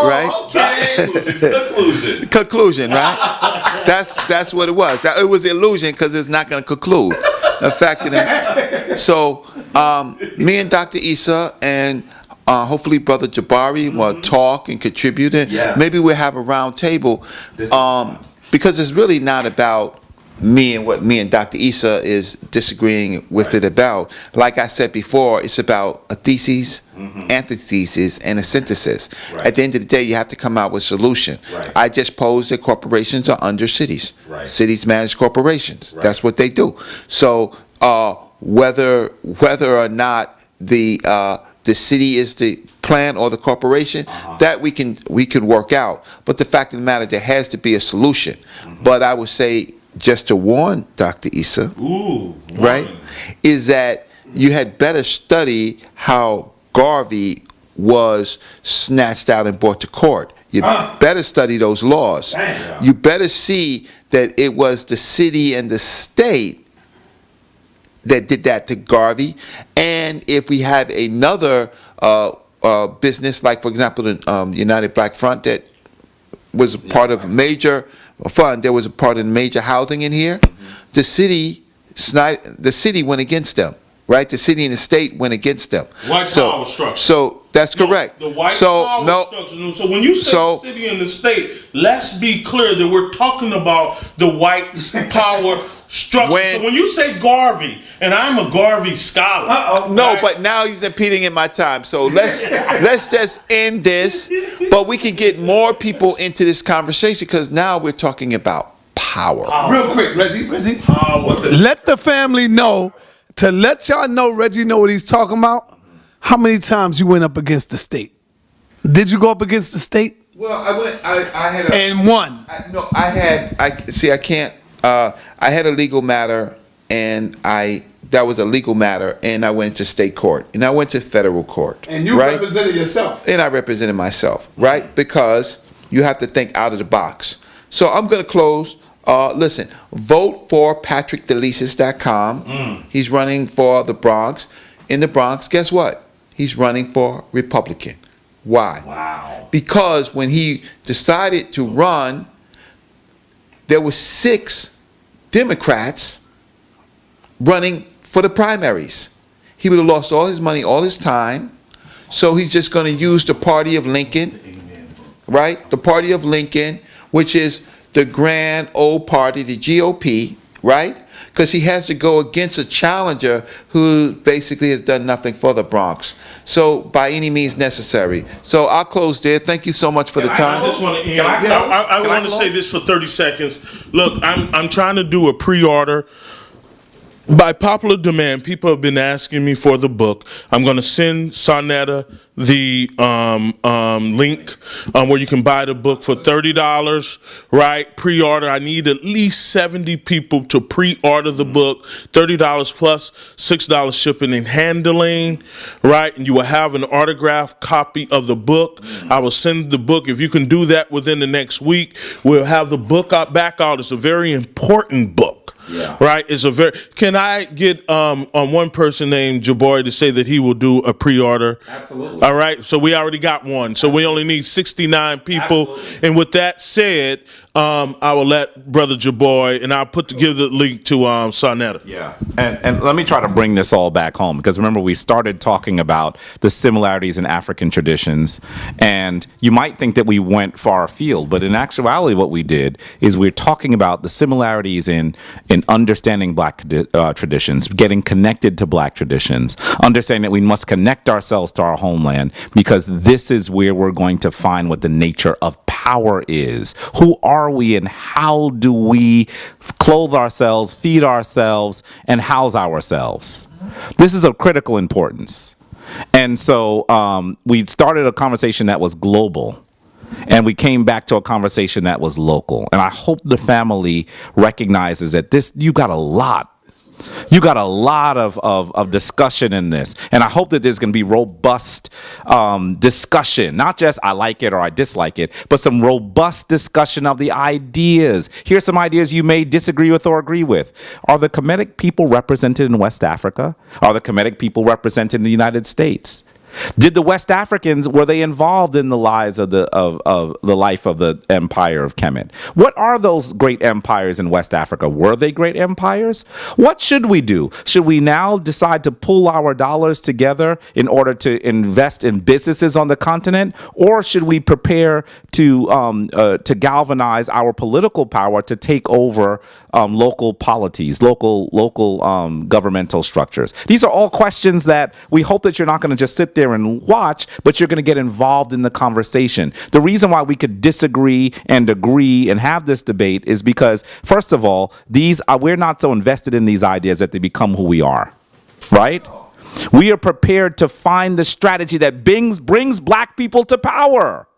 Right? Okay. Conclusion. Conclusion, right? That's what it was. It was illusion because it's not going to conclude. In fact, so me and Dr. Issa and hopefully Brother Jabari will talk and contribute. Yes. Maybe we'll have a round table because it's really not about me and what me and Dr. Issa is disagreeing with it about. Like I said before, it's about a thesis, antithesis, and a synthesis. Right. At the end of the day, you have to come out with a solution. Right. I just posed that corporations are under cities. Right. Cities manage corporations. Right. That's what they do. So whether or not the city is the plan or the corporation, that we can work out. But the fact of the matter, there has to be a solution. But I would say, just to warn Dr. Issa, right, is that you had better study how Garvey was snatched out and brought to court. You better study those laws. Damn. You better see that it was the city and the state that did that to Garvey. And if we have another business, like, for example, the United Black Front that was a part of a major fund, there was a part of major housing in here. The city went against them, right? The city and the state went against them. White power structure. So that's correct. The white power structure. So when you say the city and the state, let's be clear that we're talking about the white power structure. So when you say Garvey, and I'm a Garvey scholar. No, right? but now he's impeding in my time. So let's just end this. But we can get more people into this conversation because now we're talking about power. Real quick, Reggie. Power. Let the family know, to let y'all know Reggie know what he's talking about. How many times you went up against the state? Did you go up against the state? Well, I had And won. I had a legal matter, and that was a legal matter, and I went to state court, and I went to federal court. And you right? represented yourself. And I represented myself, right? Because you have to think out of the box. So I'm going to close. Listen, vote for PatrickDeLisis.com. He's running for the Bronx. In the Bronx, guess what? He's running for Republican. Why? Wow. Because when he decided to run, there were 6 Democrats running for the primaries. He would have lost all his money, all his time. So he's just going to use the party of Lincoln, right? The party of Lincoln, which is the grand old party, the GOP, right? Because he has to go against a challenger who basically has done nothing for the Bronx. So by any means necessary. So I'll close there. Thank you so much for the time. I just want to end. I want to say this for 30 seconds. Look, I'm trying to do a pre-order. By popular demand, people have been asking me for the book. I'm going to send Sonetta the link where you can buy the book for $30, right? Pre-order. I need at least 70 people to pre-order the book. $30 plus $6 shipping and handling, right? And you will have an autographed copy of the book. I will send the book. If you can do that within the next week, we'll have the book back out. It's a very important book. Yeah. Right? It's a very. Can I get on one person named Jabari to say that he will do a pre-order? Absolutely. All right. So we already got one. So we only need 69 people. Absolutely. And with that said, I will let Brother Jabari, and I'll give the link to Sarnetta. Yeah, and let me try to bring this all back home, because remember, we started talking about the similarities in African traditions, and you might think that we went far afield, but in actuality what we did is we're talking about the similarities in understanding black traditions, getting connected to black traditions, understanding that we must connect ourselves to our homeland, because this is where we're going to find what the nature of power is. Who are we, and how do we clothe ourselves, feed ourselves, and house ourselves? This is of critical importance. And so we started a conversation that was global, and we came back to a conversation that was local. And I hope the family recognizes that you got a lot. You got a lot of discussion in this. And I hope that there's going to be robust discussion, not just I like it or I dislike it, but some robust discussion of the ideas. Here's some ideas you may disagree with or agree with. Are the Kemetic people represented in West Africa? Are the Kemetic people represented in the United States? Did the West Africans, were they involved in the lives of the life of the empire of Kemet? What are those great empires in West Africa? Were they great empires? What should we do? Should we now decide to pull our dollars together in order to invest in businesses on the continent, or should we prepare to galvanize our political power to take over local polities, local governmental structures? These are all questions that we hope that you're not going to just sit there and watch, but you're going to get involved in the conversation. The reason why we could disagree and agree and have this debate is because, first of all, we're not so invested in these ideas that they become who we are, right? We are prepared to find the strategy that brings black people to power.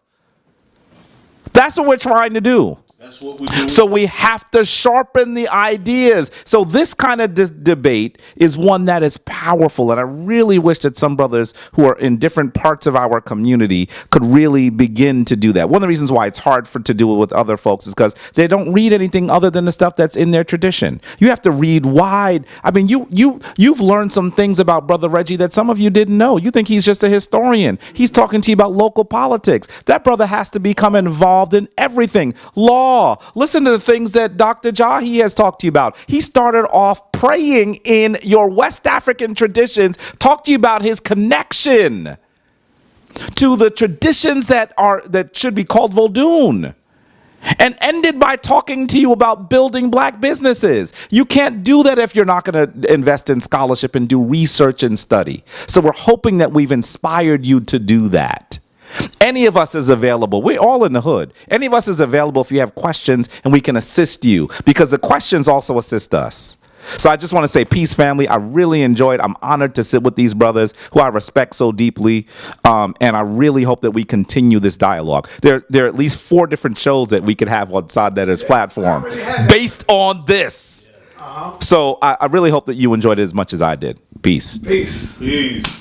That's what we're trying to do. That's what we do. So we have to sharpen the ideas. So this kind of debate is one that is powerful, and I really wish that some brothers who are in different parts of our community could really begin to do that. One of the reasons why it's hard to do it with other folks is because they don't read anything other than the stuff that's in their tradition. You have to read wide. I mean, you've learned some things about Brother Reggie that some of you didn't know. You think he's just a historian. He's talking to you about local politics. That brother has to become involved in everything. Law. Listen to the things that Dr. Jahi has talked to you about. He started off praying in your West African traditions, talked to you about his connection to the traditions that should be called Vodun, and ended by talking to you about building black businesses. You can't do that if you're not going to invest in scholarship and do research and study. So we're hoping that we've inspired you to do that. Any of us is available. We're all in the hood. Any of us is available if you have questions, and we can assist you, because the questions also assist us. So I just want to say, peace, family. I really enjoyed. I'm honored to sit with these brothers who I respect so deeply, and I really hope that we continue this dialogue. There are at least 4 different shows that we could have on Sadnetter's platform based on this. So I really hope that you enjoyed it as much as I did. Peace. Peace. Peace.